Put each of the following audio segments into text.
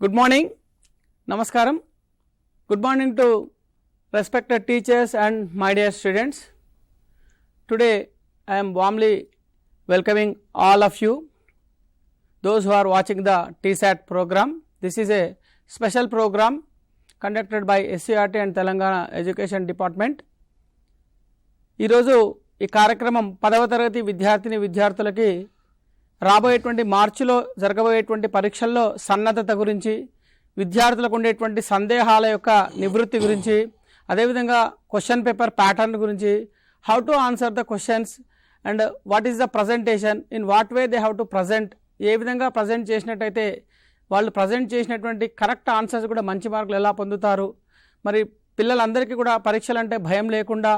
Good morning, Namaskaram. Good morning to respected teachers and my dear students. Today I am warmly welcoming all of you, those who are watching the TSAT program. This is a special program conducted by SCRT and Telangana Education Department. ఈరోజు ఈ కార్యక్రమం 10వ తరగతి విద్యార్థులకి రాబోయేటువంటి మార్చిలో జరగబోయేటువంటి పరీక్షల్లో సన్నద్ధత గురించి, విద్యార్థులకు ఉండేటువంటి సందేహాల యొక్క నివృత్తి గురించి, అదేవిధంగా క్వశ్చన్ పేపర్ ప్యాటర్న్ గురించి, how to answer the questions and what is the presentation, in what way they have to present, ఏ విధంగా ప్రజెంట్ చేసినట్టయితే వాళ్ళు ప్రజెంట్ చేసినటువంటి కరెక్ట్ ఆన్సర్స్ కూడా మంచి మార్కులు ఎలా పొందుతారు, మరి పిల్లలందరికీ కూడా పరీక్షలు అంటే భయం లేకుండా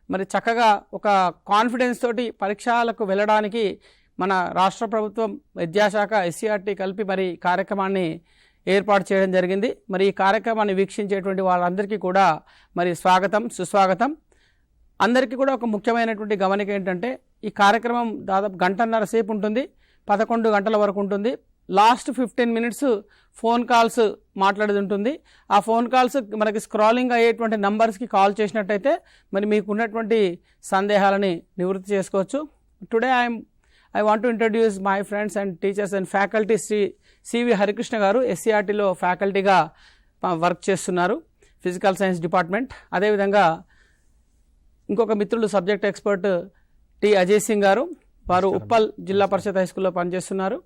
మరి చక్కగా ఒక కాన్ఫిడెన్స్ తోటి పరీక్షలకు వెళ్ళడానికి మన రాష్ట్ర ప్రభుత్వం విద్యాశాఖ SCRT కలిపి మరి కార్యక్రమాన్ని ఏర్పాటు చేయడం జరిగింది. మరి ఈ కార్యక్రమాన్ని వీక్షించేటువంటి వాళ్ళందరికీ కూడా మరి స్వాగతం, సుస్వాగతం. అందరికీ కూడా ఒక ముఖ్యమైనటువంటి గమనిక ఏంటంటే ఈ కార్యక్రమం దాదాపు గంటన్నర సేపు ఉంటుంది, 11 గంటల వరకు ఉంటుంది. లాస్ట్ 15 minutes ఫోన్ కాల్స్ మాట్లాడేది ఉంటుంది. ఆ ఫోన్ కాల్స్ మనకి స్క్రాలింగ్ అయ్యేటువంటి నంబర్స్కి కాల్ చేసినట్టయితే మరి మీకు ఉన్నటువంటి సందేహాలని నివృత్తి చేసుకోవచ్చు. Today I want to introduce my friends and teachers and faculty. Shri CV Harikrishna గారు SCRTలో ఫ్యాకల్టీగా వర్క్ చేస్తున్నారు, ఫిజికల్ సైన్స్ డిపార్ట్మెంట్. అదేవిధంగా ఇంకొక మిత్రులు subject expert T Ajay Singh గారు, వారు ఉప్పల్ జిల్లా పరిషత్ హై స్కూల్లో పనిచేస్తున్నారు.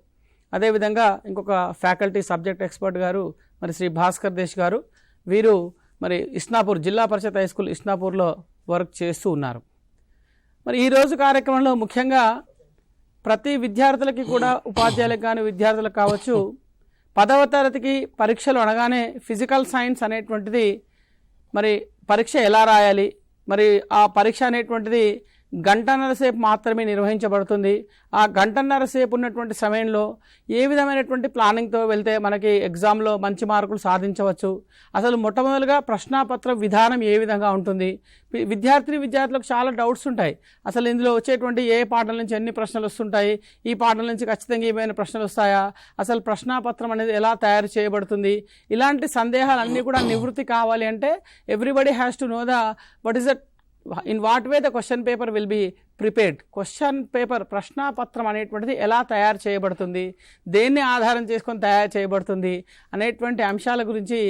అదేవిధంగా ఇంకొక ఫ్యాకల్టీ సబ్జెక్ట్ ఎక్స్పర్ట్ గారు మరి శ్రీ భాస్కర్ దేశ్ గారు, వీరు మరి ఇస్నాపూర్ జిల్లా పరిషత్ హై స్కూల్ ఇస్నాపూర్లో వర్క్ చేస్తూ ఉన్నారు. మరి ఈరోజు కార్యక్రమంలో ముఖ్యంగా ప్రతి విద్యార్థులకి కూడా, ఉపాధ్యాయులకు కానీ విద్యార్థులకు కావచ్చు, 10వ తరగతికి పరీక్షలు అనగానే ఫిజికల్ సైన్స్ అనేటువంటిది మరి పరీక్ష ఎలా రాయాలి, మరి ఆ పరీక్ష అనేటువంటిది గంటన్నర సేపు మాత్రమే నిర్వహించబడుతుంది. ఆ గంటన్నర సేపు ఉన్నటువంటి సమయంలో ఏ విధమైనటువంటి ప్లానింగ్తో వెళ్తే మనకి ఎగ్జామ్లో మంచి మార్కులు సాధించవచ్చు, అసలు మొట్టమొదటిగా ప్రశ్నాపత్ర విధానం ఏ విధంగా ఉంటుంది, విద్యార్థులకు చాలా డౌట్స్ ఉంటాయి. అసలు ఇందులో వచ్చేటువంటి ఏ పాఠం నుంచి ఎన్ని ప్రశ్నలు వస్తుంటాయి, ఈ పాఠం నుంచి ఖచ్చితంగా ఏమైనా ప్రశ్నలు వస్తాయా, అసలు ప్రశ్నాపత్రం అనేది ఎలా తయారు చేయబడుతుంది, ఇలాంటి సందేహాలన్నీ కూడా నివృత్తి కావాలి అంటే everybody has to know the what is the in what way the question paper will be prepared. Question paper ప్రశ్నాపత్రం అనేటువంటిది ఎలా తయారు చేయబడుతుంది, దేన్ని ఆధారం చేసుకొని తయారు చేయబడుతుంది అనేటువంటి అంశాల గురించి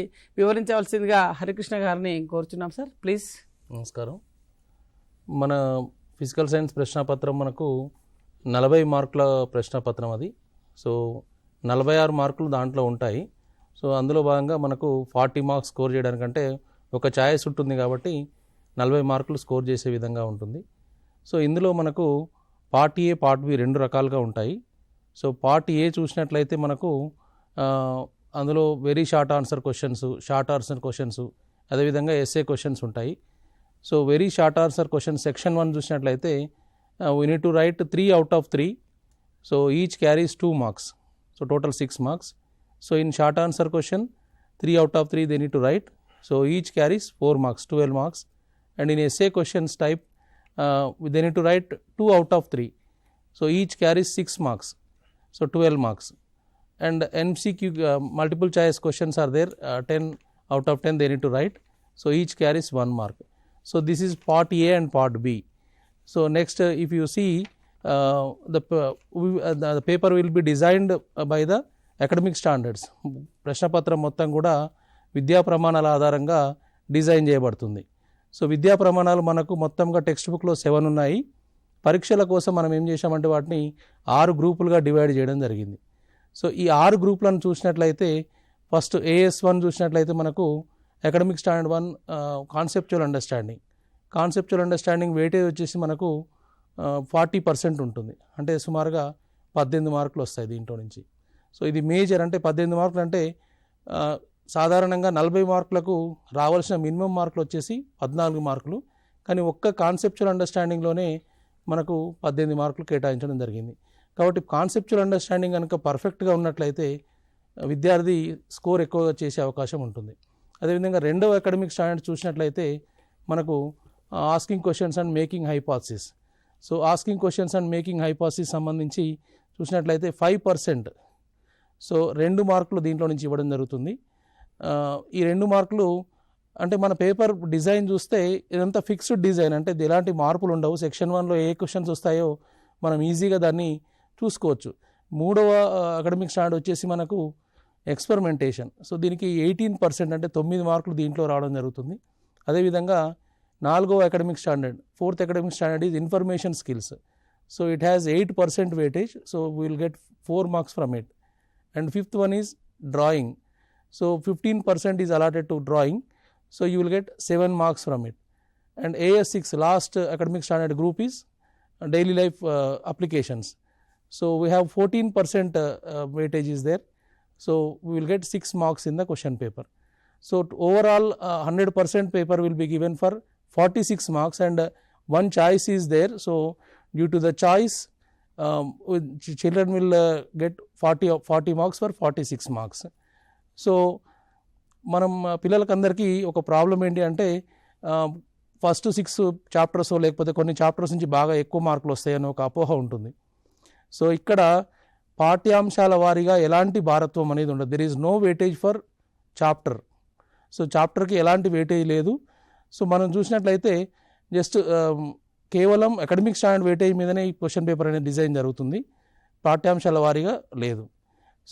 వివరించవలసిందిగా హరికృష్ణ గారిని కోరుచున్నాం. Sir please. నమస్కారం. మన ఫిజికల్ సైన్స్ ప్రశ్నాపత్రం మనకు 40 మార్కుల ప్రశ్నాపత్రం అది. సో 46 మార్కులు దాంట్లో ఉంటాయి. సో అందులో భాగంగా మనకు 40 మార్క్స్ స్కోర్ చేయడానికంటే ఒక ఛాయిస్ ఉంటుంది కాబట్టి 40 మార్కులు స్కోర్ చేసే విధంగా ఉంటుంది. సో ఇందులో మనకు పార్ట్ ఏ, పార్ట్ బి 2 రకాలుగా ఉంటాయి. సో పార్ట్ ఏ చూసినట్లయితే మనకు అందులో వెరీ షార్ట్ ఆన్సర్ క్వశ్చన్స్, అదేవిధంగా ఎస్ఏ క్వశ్చన్స్ ఉంటాయి. So very short answer question section 1 చూసినట్లయితే we need to right 3 out of 3. So each carries 2 marks. So total 6 marks. So in short answer question 3 out of 3 they need to right. So each carries 4 marks, 12 marks. And in essay questions type they need to write 2 out of 3. So each carries 6 marks. So 12 marks. And MCQ multiple choice questions are there, 10 out of 10 they need to write. So each carries 1 mark. So this is part A and part B. So next if you see the paper will be designed by the academic standards. ప్రశ్నపత్రం మొత్తం కూడా విద్యా ప్రమాణాల ఆధారంగా design చేయబడుతుంది. So విద్యా ప్రమాణాలు మనకు మొత్తంగా టెక్స్ట్ బుక్లో 7 ఉన్నాయి. పరీక్షల కోసం మనం ఏం చేసామంటే వాటిని 6 గ్రూపులుగా డివైడ్ చేయడం జరిగింది. సో ఈ 6 గ్రూపులను చూసినట్లయితే ఫస్ట్ AS1 చూసినట్లయితే మనకు academic standard 1 conceptual understanding weightage వచ్చేసి మనకు 40% ఉంటుంది. అంటే సుమారుగా 18 మార్కులు వస్తాయి దీంట్లో నుంచి. సో ఇది మేజర్. అంటే 18 మార్కులు అంటే సాధారణంగా 40 మార్కులకు రావాల్సిన మినిమం మార్కులు వచ్చేసి 14 మార్కులు. కానీ ఒక్క కాన్సెప్చువల్ అండర్స్టాండింగ్లోనే మనకు 18 మార్కులు కేటాయించడం జరిగింది. కాబట్టి కాన్సెప్చువల్ అండర్స్టాండింగ్ కనుక పర్ఫెక్ట్గా ఉన్నట్లయితే విద్యార్థి స్కోర్ ఎక్కువగా చేసే అవకాశం ఉంటుంది. అదేవిధంగా రెండవ అకాడమిక్ స్టాండర్డ్ చూసినట్లయితే మనకు asking questions and making hypothesis. So asking questions and making hypothesis సంబంధించి చూసినట్లయితే 5%. సో 2 మార్కులు దీంట్లో నుంచి ఇవ్వడం జరుగుతుంది. ఈ 2 మార్కులు అంటే మన పేపర్ డిజైన్ చూస్తే ఇదంతా ఫిక్స్డ్ డిజైన్, అంటే ఎలాంటి మార్పులు ఉండవు. సెక్షన్ 1లో ఏ క్వశ్చన్స్ వస్తాయో మనం ఈజీగా దాన్ని చూసుకోవచ్చు. 3వ అకాడమిక్ స్టాండర్డ్ వచ్చేసి మనకు ఎక్స్పెరిమెంటేషన్. సో దీనికి 18% అంటే 9 మార్కులు దీంట్లో రావడం జరుగుతుంది. అదేవిధంగా 4వ academic standard, 4th academic standard is information skills. So it has 8% weightage, so we will get 4 marks from it. And 5th one is drawing. So 15% is allotted to drawing, so you will get 7 marks from it. And AS6 last academic standard group is daily life applications. So we have 14% weightage is there, so we will get 6 marks in the question paper. So overall 100% paper will be given for 46 marks, and one choice is there. So due to the choice, children will get 40 marks for 46 marks. So మనం పిల్లలకి అందరికీ ఒక problem ఏంటి అంటే first 6 chapters లేకపోతే కొన్ని chapters నుంచి బాగా ఎక్కువ మార్కులు వస్తాయని ఒక అపోహ ఉంటుంది. సో ఇక్కడ పాఠ్యాంశాల వారీగా ఎలాంటి భారత్వం అనేది ఉండదు. There is no weightage for chapter. So చాప్టర్కి ఎలాంటి వెయిటేజ్ లేదు. సో మనం చూసినట్లయితే జస్ట్ కేవలం అకాడమిక్ స్టాండర్డ్ వెయిటేజ్ మీదనే ఈ క్వశ్చన్ పేపర్ అనేది డిజైన్ జరుగుతుంది, పాఠ్యాంశాల వారీగా లేదు.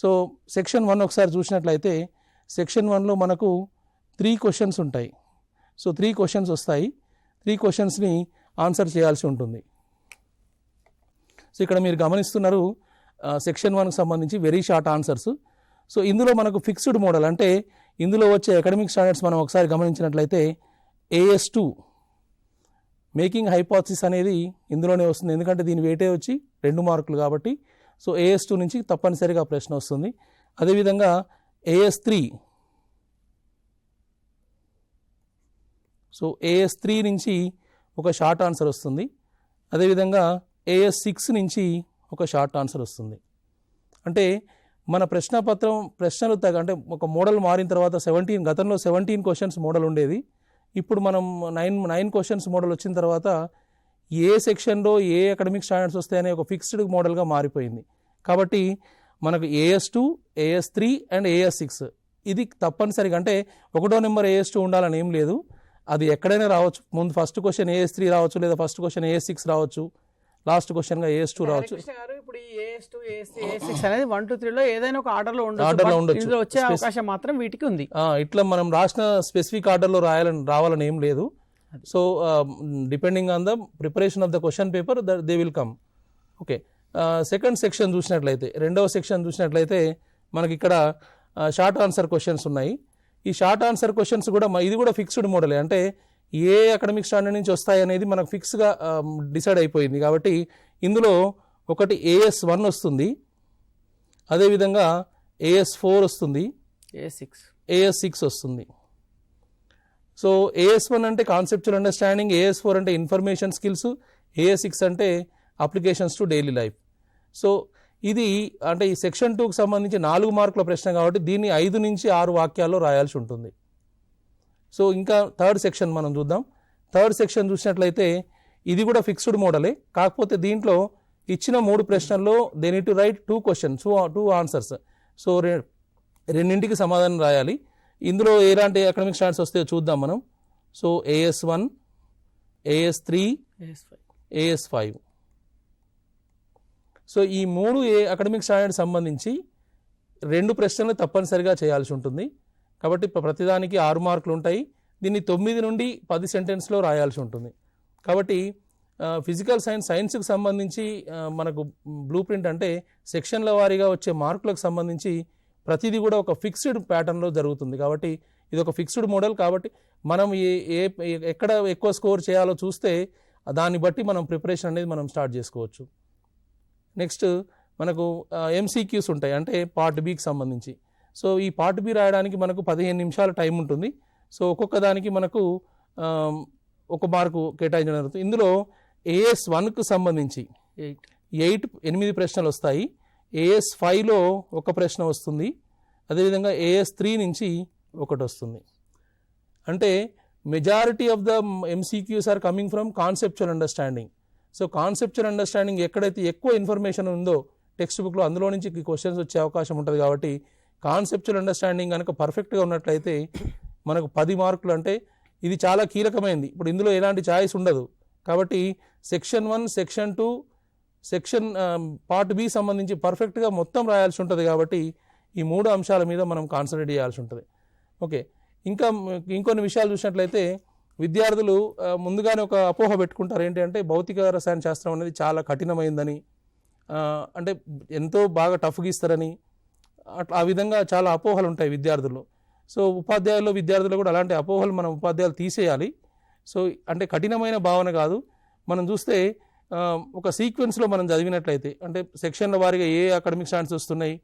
సో సెక్షన్ 1 ఒకసారి చూసినట్లయితే సెక్షన్ 1లో మనకు 3 క్వశ్చన్స్ ఉంటాయి. సో 3 క్వశ్చన్స్ వస్తాయి. 3 క్వశ్చన్స్ని ఆన్సర్ చేయాల్సి ఉంటుంది. సో ఇక్కడ మీరు గమనిస్తున్నారు సెక్షన్ 1కి సంబంధించి వెరీ షార్ట్ ఆన్సర్స్. సో ఇందులో మనకు ఫిక్స్డ్ మోడల్, అంటే ఇందులో వచ్చే అకాడమిక్ స్టాండర్డ్స్ మనం ఒకసారి గమనించినట్లయితే AS2 మేకింగ్ హైపోథసిస్ అనేది ఇందులోనే వస్తుంది, ఎందుకంటే దీని వెయిటేజ్ వచ్చి 2 మార్కులు కాబట్టి. సో AS2 నుంచి తప్పనిసరిగా ప్రశ్న వస్తుంది. అదేవిధంగా AS3, సో AS3 నుంచి ఒక షార్ట్ ఆన్సర్ వస్తుంది. అదేవిధంగా AS6 నుంచి ఒక షార్ట్ ఆన్సర్ వస్తుంది. అంటే మన ప్రశ్నపత్రం ప్రశ్నలు అంటే ఒక మోడల్ మారిన తర్వాత గతంలో 17 క్వశ్చన్స్ మోడల్ ఉండేది. ఇప్పుడు మనం 9 క్వశ్చన్స్ మోడల్ వచ్చిన తర్వాత ఏ సెక్షన్లో ఏ అకాడమిక్ స్టాండర్డ్స్ వస్తాయనే ఒక ఫిక్స్డ్ మోడల్గా మారిపోయింది. కాబట్టి మనకు AS2, AS3 అండ్ AS6 ఇది తప్పనిసరిగా, అంటే 1వ నెంబర్ AS2 ఉండాలని ఏం లేదు, అది ఎక్కడైనా రావచ్చు. ముందు ఫస్ట్ క్వశ్చన్ AS3 రావచ్చు, లేదా ఫస్ట్ క్వశ్చన్ AS6 రావచ్చు, లాస్ట్ క్వశ్చన్గా AS2 రావచ్చు. ఇప్పుడు ఈ AS2, AS6 అనేది 1, 2, 3లో ఏదైనా ఒక ఆర్డర్లో ఉండొచ్చు. ఇందులో వచ్చే అవకాశం మాత్రం వీటికి ఉంది. ఇట్లా మనం రాసిన స్పెసిఫిక్ ఆర్డర్లో రావాలని ఏం లేదు. So depending on the preparation of the question paper they will come. Okay, second section చూసినట్లయితే, 2వ సెక్షన్ చూసినట్లయితే మనకి ఇక్కడ షార్ట్ ఆన్సర్ క్వశ్చన్స్ ఉన్నాయి. ఈ షార్ట్ ఆన్సర్ క్వశ్చన్స్ కూడా ఇది కూడా ఫిక్స్డ్ మోడలే, అంటే ఏ అకాడమిక్ స్టాండర్డ్ నుంచి వస్తాయి అనేది మనకు ఫిక్స్గా డిసైడ్ అయిపోయింది. కాబట్టి ఇందులో ఒకటి AS1 వస్తుంది, అదేవిధంగా AS4 వస్తుంది, AS6 వస్తుంది. సో AS1 అంటే కాన్సెప్చువల్ అండర్స్టాండింగ్, AS4 అంటే ఇన్ఫర్మేషన్ స్కిల్స్, AS6 అంటే applications to daily life. So ఇది అంటే ఈ సెక్షన్ 2కి సంబంధించి 4 మార్కుల ప్రశ్న కాబట్టి దీన్ని 5 నుంచి 6 వాక్యాల్లో రాయాల్సి ఉంటుంది. సో ఇంకా థర్డ్ సెక్షన్ మనం చూద్దాం. థర్డ్ సెక్షన్ చూసినట్లయితే ఇది కూడా ఫిక్స్డ్ మోడలే, కాకపోతే దీంట్లో ఇచ్చిన 3 ప్రశ్నల్లో they need to write 2 questions, 2 answers. So రెండింటికి సమాధానం రాయాలి. ఇందులో ఎలాంటి అకాడమిక్ స్టాండర్డ్స్ వస్తాయో చూద్దాం మనం. So AS1, AS3, AS5. So ఈ 3 అకాడమిక్ స్టాండర్డ్ సంబంధించి 2 ప్రశ్నలు తప్పనిసరిగా చేయాల్సి ఉంటుంది. కాబట్టి ప్రతిదానికి 6 మార్కులు ఉంటాయి. దీన్ని 9 నుండి 10 సెంటెన్స్లో రాయాల్సి ఉంటుంది. కాబట్టి ఫిజికల్ సైన్స్కి సంబంధించి మనకు బ్లూ ప్రింట్ అంటే సెక్షన్ల వారీగా వచ్చే మార్కులకు సంబంధించి ప్రతిదీ కూడా ఒక ఫిక్స్డ్ ప్యాటర్న్లో జరుగుతుంది. కాబట్టి ఇది ఒక ఫిక్స్డ్ మోడల్. కాబట్టి మనం ఎక్కడ ఎక్కువ స్కోర్ చేయాలో చూస్తే దాన్ని బట్టి మనం ప్రిపరేషన్ అనేది మనం స్టార్ట్ చేసుకోవచ్చు. నెక్స్ట్ మనకు MCQs ఉంటాయి, అంటే పార్ట్ బికి సంబంధించి. సో ఈ పార్ట్ బి రాయడానికి మనకు 15 నిమిషాల టైం ఉంటుంది. సో ఒక్కొక్క దానికి మనకు 1 మార్కు కేటాయించడం జరుగుతుంది. ఇందులో AS1కు సంబంధించి 8 ప్రశ్నలు వస్తాయి. AS5లో 1 ప్రశ్న వస్తుంది. అదేవిధంగా AS3 నుంచి 1 వస్తుంది. అంటే majority of the MCQs are coming from conceptual understanding. So conceptual understanding ఎక్కడైతే ఎక్కువ ఇన్ఫర్మేషన్ ఉందో టెక్స్ట్ బుక్లో అందులో నుంచి క్వశ్చన్స్ వచ్చే అవకాశం ఉంటుంది. కాబట్టి కాన్సెప్చువల్ అండర్స్టాండింగ్ కనుక పర్ఫెక్ట్గా ఉన్నట్లయితే మనకు 10 మార్కులు అంటే ఇది చాలా కీలకమైంది. ఇప్పుడు ఇందులో ఎలాంటి ఛాయిస్ ఉండదు. కాబట్టి section 1, section 2, section part B సంబంధించి పర్ఫెక్ట్గా మొత్తం రాయాల్సి ఉంటుంది. కాబట్టి ఈ 3 అంశాల మీద మనం కాన్సన్ట్రేట్ చేయాల్సి ఉంటుంది. ఓకే, ఇంకొన్ని విషయాలు చూసినట్లయితే విద్యార్థులు ముందుగానే ఒక అపోహ పెట్టుకుంటారు. ఏంటి అంటే భౌతిక రసాయన శాస్త్రం అనేది చాలా కఠినమైందని, అంటే ఎంతో బాగా టఫ్గా ఇస్తారని, అట్లా ఆ విధంగా చాలా అపోహలు ఉంటాయి విద్యార్థుల్లో. సో ఉపాధ్యాయులు విద్యార్థులు కూడా అలాంటి అపోహలు మనం ఉపాధ్యాయులు తీసేయాలి. సో అంటే కఠినమైన భావన కాదు. మనం చూస్తే ఒక సీక్వెన్స్లో మనం చదివినట్లయితే అంటే సెక్షన్ల వారీగా ఏ అకాడమిక్ స్టాండర్డ్స్ వస్తున్నాయి,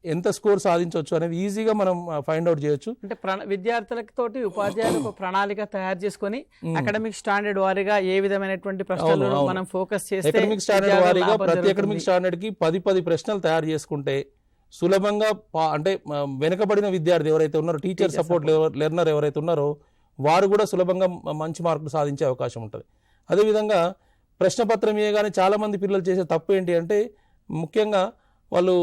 ఎంత స్కోర్ సాధించవచ్చు అనేది ఈజీగా మనం ఫైండ్ అవుట్ చేయొచ్చు. అంటే విద్యార్థులతోటి ఉపాధ్యాయులు ఒక ప్రణాళిక తయారు చేసుకొని అకాడమిక్ స్టాండర్డ్ వారీగా ఏ విధమైనటువంటి ప్రశ్నలు మనం ఫోకస్ చేస్తే అకాడమిక్ స్టాండర్డ్ వారీగా ప్రతి అకాడమిక్ స్టాండర్డ్ కి 10 ప్రశ్నలు తయారు చేసుకుంటే సులభంగా అంటే వెనుకబడిన విద్యార్థి ఎవరైతే ఉన్నారో, టీచర్ సపోర్ట్ లెర్నర్ ఎవరైతే ఉన్నారో వారు కూడా సులభంగా మంచి మార్కులు సాధించే అవకాశం ఉంటుంది. అదేవిధంగా ప్రశ్నపత్రం ఇవ్వగానే చాలామంది పిల్లలు చేసే తప్పు ఏంటి అంటే ముఖ్యంగా వాళ్ళు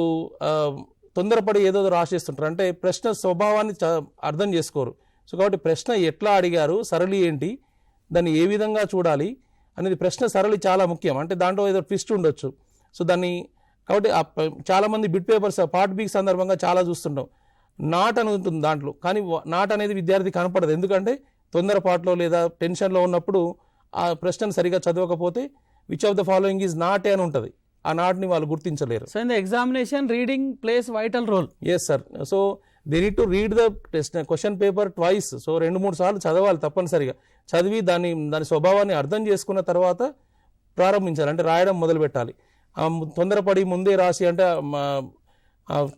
తొందరపడి ఏదో రాసేస్తుంటారు. అంటే ప్రశ్న స్వభావాన్ని అర్థం చేసుకోరు. సో కాబట్టి ప్రశ్న ఎట్లా అడిగారు, సరళి ఏంటి, దాన్ని ఏ విధంగా చూడాలి అనేది ప్రశ్న సరళి చాలా ముఖ్యం. అంటే దాంట్లో ఏదో ట్విస్ట్ ఉండొచ్చు. సో దాన్ని కాబట్టి చాలామంది బిట్ పేపర్స్ పార్ట్ బి సందర్భంగా చాలా చూస్తుంటాం. నాట్ అని ఉంటుంది దాంట్లో, కానీ నాట్ అనేది విద్యార్థి కనపడదు. ఎందుకంటే తొందరపాటులో లేదా టెన్షన్లో ఉన్నప్పుడు ఆ ప్రశ్నను సరిగా చదవకపోతే which of the following is not అని ఉంటుంది. ఆ నాట్ని వాళ్ళు గుర్తించలేరు. So in the examination reading plays vital role. Yes sir. So they need to read the test question paper twice. So 2-3 సార్లు చదవాలి తప్పనిసరిగా. చదివి దాని స్వభావాన్ని అర్థం చేసుకున్న తర్వాత ప్రారంభించాలి, అంటే రాయడం మొదలు పెట్టాలి. తొందరపడి ముందే రాసి అంటే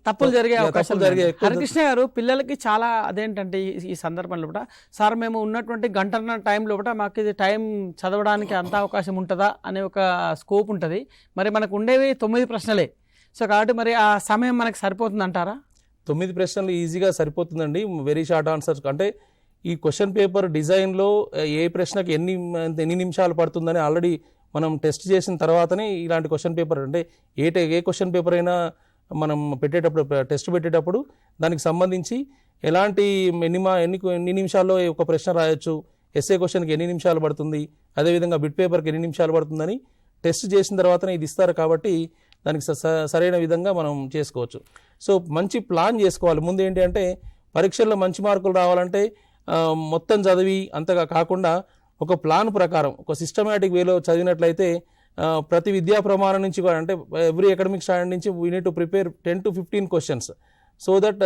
తప్పులు జరిగే అవకాశాలు జరిగే. హరికృష్ణ గారు, పిల్లలకి చాలా అదేంటంటే ఈ సందర్భంలో కూడా సార్ మేము ఉన్నటువంటి గంటన్నర టైంలో కూడా మాకు ఇది టైం చదవడానికి అంత అవకాశం ఉంటుందా అనే ఒక స్కోప్ ఉంటుంది. మరి మనకు ఉండేవి 9 ప్రశ్నలే. సో కాబట్టి మరి ఆ సమయం మనకు సరిపోతుంది అంటారా? 9 ప్రశ్నలు ఈజీగా సరిపోతుందండి. Very short answers. అంటే ఈ క్వశ్చన్ పేపర్ డిజైన్లో ఏ ప్రశ్నకి ఎన్ని నిమిషాలు పడుతుందని ఆల్రెడీ మనం టెస్ట్ చేసిన తర్వాతనే ఇలాంటి క్వశ్చన్ పేపర్ అంటే ఏ క్వశ్చన్ పేపర్ అయినా మనం టెస్ట్ పెట్టేటప్పుడు దానికి సంబంధించి ఎలాంటి ఎన్ని నిమిషాల్లో ఒక ప్రశ్న రాయొచ్చు, ఎస్ఏ క్వశ్చన్కి ఎన్ని నిమిషాలు పడుతుంది, అదేవిధంగా బిట్ పేపర్కి ఎన్ని నిమిషాలు పడుతుందని టెస్ట్ చేసిన తర్వాతనే ఇది ఇస్తారు. కాబట్టి దానికి సరైన విధంగా మనం చేసుకోవచ్చు. సో మంచి ప్లాన్ చేసుకోవాలి. ముందు ఏంటి అంటే పరీక్షల్లో మంచి మార్కులు రావాలంటే మొత్తం చదివి అంతగా కాకుండా ఒక ప్లాన్ ప్రకారం ఒక సిస్టమేటిక్ వేలో చదివినట్లయితే ప్రతి విద్యా ప్రమాణం నుంచి కూడా అంటే ఎవ్రీ అకాడమిక్ స్టాండర్డ్ నుంచి we need to prepare 10 to 15 questions. So that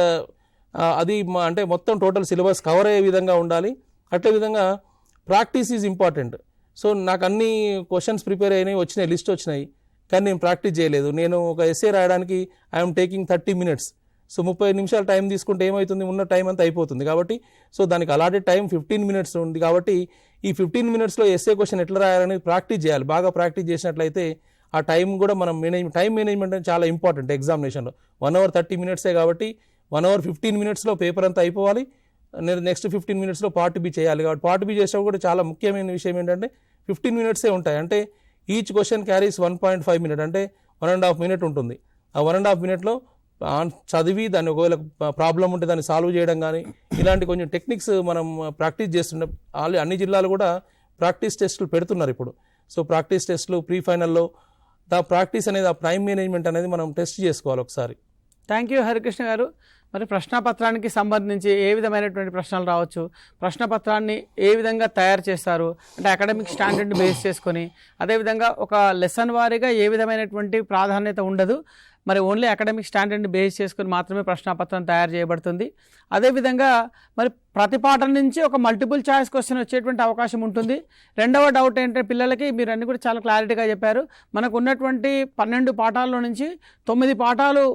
అది అంటే మొత్తం టోటల్ సిలబస్ కవర్ అయ్యే విధంగా ఉండాలి. అట్లే విధంగా ప్రాక్టీస్ ఈజ్ ఇంపార్టెంట్. సో నాకు అన్ని క్వశ్చన్స్ ప్రిపేర్ అయినాయి, వచ్చినాయి, లిస్ట్ వచ్చినాయి, కానీ నేను ప్రాక్టీస్ చేయలేదు. నేను ఒక ఎస్ఏ రాయడానికి ఐఎమ్ టేకింగ్ 30 minutes. సో 30 నిమిషాలు టైం తీసుకుంటే ఏమవుతుంది, ఉన్న టైం అంతా అయిపోతుంది. కాబట్టి సో దానికి అలాంటి టైం 15 minutes ఉంది. కాబట్టి ఈ 15 minutesలో ఎస్ఏ క్వశ్చన్ ఎట్లా రాయాలనేది ప్రాక్టీస్ చేయాలి. బాగా ప్రాక్టీస్ చేసినట్లయితే ఆ టైం కూడా మనం టైం మేనేజ్మెంట్ అనేది చాలా ఇంపార్టెంట్ ఎగ్జామినేషన్లో. 1 hour 30 minutes కాబట్టి 1 hour 15 minutesలో పేపర్ అంతా అయిపోవాలి. నెక్స్ట్ 15 minutesలో పార్ట్ బి చేయాలి. కాబట్టి పార్ట్ బి చేసినప్పుడు కూడా చాలా ముఖ్యమైన విషయం ఏంటంటే 15 minutes ఉంటాయి. అంటే ఈచ్ క్వశ్చన్ క్యారీస్ 1.5 minutes, అంటే 1.5 minutes ఉంటుంది. ఆ 1.5 minutesలో చదివి దాన్ని ఒకవేళ ప్రాబ్లం ఉంటే దాన్ని సాల్వ్ చేయడం కానీ ఇలాంటి కొంచెం టెక్నిక్స్ మనం ప్రాక్టీస్ చేస్తుండే. అన్ని జిల్లాలు కూడా ప్రాక్టీస్ టెస్టులు పెడుతున్నారు ఇప్పుడు. సో ప్రాక్టీస్ టెస్టులు ప్రీ ఫైనల్లో ప్రాక్టీస్ అనేది ఆ టైం మేనేజ్మెంట్ అనేది మనం టెస్ట్ చేసుకోవాలి ఒకసారి. థ్యాంక్ యూ హరికృష్ణ గారు. మరి ప్రశ్నపత్రానికి సంబంధించి ఏ విధమైనటువంటి ప్రశ్నలు రావచ్చు, ప్రశ్నపత్రాన్ని ఏ విధంగా తయారు చేస్తారు, అంటే అకాడమిక్ స్టాండర్డ్ని బేస్ చేసుకొని, అదేవిధంగా ఒక లెసన్ వారీగా ఏ విధమైనటువంటి ప్రాధాన్యత ఉండదు, మరి ఓన్లీ అకాడమిక్ స్టాండర్డ్ని బేస్ చేసుకొని మాత్రమే ప్రశ్నపత్రం తయారు చేయబడుతుంది. అదేవిధంగా మరి ప్రతి పాఠం నుంచి ఒక మల్టిపుల్ చాయిస్ క్వశ్చన్ వచ్చేటువంటి అవకాశం ఉంటుంది. రెండవ డౌట్ ఏంటంటే పిల్లలకి మీరు అన్ని కూడా చాలా క్లారిటీగా చెప్పారు. మనకు ఉన్నటువంటి 12 పాఠాల్లో నుంచి 9 పాఠాలు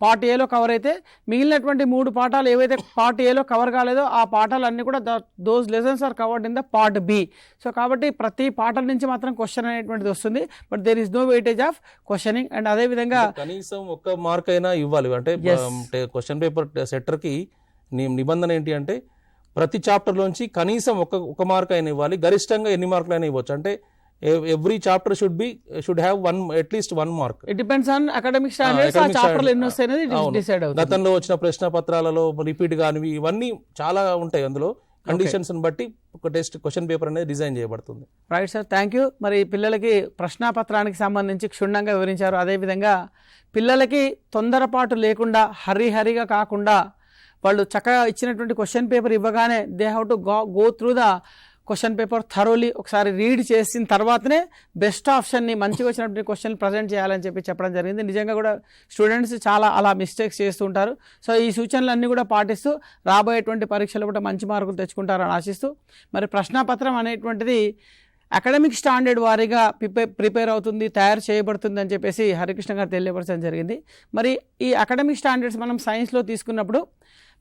పార్ట్ ఏలో కవర్ అయితే మిగిలినటువంటి 3 పాఠాలు ఏవైతే పార్ట్ ఏలో కవర్ కాలేదో ఆ పాఠాలన్నీ కూడా those lessons are covered in the part B. So కాబట్టి ప్రతి పాఠం నుంచి మాత్రం క్వశ్చన్ అనేటువంటిది వస్తుంది. But there is no weightage of questioning. And అదేవిధంగా కనీసం 1 మార్క్ అయినా ఇవ్వాలి. అంటే క్వశ్చన్ పేపర్ సెట్టర్కి నిబంధన ఏంటి అంటే ప్రతి చాప్టర్లోంచి కనీసం 1 మార్క్ అయినా ఇవ్వాలి. గరిష్టంగా ఎన్ని మార్కులు అయినా ఇవ్వచ్చు. అంటే every chapter should have at least 1 mark. It depends on academic standards. ఆ చాప్టర్లు ఎన్ని వస్తాయి అనేది డిసైడ్ అవుతుంది. గతంలో వచ్చిన ప్రశ్న పత్రాలలో రిపీట్ కానివి ఇవన్నీ చాలా ఉంటాయి. అందులో కండిషన్స్ బట్టి ఒక టెస్ట్ క్వశ్చన్ పేపర్ అనేది డిజైన్ చేయబడుతుంది. Right sir, thank you. మరి పిల్లలకి ప్రశ్నాపత్రానికి సంబంధించి క్షుణ్ణంగా వివరించారు. అదేవిధంగా పిల్లలకి తొందరపాటు లేకుండా హరిగా కాకుండా వాళ్ళు చక్కగా ఇచ్చినటువంటి క్వశ్చన్ పేపర్ ఇవ్వగానే they have to go through the question paper thoroughly, ఒకసారి రీడ్ చేసిన తర్వాతనే బెస్ట్ ఆప్షన్ని మంచిగా వచ్చినటువంటి క్వశ్చన్ ప్రజెంట్ చేయాలని చెప్పడం జరిగింది. నిజంగా కూడా స్టూడెంట్స్ చాలా అలా మిస్టేక్స్ చేస్తూ ఉంటారు. సో ఈ సూచనలన్నీ కూడా పాటిస్తూ రాబోయేటువంటి పరీక్షలు కూడా మంచి మార్కులు తెచ్చుకుంటారని ఆశిస్తూ, మరి ప్రశ్నాపత్రం అనేటువంటిది అకాడమిక్ స్టాండర్డ్ వారీగా ప్రిపేర్ అవుతుంది, తయారు చేయబడుతుంది అని చెప్పేసి హరికృష్ణ గారు తెలియపరచడం జరిగింది. మరి ఈ అకాడమిక్ స్టాండర్డ్స్ మనం సైన్స్లో తీసుకున్నప్పుడు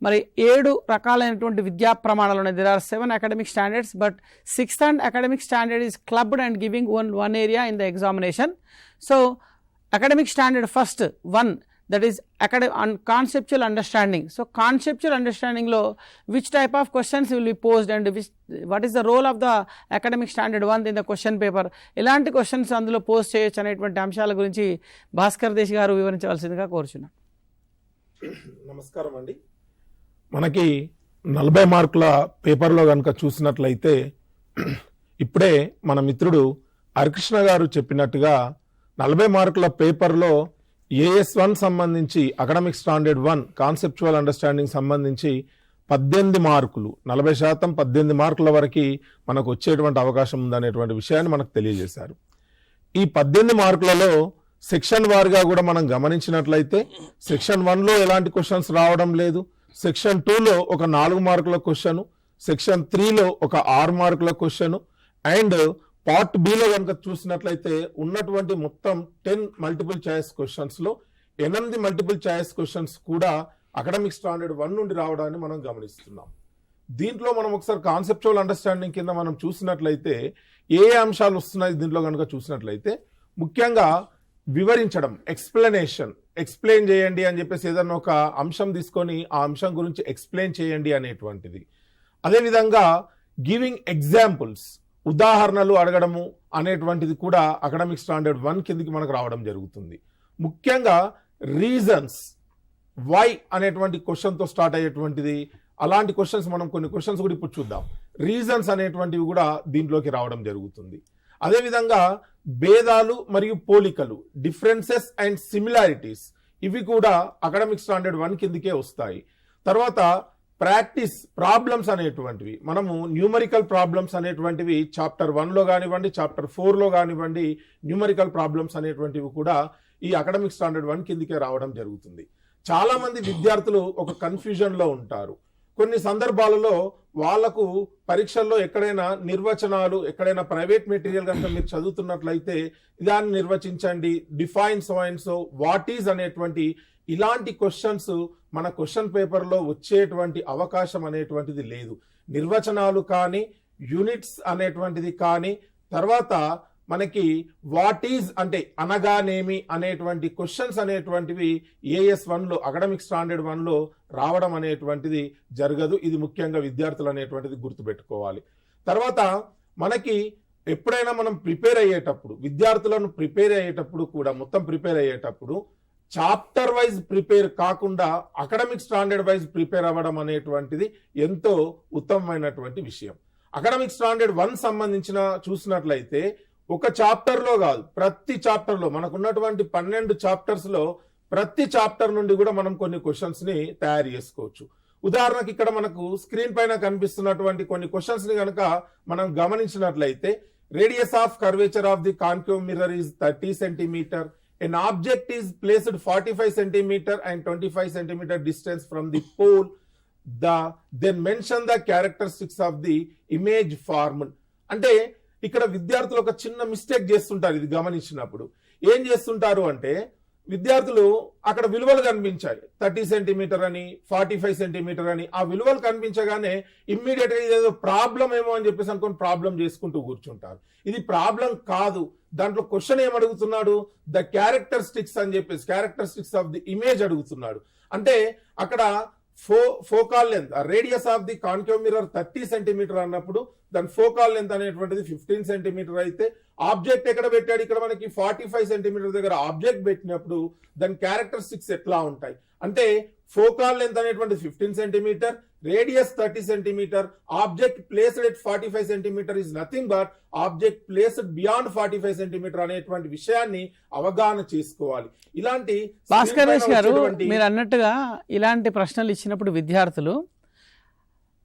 మరి 7 రకాలైనటువంటి విద్యా ప్రమాణాలు ఉన్నాయి. There are 7 academic standards, but 6th academic standard is clubbed and giving one area in the examination. So academic standard first one, that is conceptual understanding. So conceptual understanding lo which type of questions will be posed and what is the role of the academic standard 1 in the question paper, elanti questions అందులో post చేయొచ్చు అనేటువంటి అంశాల గురించి భాస్కర్ దేశ్ గారు వివరించవలసిందిగా కోరుచున్నాను. నమస్కారం అండి. మనకి 40 మార్కుల పేపర్లో కనుక చూసినట్లయితే ఇప్పుడే మన మిత్రుడు హరికృష్ణ గారు చెప్పినట్టుగా 40 మార్కుల పేపర్లో AS1 సంబంధించి అకాడమిక్ స్టాండర్డ్ 1 కాన్సెప్చువల్ అండర్స్టాండింగ్ సంబంధించి 18 మార్కులు, 40% 18 మార్కుల వరకు మనకు వచ్చేటువంటి అవకాశం ఉందనేటువంటి విషయాన్ని మనకు తెలియజేశారు. ఈ 18 మార్కులలో సెక్షన్ వారిగా కూడా మనం గమనించినట్లయితే సెక్షన్ 1లో ఎలాంటి క్వశ్చన్స్ రావడం లేదు, సెక్షన్ 2లో ఒక 4 మార్కుల క్వశ్చన్, సెక్షన్ 3లో ఒక 6 మార్కుల క్వశ్చన్, అండ్ పార్ట్ బిలో కనుక చూసినట్లయితే ఉన్నటువంటి మొత్తం 10 మల్టిపుల్ చాయిస్ క్వశ్చన్స్ లో 8 మల్టిపుల్ చాయిస్ క్వశ్చన్స్ కూడా అకాడమిక్ స్టాండర్డ్ 1 నుండి రావడాన్ని మనం గమనిస్తున్నాం. దీంట్లో మనం ఒకసారి కాన్సెప్చువల్ అండర్స్టాండింగ్ కింద మనం చూసినట్లయితే ఏ అంశాలు వస్తున్నాయి దీంట్లో కనుక చూసినట్లయితే ముఖ్యంగా వివరించడం, ఎక్స్ప్లెయిన్ చేయండి అని చెప్పేసి ఏదన్నా ఒక అంశం తీసుకొని ఆ అంశం గురించి ఎక్స్ప్లెయిన్ చేయండి అనేటువంటిది. అదేవిధంగా గివింగ్ ఎగ్జాంపుల్స్, ఉదాహరణలు అడగడము అనేటువంటిది కూడా అకాడమిక్ స్టాండర్డ్ 1 కిందికి మనకు రావడం జరుగుతుంది. ముఖ్యంగా రీజన్స్, వై అనేటువంటి క్వశ్చన్తో స్టార్ట్ అయ్యేటువంటిది. అలాంటి క్వశ్చన్స్ మనం కొన్ని క్వశ్చన్స్ కూడా ఇప్పుడు చూద్దాం. రీజన్స్ అనేటువంటివి కూడా దీంట్లోకి రావడం జరుగుతుంది. అదేవిధంగా భేదాలు మరియు పోలికలు, డిఫరెన్సెస్ అండ్ సిమిలారిటీస్, ఇవి కూడా అకాడమిక్ స్టాండర్డ్ 1 కిందికే వస్తాయి. తర్వాత ప్రాక్టీస్ ప్రాబ్లమ్స్ అనేటువంటివి, మనము న్యూమరికల్ ప్రాబ్లమ్స్ అనేటువంటివి చాప్టర్ 1లో కానివ్వండి, చాప్టర్ 4లో కానివ్వండి, న్యూమరికల్ ప్రాబ్లమ్స్ అనేటువంటివి కూడా ఈ అకాడమిక్ స్టాండర్డ్ 1 కిందికే రావడం జరుగుతుంది. చాలా మంది విద్యార్థులు ఒక కన్ఫ్యూజన్ లో ఉంటారు. కొన్ని సందర్భాలలో వాళ్లకు పరీక్షల్లో ఎక్కడైనా నిర్వచనాలు, ఎక్కడైనా ప్రైవేట్ మెటీరియల్ కనుక మీరు చదువుతున్నట్లయితే దాన్ని నిర్వచించండి, define so and so, what is అనేటువంటి ఇలాంటి క్వశ్చన్స్ మన క్వశ్చన్ పేపర్లో వచ్చేటువంటి అవకాశం అనేటువంటిది లేదు. నిర్వచనాలు కానీ, యూనిట్స్ అనేటువంటిది కానీ, తర్వాత మనకి వాట్ ఈజ్ అంటే అనగానేమి అనేటువంటి క్వశ్చన్స్ అనేటువంటివి AS1లో అకాడమిక్ స్టాండర్డ్ 1లో రావడం అనేటువంటిది జరగదు. ఇది ముఖ్యంగా విద్యార్థులు అనేటువంటిది గుర్తుపెట్టుకోవాలి. తర్వాత మనకి ఎప్పుడైనా మనం ప్రిపేర్ అయ్యేటప్పుడు, విద్యార్థులను ప్రిపేర్ అయ్యేటప్పుడు కూడా మొత్తం ప్రిపేర్ అయ్యేటప్పుడు చాప్టర్ వైజ్ ప్రిపేర్ కాకుండా అకాడమిక్ స్టాండర్డ్ వైజ్ ప్రిపేర్ అవ్వడం అనేటువంటిది ఎంతో ఉత్తమమైనటువంటి విషయం. అకాడమిక్ స్టాండర్డ్ 1 సంబంధించిన చూసినట్లయితే ఒక చాప్టర్లో కాదు, ప్రతి చాప్టర్లో మనకున్నటువంటి 12 చాప్టర్స్లో ప్రతి చాప్టర్ నుండి కూడా మనం కొన్ని క్వశ్చన్స్ ని తయారు చేసుకోవచ్చు. ఉదాహరణకి ఇక్కడ మనకు స్క్రీన్ పైన కనిపిస్తున్నటువంటి కొన్ని క్వశ్చన్స్ ని కనుక మనం గమనించినట్లయితే, radius of curvature of the concave mirror is 30 centimeter. An object is placed 45 centimeter and 25 centimeter distance from the pole. Then mention the characteristics of the image formed. అంటే ఇక్కడ విద్యార్థులు ఒక చిన్న మిస్టేక్ చేస్తుంటారు. ఇది గమనించినప్పుడు ఏం చేస్తుంటారు అంటే, విద్యార్థులు అక్కడ విలువలు కనిపించాయి 30 సెంటీమీటర్ అని, 45 సెంటీమీటర్ అని, ఆ విలువలు కనిపించగానే ఇమ్మీడియట్ గా ఇదేదో ప్రాబ్లం ఏమో అని చెప్పేసి అనుకుని ప్రాబ్లం చేసుకుంటూ కూర్చుంటారు. ఇది ప్రాబ్లం కాదు. దాంట్లో క్వశ్చన్ ఏం అడుగుతున్నాడు, ద క్యారెక్టరిస్టిక్స్ అని చెప్పేసి క్యారెక్టరిస్టిక్స్ ఆఫ్ ది ఇమేజ్ అడుగుతున్నాడు. అంటే అక్కడ focal length, radius of the concave mirror 30 centimetre అన్నప్పుడు దాని ఫోకాల్ లెంత్ అనేటువంటిది 15 సెంటీమీటర్ అయితే ఆబ్జెక్ట్ ఎక్కడ పెట్టాడు, ఇక్కడ మనకి 45 సెంటీమీటర్ దగ్గర ఆబ్జెక్ట్ పెట్టినప్పుడు దాని క్యారెక్టరిస్టిక్స్ ఎట్లా ఉంటాయి అంటే ఫోకాల్ లెంత్ అనేటువంటి 15 centimetre, radius 30 centimetre, object placed at 45 centimetre is nothing but object placed beyond 45 centimetre అనేటువంటి విషయాన్ని అవగాహన చేసుకోవాలి. ఇలాంటి భాస్కర్ గారు మీరు అన్నట్టుగా ఇలాంటి ప్రశ్నలు ఇచ్చినప్పుడు విద్యార్థులు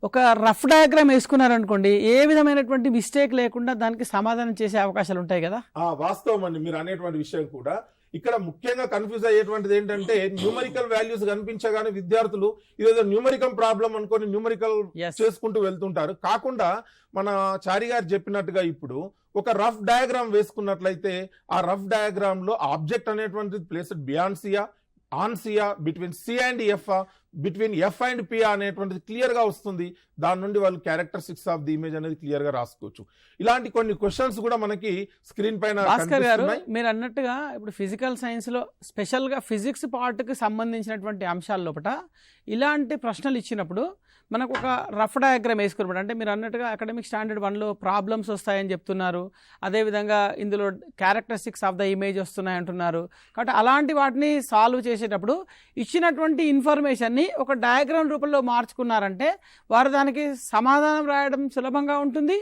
ఒక రఫ్ డయాగ్రామ్ వేసుకున్నారనుకోండి, ఏ విధమైనటువంటి మిస్టేక్ లేకుండా దానికి సమాధానం చేసే అవకాశాలు ఉంటాయి కదా. వాస్తవం అండి మీరు అనేటువంటి విషయం కూడా. ఇక్కడ ముఖ్యంగా కన్ఫ్యూజ్ అయ్యేటువంటిది ఏంటంటే న్యూమరికల్ వాల్యూస్ కనిపించగానే విద్యార్థులు ఇదేదో న్యూమరికల్ ప్రాబ్లం అనుకొని న్యూమరికల్ చేసుకుంటూ వెళ్తుంటారు. కాకుండా మన చారి గారు చెప్పినట్టుగా ఇప్పుడు ఒక రఫ్ డయాగ్రామ్ వేసుకున్నట్లయితే ఆ రఫ్ డయాగ్రామ్ లో ఆబ్జెక్ట్ అనేటువంటిది placed beyond C, on C, between C and F, between F and P అనేటువంటిది క్లియర్ గా వస్తుంది. దాని నుండి వాళ్ళు క్యారెక్టరిస్టిక్స్ ఆఫ్ ది ఇమేజ్ అనేది క్లియర్ గా రాసుకోవచ్చు. ఇలాంటి కొన్ని క్వశ్చన్స్ కూడా మనకి స్క్రీన్ పైన. భాస్కర్ గారు మీరు అన్నట్టుగా ఇప్పుడు ఫిజికల్ సైన్స్ లో స్పెషల్ గా ఫిజిక్స్ పార్ట్ కి సంబంధించినటువంటి అంశాల లోపల ఇలాంటి ప్రశ్నలు ఇచ్చినప్పుడు మనకు ఒక రఫ్ డయాగ్రామ్ వేసుకున్నప్పుడు, అంటే మీరు అన్నట్టుగా అకాడమిక్ స్టాండర్డ్ 1లో ప్రాబ్లమ్స్ వస్తాయని చెప్తున్నారు, అదేవిధంగా ఇందులో క్యారెక్టరిస్టిక్స్ ఆఫ్ ద ఇమేజ్ వస్తున్నాయి అంటున్నారు. కాబట్టి అలాంటి వాటిని సాల్వ్ చేసేటప్పుడు ఇచ్చినటువంటి ఇన్ఫర్మేషన్ని ఒక డయాగ్రామ్ రూపంలో మార్చుకున్నారంటే వారు దానికి సమాధానం రాయడం సులభంగా ఉంటుంది,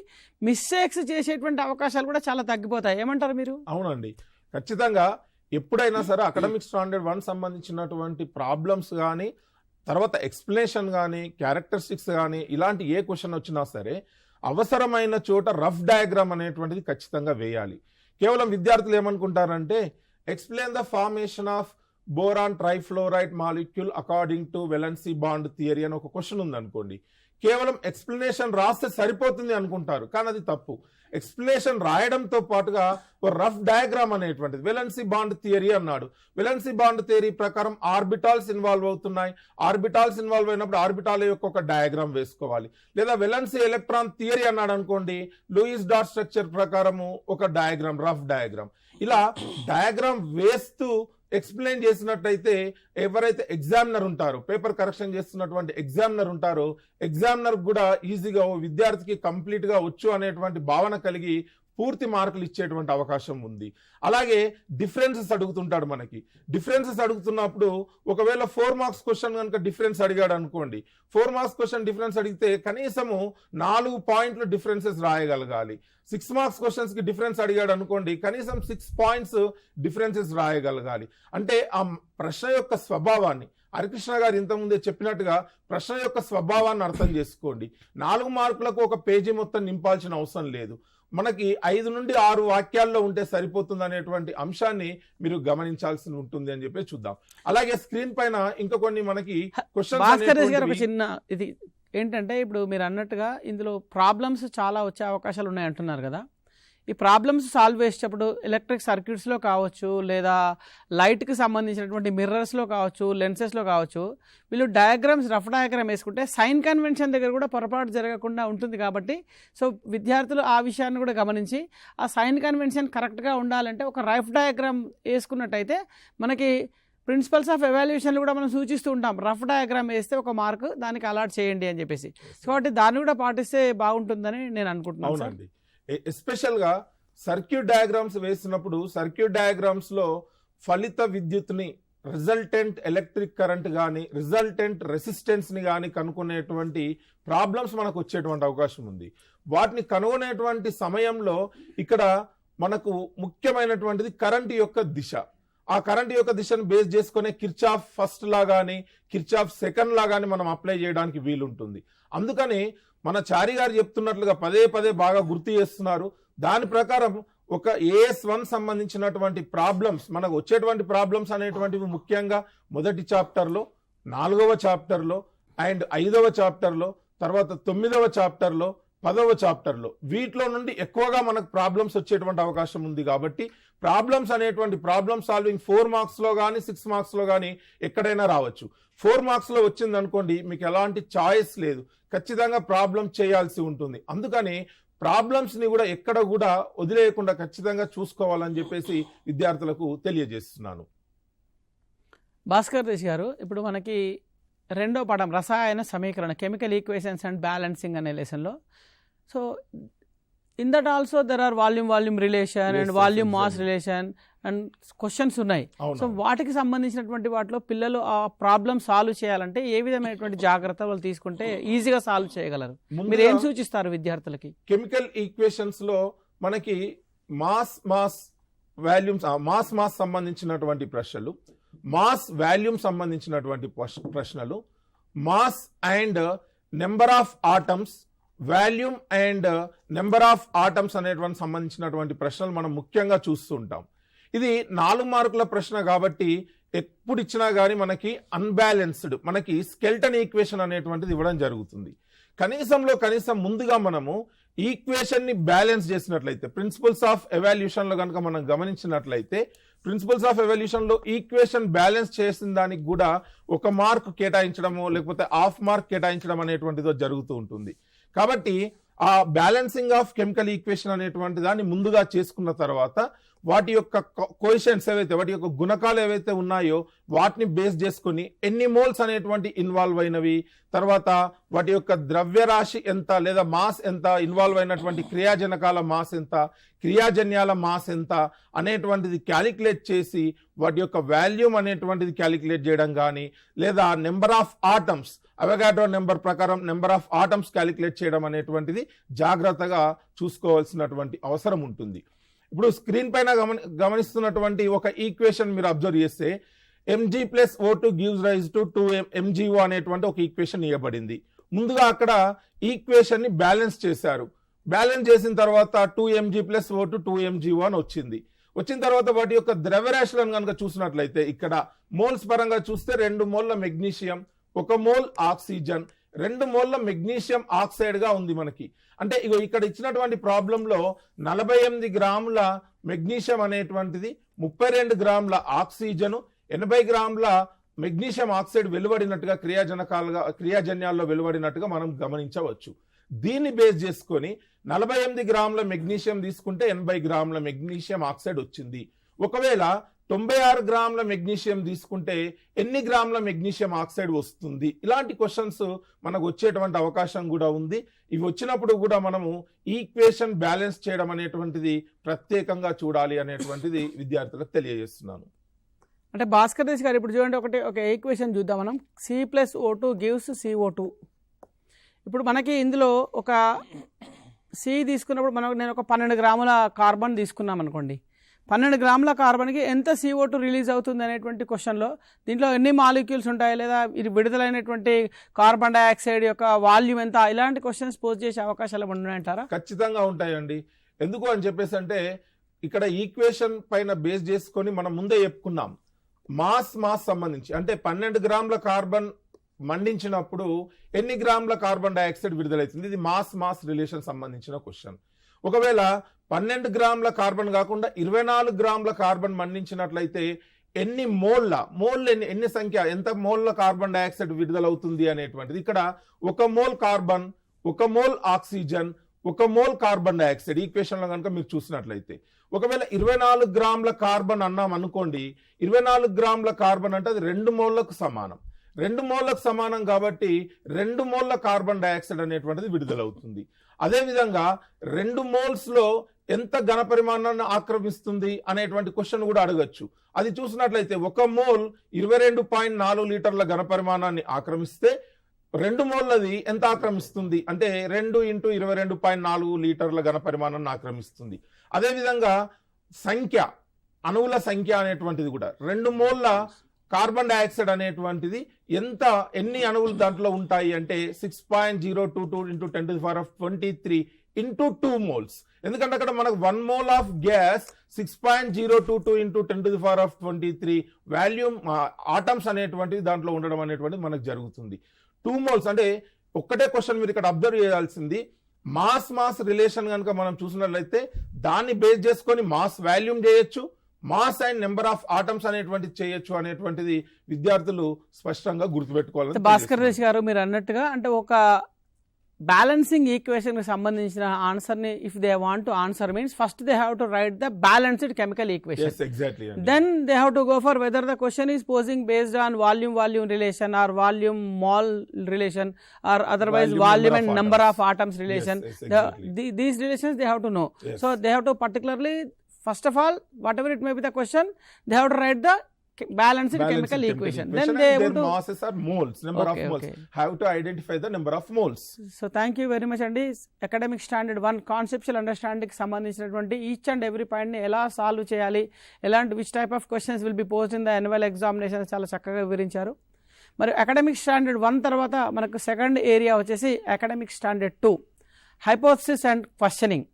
మిస్టేక్స్ చేసేటువంటి అవకాశాలు కూడా చాలా తగ్గిపోతాయి. ఏమంటారు మీరు? అవునండి, ఖచ్చితంగా. ఎప్పుడైనా సరే అకాడమిక్ స్టాండర్డ్ 1 సంబంధించినటువంటి ప్రాబ్లమ్స్ కానీ, తర్వాత ఎక్స్ప్లెనేషన్ కానీ, క్యారెక్టరిస్టిక్స్ కానీ, ఇలాంటి ఏ క్వశ్చన్ వచ్చినా సరే అవసరమైన చోట రఫ్ డయాగ్రామ్ అనేటువంటిది ఖచ్చితంగా వేయాలి. కేవలం విద్యార్థులు ఏమనుకుంటారంటే explain the formation of boron trifluoride molecule according to valency bond theory అని ఒక క్వశ్చన్ ఉంది అనుకోండి, కేవలం ఎక్స్ప్లెనేషన్ రాస్తే సరిపోతుంది అనుకుంటారు, కానీ అది తప్పు. ఎక్స్ప్లెనేషన్ రాయడంతో పాటుగా ఒక రఫ్ డయాగ్రామ్ అనేటువంటిది, వెలెన్సీ బాండ్ థియరీ అన్నాడు, వెలెన్సీ బాండ్ థియరీ ప్రకారం ఆర్బిటాల్స్ ఇన్వాల్వ్ అవుతున్నాయి, ఆర్బిటాల్స్ ఇన్వాల్వ్ అయినప్పుడు ఆర్బిటాల్ యొక్క ఒక డయాగ్రామ్ వేసుకోవాలి. లేదా వెలెన్సీ ఎలక్ట్రాన్ థియరీ అన్నాడు అనుకోండి, లూయిస్ డాట్ స్ట్రక్చర్ ప్రకారము ఒక డయాగ్రామ్, రఫ్ డయాగ్రామ్. ఇలా డయాగ్రామ్ వేస్తూ ఎక్స్ప్లెయిన్ చేసినట్టయితే ఎవరైతే ఎగ్జామినర్ ఉంటారో, పేపర్ కరెక్షన్ చేస్తున్నటువంటి ఎగ్జామినర్ ఉంటారో, ఎగ్జామినర్ కూడా ఈజీగా విద్యార్థికి కంప్లీట్ గా వచ్చు అనేటువంటి భావన కలిగి పూర్తి మార్కులు ఇచ్చేటువంటి అవకాశం ఉంది. అలాగే డిఫరెన్సెస్ అడుగుతుంటాడు మనకి. డిఫరెన్సెస్ అడుగుతున్నప్పుడు ఒకవేళ 4 మార్క్స్ క్వశ్చన్ కనుక డిఫరెన్స్ అడిగాడు అనుకోండి, 4 మార్క్స్ క్వశ్చన్ డిఫరెన్స్ అడిగితే కనీసము 4 పాయింట్లు డిఫరెన్సెస్ రాయగలగాలి. 6 మార్క్స్ క్వశ్చన్స్ కి డిఫరెన్స్ అడిగాడు అనుకోండి, కనీసం 6 పాయింట్స్ డిఫరెన్సెస్ రాయగలగాలి. అంటే ఆ ప్రశ్న యొక్క స్వభావాన్ని హరికృష్ణ గారు ఇంతకుముందే చెప్పినట్టుగా ప్రశ్న యొక్క స్వభావాన్ని అర్థం చేసుకోండి. 4 మార్కులకు ఒక పేజీ మొత్తం నింపాల్సిన అవసరం లేదు, మనకి 5 నుండి 6 వాక్యాల్లో ఉంటే సరిపోతుంది అనేటువంటి అంశాన్ని మీరు గమనించాల్సి ఉంటుంది అని చెప్పి చూద్దాం. అలాగే స్క్రీన్ పైన ఇంకా కొన్ని మనకి క్వశ్చన్స్ చిన్న ఇది ఏంటంటే, ఇప్పుడు మీరు అన్నట్టుగా ఇందులో ప్రాబ్లమ్స్ చాలా వచ్చే అవకాశాలు ఉన్నాయి అంటున్నారు కదా. ఈ ప్రాబ్లమ్స్ సాల్వ్ చేసేటప్పుడు ఎలక్ట్రిక్ సర్క్యూట్స్లో కావచ్చు, లేదా లైట్కి సంబంధించినటువంటి మిర్రర్స్లో కావచ్చు, లెన్సెస్లో కావచ్చు, వీళ్ళు డయాగ్రామ్స్ రఫ్ డయాగ్రామ్ వేసుకుంటే సైన్ కన్వెన్షన్ దగ్గర కూడా పొరపాటు జరగకుండా ఉంటుంది. కాబట్టి సో విద్యార్థులు ఆ విషయాన్ని కూడా గమనించి ఆ సైన్ కన్వెన్షన్ కరెక్ట్గా ఉండాలంటే ఒక రఫ్ డయాగ్రామ్ వేసుకున్నట్టయితే మనకి ప్రిన్సిపల్స్ ఆఫ్ ఎవాల్యుయేషన్లు కూడా మనం సూచిస్తూ ఉంటాం, రఫ్ డయాగ్రామ్ వేస్తే ఒక మార్క్ దానికి అలాట్ చేయండి అని చెప్పేసి. కాబట్టి దాన్ని కూడా పాటిస్తే బాగుంటుందని నేను అనుకుంటున్నాను. ఎస్పెషల్ గా సర్క్యూట్ డయాగ్రామ్స్ వేసినప్పుడు సర్క్యూట్ డయాగ్రామ్స్ లో ఫలిత విద్యుత్ని, రిజల్టెంట్ ఎలక్ట్రిక్ కరెంట్ కానీ, రిజల్టెంట్ రెసిస్టెన్స్ ని కానీ కనుక్కునేటువంటి ప్రాబ్లమ్స్ మనకు వచ్చేటువంటి అవకాశం ఉంది. వాటిని కనుగొనేటువంటి సమయంలో ఇక్కడ మనకు ముఖ్యమైనటువంటిది కరెంట్ యొక్క దిశ. ఆ కరెంట్ యొక్క దిశను బేస్ చేసుకునే కిర్చాఫ్ ఫస్ట్ లా కానీ, కిర్చాఫ్ సెకండ్ లా కానీ మనం అప్లై చేయడానికి వీలుంటుంది. అందుకని మన చారి గారు చెప్తున్నట్లుగా పదే పదే బాగా గుర్తు చేస్తున్నారు. దాని ప్రకారం ఒక AS1 సంబంధించినటువంటి ప్రాబ్లమ్స్, మనకు వచ్చేటువంటి ప్రాబ్లమ్స్ అనేటువంటివి ముఖ్యంగా మొదటి చాప్టర్లో, 4వ చాప్టర్లో అండ్ 5వ చాప్టర్లో, తర్వాత 9వ చాప్టర్లో, 10వ చాప్టర్లో, వీటిలో నుండి ఎక్కువగా మనకు ప్రాబ్లమ్స్ వచ్చేటువంటి అవకాశం ఉంది. కాబట్టి ప్రాబ్లమ్స్ అనేటువంటి ప్రాబ్లమ్ సాల్వింగ్ 4 మార్క్స్ లో కానీ 6 మార్క్స్ లో కానీ ఎక్కడైనా రావచ్చు. 4 మార్క్స్ లో వచ్చింది అనుకోండి, మీకు ఎలాంటి చాయిస్ లేదు, ఖచ్చితంగా ప్రాబ్లం చేయాల్సి ఉంటుంది. అందుకని ప్రాబ్లమ్స్ ని కూడా ఎక్కడ కూడా వదిలేయకుండా ఖచ్చితంగా చూసుకోవాలని చెప్పేసి విద్యార్థులకు తెలియజేస్తున్నాను. భాస్కర్ రేష్ గారు, ఇప్పుడు మనకి 2వ పాఠం రసాయన సమీకరణ, కెమికల్ ఈక్వేషన్స్ అండ్ బ్యాలెన్సింగ్ అనే లెసన్లో so in that also there are volume relation and volume mass relation and questions ఉన్నాయి. సో వాటికి సంబంధించినటువంటి వాటిలో పిల్లలు ఆ ప్రాబ్లమ్ సాల్వ్ చేయాలంటే ఏ విధమైనటువంటి జాగ్రత్తలు వాళ్ళు తీసుకుంటే ఈజీగా సాల్వ్ చేయగలరు? మీరు ఏం సూచిస్తారు విద్యార్థులకి? కెమికల్ ఈక్వేషన్స్ లో మనకి మాస్ వాల్యూమ్స్ సంబంధించినటువంటి ప్రశ్నలు, మాస్ వాల్యూమ్ సంబంధించినటువంటి ప్రశ్నలు, mass and number of atoms, volume and number of atoms అనేటువంటి సంబంధించినటువంటి ప్రశ్నలు మనం ముఖ్యంగా చూస్తూ ఉంటాం. ఇది 4 మార్కుల ప్రశ్న కాబట్టి ఎప్పుడు ఇచ్చినా కానీ మనకి అన్బ్యాలెన్స్డ్, మనకి స్కెల్టన్ ఈక్వేషన్ అనేటువంటిది ఇవ్వడం జరుగుతుంది. కనీసం ముందుగా మనము ఈక్వేషన్ ని బ్యాలెన్స్ చేసినట్లయితే, ప్రిన్సిపల్స్ ఆఫ్ ఎవాల్యూషన్ లో కనుక మనం గమనించినట్లయితే, ప్రిన్సిపల్స్ ఆఫ్ ఎవాల్యూషన్ లో ఈక్వేషన్ బ్యాలెన్స్ చేసిన దానికి కూడా 1 మార్క్ కేటాయించడము లేకపోతే హాఫ్ మార్క్ కేటాయించడం అనేటువంటిదో జరుగుతూ ఉంటుంది. కాబట్టి ఆ బ్యాలెన్సింగ్ ఆఫ్ కెమికల్ ఈక్వేషన్ అనేటువంటి దాన్ని ముందుగా చేసుకున్న తర్వాత వాటి యొక్క కోఎఫిషియెంట్స్ ఏవైతే, వాటి యొక్క గుణకాలు ఏవైతే ఉన్నాయో వాటిని బేస్ చేసుకుని ఎన్ని మోల్స్ అనేటువంటి ఇన్వాల్వ్ అయినవి, తర్వాత వాటి యొక్క ద్రవ్యరాశి ఎంత లేదా మాస్ ఎంత, ఇన్వాల్వ్ అయినటువంటి క్రియాజనకాల మాస్ ఎంత, క్రియాజన్యాల మాస్ ఎంత అనేటువంటిది క్యాలిక్యులేట్ చేసి వాటి యొక్క వాల్యూమ్ అనేటువంటిది క్యాలిక్యులేట్ చేయడం కానీ, లేదా number of atoms, Avogadro number ప్రకారం నెంబర్ ఆఫ్ ఆటమ్స్ క్యాలిక్యులేట్ చేయడం అనేటువంటిది జాగ్రత్తగా చూసుకోవాల్సినటువంటి అవసరం ఉంటుంది. ఇప్పుడు స్క్రీన్ పైన గమనిస్తున్నటువంటి ఒక ఈక్వేషన్ మీరు అబ్జర్వ్ చేస్తే Mg+O2 gives rise to 2MgO అనేటువంటి ఒక ఈక్వేషన్ ఇవ్వబడింది. ముందుగా అక్కడ ఈక్వేషన్ ని బ్యాలెన్స్ చేశారు. బ్యాలెన్స్ చేసిన తర్వాత 2Mg+O2 2MgO అని వచ్చిన తర్వాత వాటి యొక్క ద్రవ్యరాశులను కనుక చూసినట్లయితే ఇక్కడ మోల్స్ పరంగా చూస్తే 2 మోల్ల మెగ్నీషియం, 1 మోల్ ఆక్సిజన్, 2 మోల్ల మెగ్నీషియం ఆక్సైడ్ గా ఉంది మనకి. అంటే ఇక్కడ ఇచ్చినటువంటి ప్రాబ్లంలో 48 గ్రాముల మెగ్నీషియం అనేటువంటిది, 32 గ్రాముల ఆక్సిజన్, 80 గ్రాముల మెగ్నీషియం ఆక్సైడ్ వెలువడినట్టుగా క్రియాజన్యాల్లో వెలువడినట్టుగా మనం గమనించవచ్చు. దీన్ని బేస్ చేసుకొని 48 గ్రాముల మెగ్నీషియం తీసుకుంటే 80 గ్రాముల మెగ్నీషియం ఆక్సైడ్ వచ్చింది. ఒకవేళ 96 గ్రాముల మెగ్నీషియం తీసుకుంటే ఎన్ని గ్రాముల మెగ్నీషియం ఆక్సైడ్ వస్తుంది? ఇలాంటి క్వశ్చన్స్ మనకు వచ్చేటువంటి అవకాశం కూడా ఉంది. ఇవి వచ్చినప్పుడు కూడా మనము ఈక్వేషన్ బ్యాలెన్స్ చేయడం అనేటువంటిది ప్రత్యేకంగా చూడాలి అనేటువంటిది విద్యార్థులకు తెలియజేస్తున్నాను. అంటే భాస్కర్ దేశ్ గారు ఇప్పుడు చూడండి, ఒక ఈక్వేషన్ చూద్దాం మనం. C+O2 gives CO2. ఇప్పుడు మనకి ఇందులో ఒక C తీసుకున్నప్పుడు నేను ఒక 12 గ్రాముల కార్బన్ తీసుకున్నాం అనుకోండి. 12 గ్రాముల కార్బన్కి ఎంత CO2 రిలీజ్ అవుతుంది అనేటువంటి క్వశ్చన్లో దీంట్లో ఎన్ని మాలిక్యూల్స్ ఉంటాయి, లేదా ఇది విడుదలైనటువంటి కార్బన్ డైఆక్సైడ్ యొక్క వాల్యూమ్ ఎంత, ఇలాంటి క్వశ్చన్స్ పోజ్ చేసే అవకాశాలు ఉన్నాయంటారా? ఖచ్చితంగా ఉంటాయండి. ఎందుకు అని చెప్పేసి అంటే ఇక్కడ ఈక్వేషన్ పైన బేస్ చేసుకొని మనం ముందే చెప్పుకున్నాం, మాస్ సంబంధించి అంటే 12 గ్రాముల కార్బన్ మండించినప్పుడు ఎన్ని గ్రాముల కార్బన్ డైఆక్సైడ్ విడుదలవుతుంది. ఇది మాస్ రిలేషన్ సంబంధించిన క్వశ్చన్. ఒకవేళ 12 గ్రాముల కార్బన్ కాకుండా 24 గ్రాముల కార్బన్ మండించినట్లయితే ఎన్ని మోల్ ఎన్ని సంఖ్య, ఎంత మోల్ల కార్బన్ డైఆక్సైడ్ విడుదలవుతుంది అనేటువంటిది. ఇక్కడ 1 mole carbon, 1 mole oxygen, 1 mole carbon dioxide equation లో కనుక మీరు చూసినట్లయితే, ఒకవేళ 24 గ్రాముల కార్బన్ అన్నాం అనుకోండి, 24 గ్రాముల కార్బన్ అంటే అది 2 మోల్లకు సమానం. 2 మోల్లకు సమానం కాబట్టి 2 మోల్ల కార్బన్ డైఆక్సైడ్ అనేటువంటిది విడుదలవుతుంది. అదేవిధంగా 2 మోల్స్ లో ఎంత ఘన పరిమాణాన్ని ఆక్రమిస్తుంది అనేటువంటి క్వశ్చన్ కూడా అడగచ్చు. అది చూసినట్లయితే 1 మోల్ 22.4 లీటర్ల ఘన పరిమాణాన్ని ఆక్రమిస్తే 2 మోల్లది ఎంత ఆక్రమిస్తుంది అంటే 2 × 22.4 లీటర్ల ఘన పరిమాణాన్ని ఆక్రమిస్తుంది. అదేవిధంగా అణువుల సంఖ్య అనేటువంటిది కూడా 2 మోల్ల కార్బన్ డైఆక్సైడ్ అనేటువంటిది ఎన్ని అణువులు దాంట్లో ఉంటాయి అంటే 6.022 × 10⁻23 × 2 మోల్స్. ఎందుకంటే అక్కడ మనకు 1 mole of gas 6.022 × 10⁻23 volume atoms అనేటువంటిది దాంట్లో ఉండడం అనేటువంటిది మనకు జరుగుతుంది. 2 మోల్స్ అంటే ఒక్కటే క్వశ్చన్ మీరు ఇక్కడ అబ్జర్వ్ చేయాల్సింది, మాస్ రిలేషన్ కనుక మనం చూసినట్లయితే దాన్ని బేస్ చేసుకొని మాస్ వాల్యూమ్ చేయొచ్చు, mass and number of atoms అనేటువంటిది చేయొచ్చు అనేటువంటిది విద్యార్థులు స్పష్టంగా గుర్తుపెట్టుకోవాలి. భాస్కర్ దేశ్ గారు మీరు అన్నట్టుగా అంటే ఒక బ్యాలెన్సింగ్ ఈక్వేషన్ కి సంబంధించిన ఆన్సర్ ని if they want to answer means first they have to write the balanced chemical equation. Yes, exactly. Then they have to go for whether the question is posing based on volume relation or volume mole relation or otherwise volume and number of atoms relation. Yes, exactly. These relations they have to know. Yes. So they have to particularly, first of all, whatever it may be the question, they have to write the balanced chemical equation. Then they and able their to. masses are moles, number Okay, of moles. okay. Have to identify the number of moles. So thank you very much అండి. Academic standard 1 conceptual అండర్స్టాండింగ్కి సంబంధించినటువంటి each and every పాయింట్ని ఎలా solve చేయాలి, ఎలాంటి which type of questions will be post in the annual examination చాలా చక్కగా వివరించారు. మరి అకాడమిక్ స్టాండర్డ్ 1 తర్వాత మనకు సెకండ్ ఏరియా వచ్చేసి academic standard 2 hypothesis and questioning.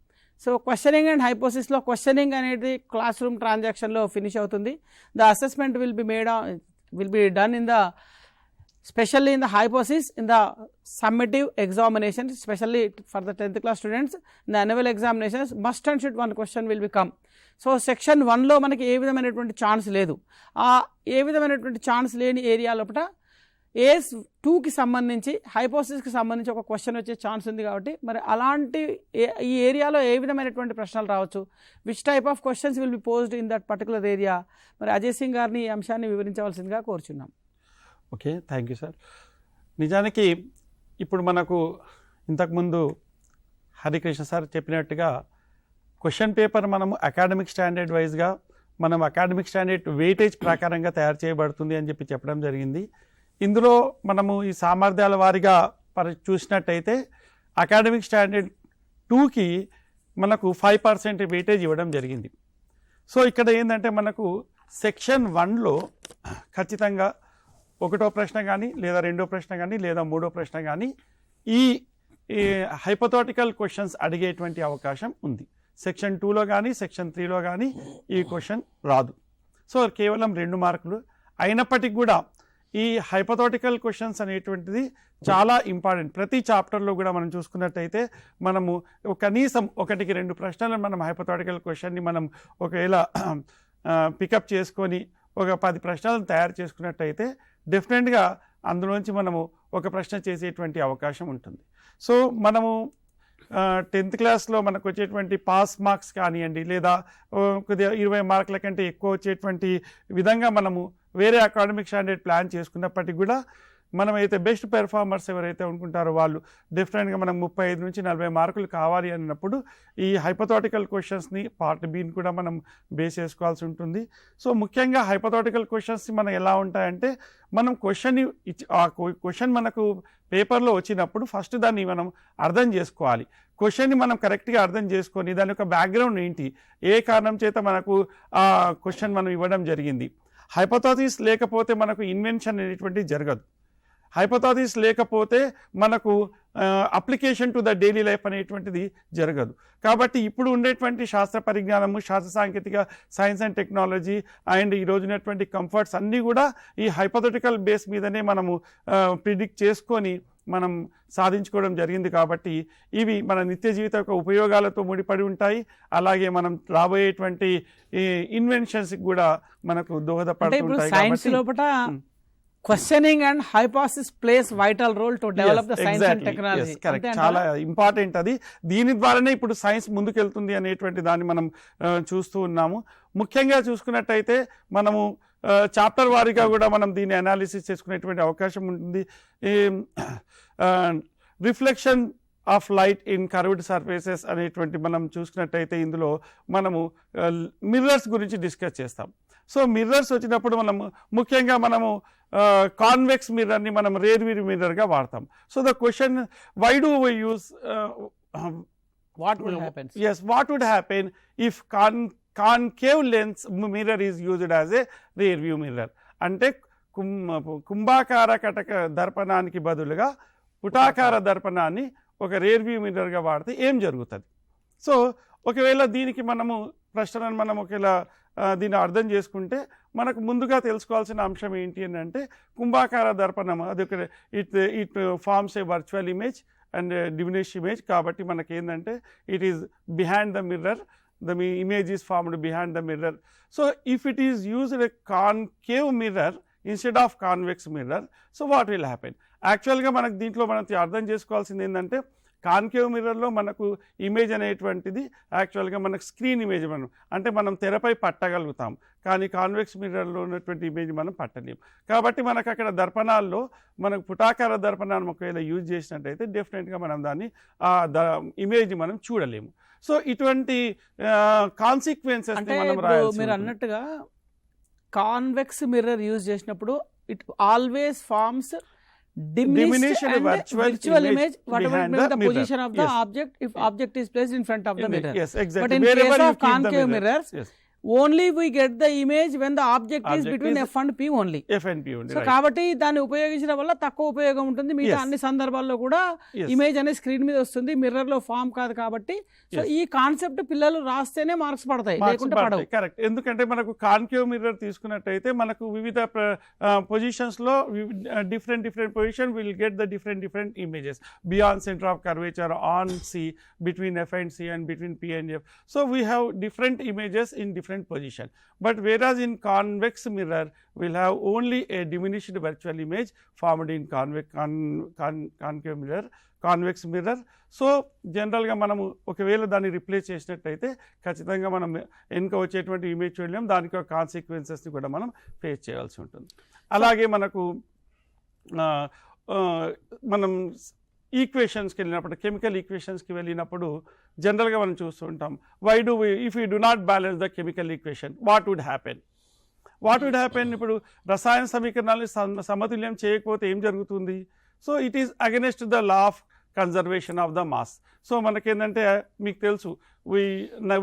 So questioning and హైపోథసిస్లో క్వశ్చనింగ్ అనేది క్లాస్ రూమ్ ట్రాన్సాక్షన్లో ఫినిష్ అవుతుంది. The assessment will be done in the especially in the hypothesis in the summative examination, especially for the 10th class students in the annual examinations must and should one question will become. So section 1లో మనకి ఏ విధమైనటువంటి chance లేదు. ఆ ఏ విధమైనటువంటి chance లేని area లోపల ఏస్ 2కి సంబంధించి హైపోథసిస్కి సంబంధించి ఒక క్వశ్చన్ వచ్చే ఛాన్స్ ఉంది. కాబట్టి మరి అలాంటి ఈ ఏరియాలో ఏ విధమైనటువంటి ప్రశ్నలు రావచ్చు, which type of questions will B posed in that particular area, మరి అజయ్ సింగ్ గారిని ఈ అంశాన్ని వివరించవలసిందిగా కోరుచున్నాం. Okay, thank you sir. నిజానికి ఇప్పుడు మనకు ఇంతకుముందు హరికృష్ణ సార్ చెప్పినట్టుగా క్వశ్చన్ పేపర్ మనము అకాడమిక్ స్టాండర్డ్ వైజ్గా మనం అకాడమిక్ స్టాండర్డ్ వెయిటేజ్ ప్రకారంగా తయారు చేయబడుతుంది అని చెప్పడం జరిగింది. ఇందులో మనము ఈ సామర్థ్యాల వారీగా చూసినట్టయితే అకాడమిక్ స్టాండర్డ్ 2కి మనకు 5% వెయిటేజ్ ఇవ్వడం జరిగింది. సో ఇక్కడ ఏంటంటే మనకు సెక్షన్ 1లో ఖచ్చితంగా 1వ ప్రశ్న కానీ లేదా 2వ ప్రశ్న కానీ లేదా 3వ ప్రశ్న కానీ ఈ హైపోథెటికల్ క్వశ్చన్స్ అడిగేటువంటి అవకాశం ఉంది. సెక్షన్ 2లో కానీ సెక్షన్ 3లో కానీ ఈ క్వశ్చన్ రాదు. సో కేవలం 2 మార్కులు అయినప్పటికీ కూడా ఈ హైపోథెటికల్ క్వశ్చన్స్ అనేటువంటిది చాలా ఇంపార్టెంట్. ప్రతి చాప్టర్లో కూడా మనం చూసుకున్నట్టయితే మనము కనీసం 1-2 ప్రశ్నలను మనం హైపోథెటికల్ క్వశ్చన్ని మనం ఒకవేళ పికప్ చేసుకొని ఒక 10 ప్రశ్నలను తయారు చేసుకున్నట్టయితే డెఫినెట్గా అందులోంచి మనము ఒక ప్రశ్న చేసేటువంటి అవకాశం ఉంటుంది. సో మనము 10th క్లాస్లో మనకు వచ్చేటువంటి పాస్ మార్క్స్ కానివ్వండి లేదా కొద్దిగా 20 మార్కుల కంటే ఎక్కువ వచ్చేటువంటి విధంగా మనము వేరే అకాడమిక్ స్టాండర్డ్ ప్లాన్ చేసుకున్నప్పటికీ కూడా మనమైతే బెస్ట్ పెర్ఫార్మర్స్ ఎవరైతే అనుకుంటారో వాళ్ళు డెఫినెట్గా మనం 35 నుంచి 40 మార్కులు కావాలి అన్నప్పుడు ఈ హైపోథెటికల్ క్వశ్చన్స్ని పార్ట్ బిని కూడా మనం బేస్ చేసుకోవాల్సి ఉంటుంది. సో ముఖ్యంగా హైపోథెటికల్ క్వశ్చన్స్ మనం ఎలా ఉంటాయంటే మనం క్వశ్చన్ మనకు పేపర్లో వచ్చినప్పుడు ఫస్ట్ దాన్ని మనం అర్థం చేసుకోవాలి. క్వశ్చన్ని మనం కరెక్ట్గా అర్థం చేసుకొని దాని యొక్క బ్యాక్గ్రౌండ్ ఏంటి, ఏ కారణం చేత మనకు ఆ క్వశ్చన్ మనం ఇవ్వడం జరిగింది. హైపోథెసిస్ లేకపోతే మనకు ఇన్వెన్షన్ అనేటువంటిది జరగదు. హైపోథెసిస్ లేకపోతే మనకు application to the daily life అనేటువంటిది జరగదు. కాబట్టి ఇప్పుడు ఉండేటువంటి శాస్త్ర పరిజ్ఞానము, శాస్త్ర సాంకేతిక, సైన్స్ అండ్ టెక్నాలజీ అండ్ ఈ రోజునటువంటి కంఫర్ట్స్ అన్నీ కూడా ఈ హైపోథెటికల్ బేస్ మీదనే మనము ప్రిడిక్ట్ చేసుకొని మనం సాధించుకోవడం జరిగింది. కాబట్టి ఇవి మన నిత్య జీవిత యొక్క ఉపయోగాలతో ముడిపడి ఉంటాయి. అలాగే మనం రాబోయేటువంటి ఇన్వెన్షన్స్కి కూడా మనకు దోహదపడుతుంటాయి. Questioning and hypothesis plays vital role to develop the science and technology. Correct, చాలా ఇంపార్టెంట్ అది. దీని ద్వారానే ఇప్పుడు సైన్స్ ముందుకెళ్తుంది అనేటువంటి దాన్ని మనం చూస్తూ ఉన్నాము. ముఖ్యంగా చూసుకున్నట్టయితే మనము చాప్టర్ వారీగా కూడా మనం దీన్ని అనాలిసిస్ చేసుకునేటువంటి అవకాశం ఉంటుంది. Reflection of light in curved surfaces అనేటువంటి మనం చూసుకున్నట్టయితే ఇందులో మనము మిర్రర్స్ గురించి డిస్కస్ చేస్తాం. సో మిర్రర్స్ వచ్చినప్పుడు మనము ముఖ్యంగా మనము కాన్వెక్స్ మిర్రర్ని మనం రేర్ వ్యూ మిర్రర్గా వాడతాం. So the question, why do we use what would happen if concave lens mirror is used as a rear view mirror? అంటే కుంభాకార కటక దర్పణానికి బదులుగా పుటాకార దర్పణాన్ని ఒక రేర్ వ్యూ మిర్రర్గా వాడితే ఏం జరుగుతుంది? సో ఒకవేళ దీనికి మనము ప్రశ్నలను మనం ఒకవేళ దీన్ని అర్థం చేసుకుంటే మనకు ముందుగా తెలుసుకోవాల్సిన అంశం ఏంటి అని అంటే కుంభాకార దర్పణం అది ఒక it forms a virtual image and diminish image. కాబట్టి మనకి ఏంటంటే it is behind the mirror, the image is formed behind the mirror. So if it is used a concave mirror instead of convex mirror, so what will happen? యాక్చువల్గా మనకు దీంట్లో మనం అర్థం చేసుకోవాల్సింది ఏంటంటే కాన్కేవ్ మిర్రర్లో మనకు ఇమేజ్ అనేటువంటిది యాక్చువల్గా మనకు స్క్రీన్ ఇమేజ్ అంటే మనం తెరపై పట్టగలుగుతాం, కానీ కాన్వెక్స్ మిర్రర్లో ఉన్నటువంటి ఇమేజ్ మనం పట్టలేము. కాబట్టి మనకు అక్కడ దర్పణాల్లో మనకు పుటాకార దర్పణాన్ని ఒకవేళ యూజ్ చేసినట్టయితే డెఫినెట్గా మనం దాన్ని ఇమేజ్ మనం చూడలేము. సో ఇటువంటి కాన్సిక్వెన్సెస్ మనం రాయాల్సి మీరు అన్నట్టుగా కాన్వెక్స్ మిర్రర్ యూజ్ చేసినప్పుడు it always forms diminished and virtual image whatever may be the position of the object if object is placed in front of the mirror. Yes, exactly. But in case of concave mirrors, only we get the image when the object is between F and P only. F and P only. So కాబట్టి దాన్ని ఉపయోగించడం వల్ల తక్కువ ఉపయోగం ఉంటుంది. మిగతా అన్ని సందర్భాల్లో కూడా ఇమేజ్ అనేది స్క్రీన్ మీద వస్తుంది, మిర్రర్ లో ఫామ్ కాదు. కాబట్టి సో ఈ కాన్సెప్ట్ పిల్లలు రాస్తేనే మార్క్స్ పడతాయి, లేకుంటే పడవు. కరెక్ట్. ఎందుకంటే మనకు కాన్కేవ్ మిర్రర్ తీసుకున్నట్టయితే మనకు వివిధ పొజిషన్స్ లో different position will get the different images beyond centre of curvature, on C, between F and C and between P and F. So we have different images in different position, but whereas in convex mirror we'll have only a diminished virtual image formed in concave mirror, convex mirror. So జనరల్గా మనము ఒకవేళ దాన్ని replace చేసినట్టయితే ఖచ్చితంగా మనం వెనుక వచ్చేటువంటి image చూడలేం, దానికి కాన్సిక్వెన్సెస్ని కూడా మనం ఫేస్ చేయాల్సి ఉంటుంది. అలాగే మనకు మనం ఈక్వేషన్స్కి వెళ్ళినప్పుడు, కెమికల్ ఈక్వేషన్స్కి వెళ్ళినప్పుడు జనరల్గా మనం చూస్తూ ఉంటాం, if you do not balance the chemical equation what would happen. ఇప్పుడు రసాయన సమీకరణాన్ని సమతుల్యం చేయకపోతే ఏం జరుగుతుంది? So it is against the law of conservation of the mass. So మనకేంటంటే మీకు తెలుసు,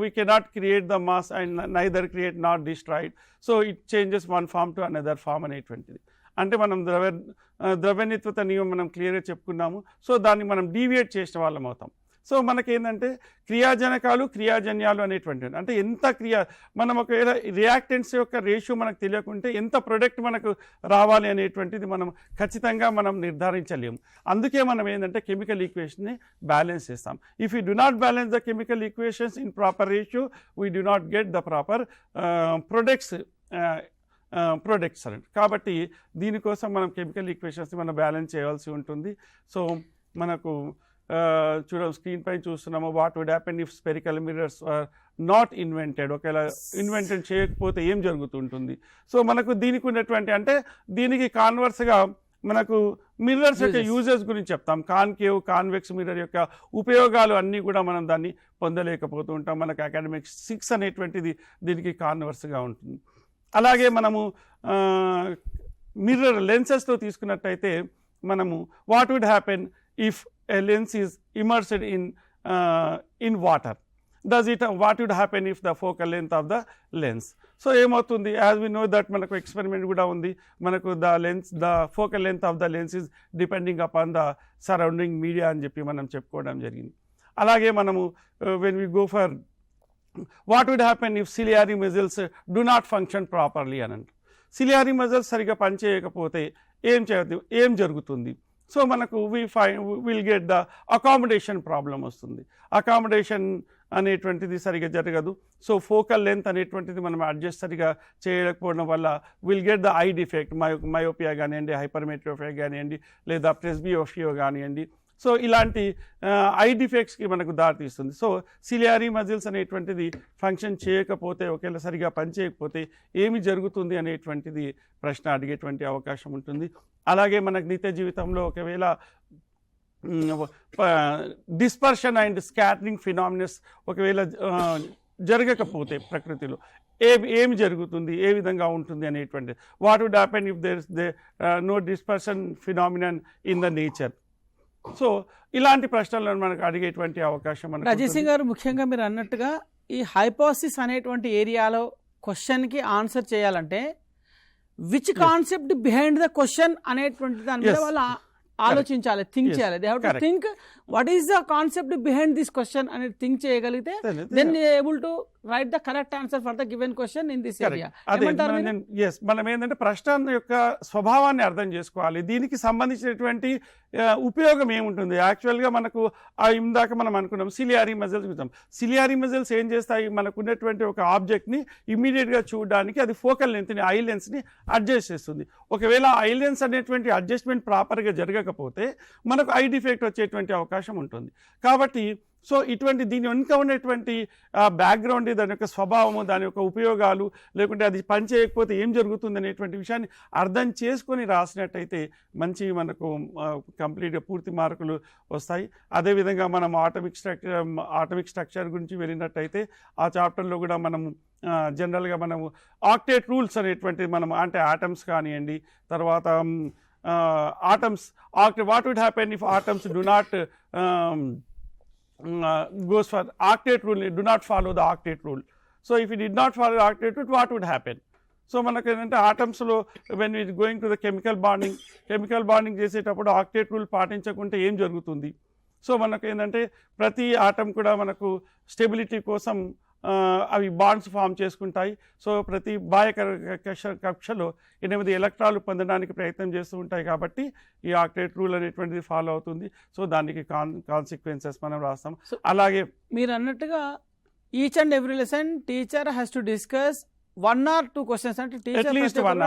we cannot create the mass and neither create nor destroy it. So it changes one form to another form అనేటువంటిది. అంటే మనం ద్రవ్యనిత్వత నియమం మనం క్లియర్గా చెప్పుకున్నాము. సో దాన్ని మనం డీవియేట్ చేసిన వాళ్ళం అవుతాం. సో మనకేంటంటే క్రియాజనకాలు క్రియాజన్యాలు అనేటువంటివి, అంటే ఎంత మనం ఒకవేళ రియాక్టెంట్స్ యొక్క రేషియో మనకు తెలియకుంటే ఎంత ప్రొడక్ట్ మనకు రావాలి అనేటువంటిది మనం ఖచ్చితంగా మనం నిర్ధారించలేము. అందుకే మనం ఏంటంటే కెమికల్ ఈక్వేషన్ని బ్యాలెన్స్ చేస్తాం. If you do not balance the chemical equations in proper ratio we do not get the proper products అని. కాబట్టి దీనికోసం మనం కెమికల్ ఈక్వేషన్స్ని మనం బ్యాలెన్స్ చేయాల్సి ఉంటుంది. సో మనకు స్క్రీన్ పైన చూస్తున్నాము, what would happen if spherical mirrors are not invented. ఒకవేళ ఇన్వెంటెడ్ చేయకపోతే ఏం జరుగుతుంటుంది? సో మనకు దీనికి ఉన్నటువంటి, అంటే దీనికి కాన్వర్స్గా మనకు మిర్రర్స్ యొక్క యూజెస్ గురించి చెప్తాం. కాన్కేవ్ కాన్వెక్స్ మిర్రర్ యొక్క ఉపయోగాలు అన్నీ కూడా మనం దాన్ని పొందలేకపోతూ ఉంటాం. మనకు అకాడమిక్ 6 అనేటువంటిది దీనికి కాన్వర్స్గా ఉంటుంది. అలాగే మనము మిర్రర్ లెన్సెస్లో తీసుకున్నట్టయితే మనము what would happen if a lens is immersed in water. What would happen if the focal length of the lens? So ఏమవుతుంది, as we know that మనకు ఎక్స్పెరిమెంట్ కూడా ఉంది, మనకు the focal length of the lens is depending upon the surrounding media అని చెప్పి మనం చెప్పుకోవడం జరిగింది. అలాగే మనము when we go for what would happen if ciliary muscles do not function properly అని అంటారు. ciliary muscles సరిగా పనిచేయకపోతే ఏం జరుగుతుంది? సో మనకు will get the accommodation problem వస్తుంది. అకామిడేషన్ అనేటువంటిది సరిగా జరగదు. సో ఫోకల్ లెంత్ అనేటువంటిది మనం అడ్జస్ట్ సరిగా చేయకపోవడం వల్ల will get the I defect, myopia కానివ్వండి, హైపర్మెట్రోపియా కానివ్వండి, లేదా ప్రెస్బియోపియా కానివ్వండి. సో ఇలాంటి ఐ డిఫెక్ట్స్కి మనకు దారితీస్తుంది. సో సిలియరీ మజిల్స్ అనేటువంటిది ఫంక్షన్ చేయకపోతే, ఒకవేళ సరిగా పనిచేయకపోతే ఏమి జరుగుతుంది అనేటువంటిది ప్రశ్న అడిగేటువంటి అవకాశం ఉంటుంది. అలాగే మనకు నిత్య జీవితంలో ఒకవేళ డిస్పర్షన్ అండ్ స్కాటరింగ్ ఫినామినస్ ఒకవేళ జరగకపోతే ప్రకృతిలో ఏమి జరుగుతుంది, ఏ విధంగా ఉంటుంది అనేటువంటిది. What would happen if there is no dispersion phenomenon in the nature. So ఇలాంటి ప్రశ్నలను మనకు అడిగేటువంటి అవకాశం మనకు. అజయ్ సింగ్ గారు, ముఖ్యంగా మీరు అన్నట్టుగా ఈ హైపోసిస్ అనేటువంటి ఏరియాలో క్వశ్చన్కి ఆన్సర్ చేయాలంటే which concept behind the question అనేటువంటి దాని మీద వాళ్ళు ఆలోచించాలి, థింక్ చేయాలి. They have to think what is the concept behind this question అనేది థింక్ చేయగలిగితే then able to write the correct answer for the given question in this area. మనం ఏంటంటే ప్రశ్న యొక్క స్వభావాన్ని అర్థం చేసుకోవాలి. దీనికి సంబంధించినటువంటి ఉపయోగం ఏముంటుంది? యాక్చువల్గా మనకు ఇందాక మనం అనుకున్నాం సిలియరీ మజిల్స్ చూద్దాం. సిలియరీ మజిల్స్ ఏం చేస్తాయి, మనకు ఉన్నటువంటి ఒక ఆబ్జెక్ట్ని ఇమ్మీడియట్గా చూడడానికి అది ఫోకల్ లెంత్ని, ఐ లెన్స్ని అడ్జస్ట్ చేస్తుంది. ఒకవేళ ఐ లెన్స్ అనేటువంటి అడ్జస్ట్మెంట్ ప్రాపర్గా జరగకపోతే జరగకపోతే మనకు ఐ డిఫెక్ట్ వచ్చేటువంటి అవకాశం ఉంటుంది. కాబట్టి సో ఇటువంటి దీని వెనుక ఉన్నటువంటి బ్యాక్గ్రౌండ్, దాని యొక్క స్వభావము, దాని యొక్క ఉపయోగాలు, లేకుంటే అది పని చేయకపోతే ఏం జరుగుతుంది అనేటువంటి విషయాన్ని అర్థం చేసుకొని రాసినట్టయితే మంచి మనకు కంప్లీట్గా పూర్తి మార్కులు వస్తాయి. అదేవిధంగా మనం ఆటమిక్ స్ట్రక్చర్ గురించి వెళ్ళినట్టయితే ఆ చాప్టర్లో కూడా మనము జనరల్గా మనము ఆక్టేట్ రూల్స్ అనేటువంటిది మనం అంటే ఆటమ్స్ కానివ్వండి, తర్వాత atoms what would happen if atoms do not goes for octet rule, do not follow the octet rule. So if it did not follow the octet rule, what would happen? So మనకు ఏంటంటే ఆటమ్స్లో when it going to the chemical bonding చేసేటప్పుడు octet rule పాటించకుంటే ఏం జరుగుతుంది? So మనకు ఏంటంటే ప్రతి ఆటం కూడా మనకు స్టెబిలిటీ కోసం అవి బాండ్స్ ఫామ్ చేసుకుంటాయి. సో ప్రతి బాహ్య కక్షలో 8 ఎలక్ట్రాన్లు పొందడానికి ప్రయత్నం చేస్తూ ఉంటాయి. కాబట్టి ఈ ఆక్టేట్ రూల్ అనేటువంటిది ఫాలో అవుతుంది. సో దానికి కాన్సిక్వెన్సెస్ మనం రాస్తాం. అలాగే మీరు అన్నట్టుగా each and every lesson teacher has to discuss 1 or 2 questions. అంటే teacher at least 1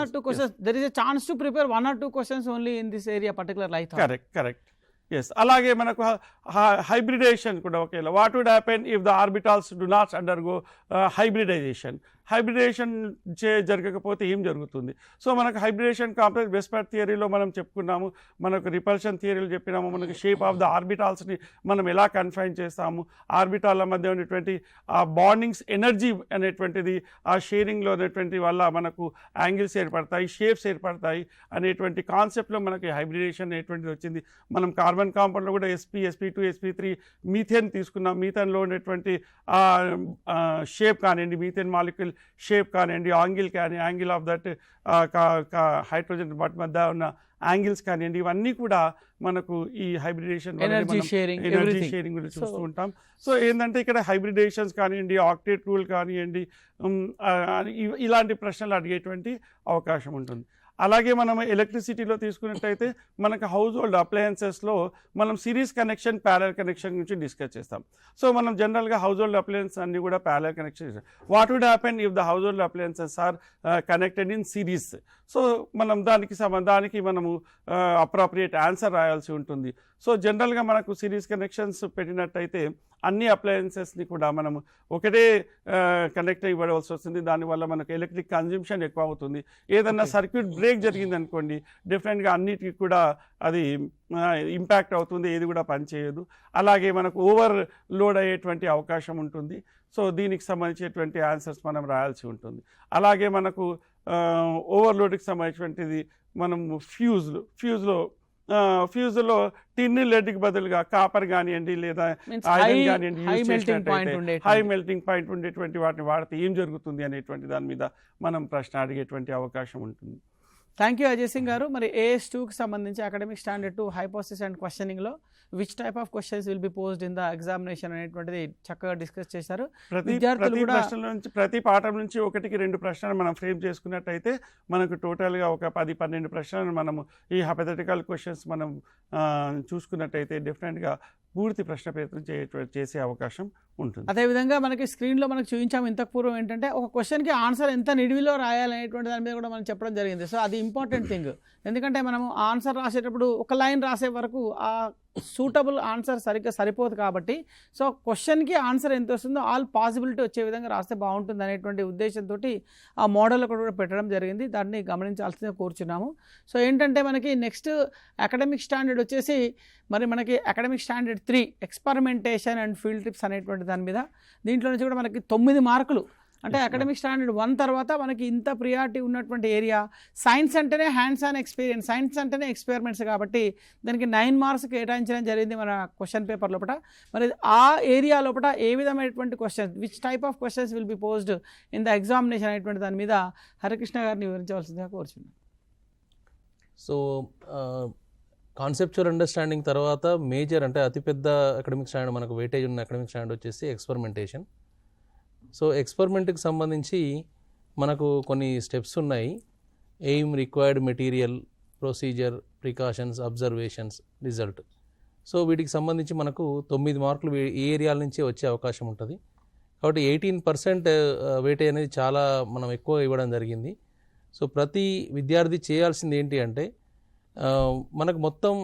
or 2 questions. There is a chance to prepare 1 or 2 questions only in this area, particular light. Correct. Yes, అలాగే మనకు hybridisation కూడా ఒకేలా. What would happen if the orbitals do not undergo hybridisation జరగకపోతే ఏం జరుగుతుంది? So మనకు hybridisation complex VSEPR థియరీలో మనం చెప్పుకున్నాము, మనకు రిపల్షన్ థియరీలో చెప్పినాము, మనకు షేప్ ఆఫ్ ద ఆర్బిటాల్స్ని మనం ఎలా కన్ఫైన్ చేస్తాము, ఆర్బిటాల మధ్య ఉన్నటువంటి ఆ బాండింగ్స్ ఎనర్జీ అనేటువంటిది ఆ షేరింగ్లో అనేటువంటి వల్ల మనకు యాంగిల్స్ ఏర్పడతాయి, షేప్స్ ఏర్పడతాయి అనేటువంటి కాన్సెప్ట్లో మనకి హైబ్రిడేషన్ అనేటువంటిది వచ్చింది. మనం కార్బన్ కాంపౌండ్లో కూడా sp2 sp3 మీథేన్ తీసుకున్నాం. మీథేన్లో ఉన్నటువంటి షేప్ కానివ్వండి, మీథేన్ మాలిక్యూల్ షేప్ కానివ్వండి, యాంగిల్ ఆఫ్ దట్ హైడ్రోజన్ మధ్య ఉన్న యాంగిల్స్ కానివ్వండి, ఇవన్నీ కూడా మనకు ఈ హైబ్రిడేషన్ ఎనర్జీ షేరింగ్ గురించి చూస్తూ ఉంటాం. సో ఏంటంటే ఇక్కడ హైబ్రిడేషన్స్ కానివ్వండి, ఆక్టేట్ రూల్ కానివ్వండి, ఇలాంటి ప్రశ్నలు అడిగేటువంటి అవకాశం ఉంటుంది. అలాగే మనం ఎలక్ట్రిసిటీలో తీసుకున్నట్టయితే మనకు హౌస్ హోల్డ్ అప్లయన్సెస్లో మనం సిరీస్ కనెక్షన్, ప్యారల్ కనెక్షన్ గురించి డిస్కస్ చేస్తాం. సో మనం జనరల్గా హౌస్ హోల్డ్ అప్లయన్స్ అన్ని కూడా ప్యారల్ కనెక్షన్ చేస్తాం. What would happen if the household appliances are connected in series? So మనం దానికి మనము అప్రాప్రియేట్ ఆన్సర్ రాయాల్సి ఉంటుంది. సో జనరల్గా మనకు సిరీస్ కనెక్షన్స్ పెట్టినట్టయితే అన్ని అప్లయన్సెస్ని కూడా మనము ఒకటే కనెక్ట్ ఇవ్వవలసి వస్తుంది. దానివల్ల మనకు ఎలక్ట్రిక్ కన్జ్యూమ్షన్ ఎక్కువ అవుతుంది. ఏదన్నా సర్క్యూట్ బ్రేక్ జరిగింది అనుకోండి, డెఫినెట్గా అన్నిటికీ కూడా అది ఇంపాక్ట్ అవుతుంది, ఏది కూడా పనిచేయదు. అలాగే మనకు ఓవర్ లోడ్ అయ్యేటువంటి అవకాశం ఉంటుంది. సో దీనికి సంబంధించేటువంటి ఆన్సర్స్ మనం రాయాల్సి ఉంటుంది. అలాగే మనకు ఓవర్లోడ్కి సంబంధించినటువంటిది మనం ఫ్యూజ్లో టిన్ లెడ్కి బదులుగా కాపర్ కానివ్వండి లేదా ఐరన్ కానివ్వండి యూజ్ చేసినట్టయితే హై మెల్టింగ్ పాయింట్ ఉండేటువంటి వాటిని వాడితే ఏం జరుగుతుంది అనేటువంటి దాని మీద మనం ప్రశ్న అడిగేటువంటి అవకాశం ఉంటుంది. థ్యాంక్ యూ అజయ్ సింగ్ గారు. మరి AS2కి సంబంధించి అకాడమిక్ స్టాండర్డ్ 2 హైపోథసిస్ అండ్ క్వశ్చనింగ్లో which type of questions will be posed in the examination అనేటువంటిది చక్కగా డిస్కస్ చేశారు. ప్రతి పాఠం నుంచి 1-2 ప్రశ్నలు మనం ఫ్రేమ్ చేసుకున్నట్టయితే మనకు టోటల్గా ఒక 10-12 ప్రశ్నలు మనము ఈ హైపోథెటికల్ క్వశ్చన్స్ మనం చూసుకున్నట్టయితే డెఫినెట్గా పూర్తి ప్రశ్న ప్రయత్నం చేసే అవకాశం ఉంటుంది. అదేవిధంగా మనకి స్క్రీన్లో మనకు చూపించాము ఇంతకు పూర్వం ఏంటంటే ఒక క్వశ్చన్కి ఆన్సర్ ఎంత నిడివిలో రాయాలనేటువంటి దాని మీద కూడా మనం చెప్పడం జరిగింది. సో అది ఇంపార్టెంట్ థింగ్. ఎందుకంటే మనము ఆన్సర్ రాసేటప్పుడు ఒక లైన్ రాసే వరకు ఆ సూటబుల్ ఆన్సర్ సరిగ్గా సరిపోదు. కాబట్టి సో క్వశ్చన్కి ఆన్సర్ ఎంత వస్తుందో ఆల్ పాసిబిలిటీ వచ్చే విధంగా రాస్తే బాగుంటుంది అనేటువంటి ఉద్దేశంతో ఆ మోడల్ కూడా పెట్టడం జరిగింది. దాన్ని గమనించాల్సిందిగా కోరుచున్నాము. సో ఏంటంటే మనకి నెక్స్ట్ అకాడమిక్ స్టాండర్డ్ వచ్చేసి మరి మనకి academic standard 3 experimentation and field trips అనేటువంటి దాని మీద, దీంట్లో నుంచి కూడా మనకి 9 మార్కులు. అంటే అకాడమిక్ స్టాండర్డ్ 1 తర్వాత మనకి ఇంత ప్రియారిటీ ఉన్నటువంటి ఏరియా సైన్స్ అంటేనే హ్యాండ్స్ ఆన్ ఎక్స్పీరియన్స్, సైన్స్ అంటేనే ఎక్స్పెరిమెంట్స్. కాబట్టి దానికి 9 మార్క్స్ కేటాయించడం జరిగింది మన క్వశ్చన్ పేపర్ లోపల. మరి ఆ ఏరియా లోపల ఏ విధమైనటువంటి questions, which type of questions will be posed in the examination అనేటువంటి దాని మీద హరికృష్ణ గారిని వివరించవలసిందిగా కోరుచున్నాను. సో కాన్సెప్చువల్ అండర్స్టాండింగ్ తర్వాత మేజర్ అంటే అతిపెద్ద అకాడమిక్ స్టాండర్డ్ మనకు వెయిటేజ్ ఉన్న అకాడమిక్ స్టాండర్డ్ వచ్చేసి ఎక్స్పెరిమెంటేషన్. సో ఎక్స్పెరిమెంట్కి సంబంధించి మనకు కొన్ని స్టెప్స్ ఉన్నాయి. Aim, required material, procedure, precautions, observations, result. So వీటికి సంబంధించి మనకు 9 మార్కులు ఈ ఏరియాల నుంచి వచ్చే అవకాశం ఉంటుంది. కాబట్టి 18% వెయిటేజ్ అనేది చాలా మనం ఎక్కువ ఇవ్వడం జరిగింది. సో ప్రతి విద్యార్థి చేయాల్సింది ఏంటి అంటే మనకు మొత్తం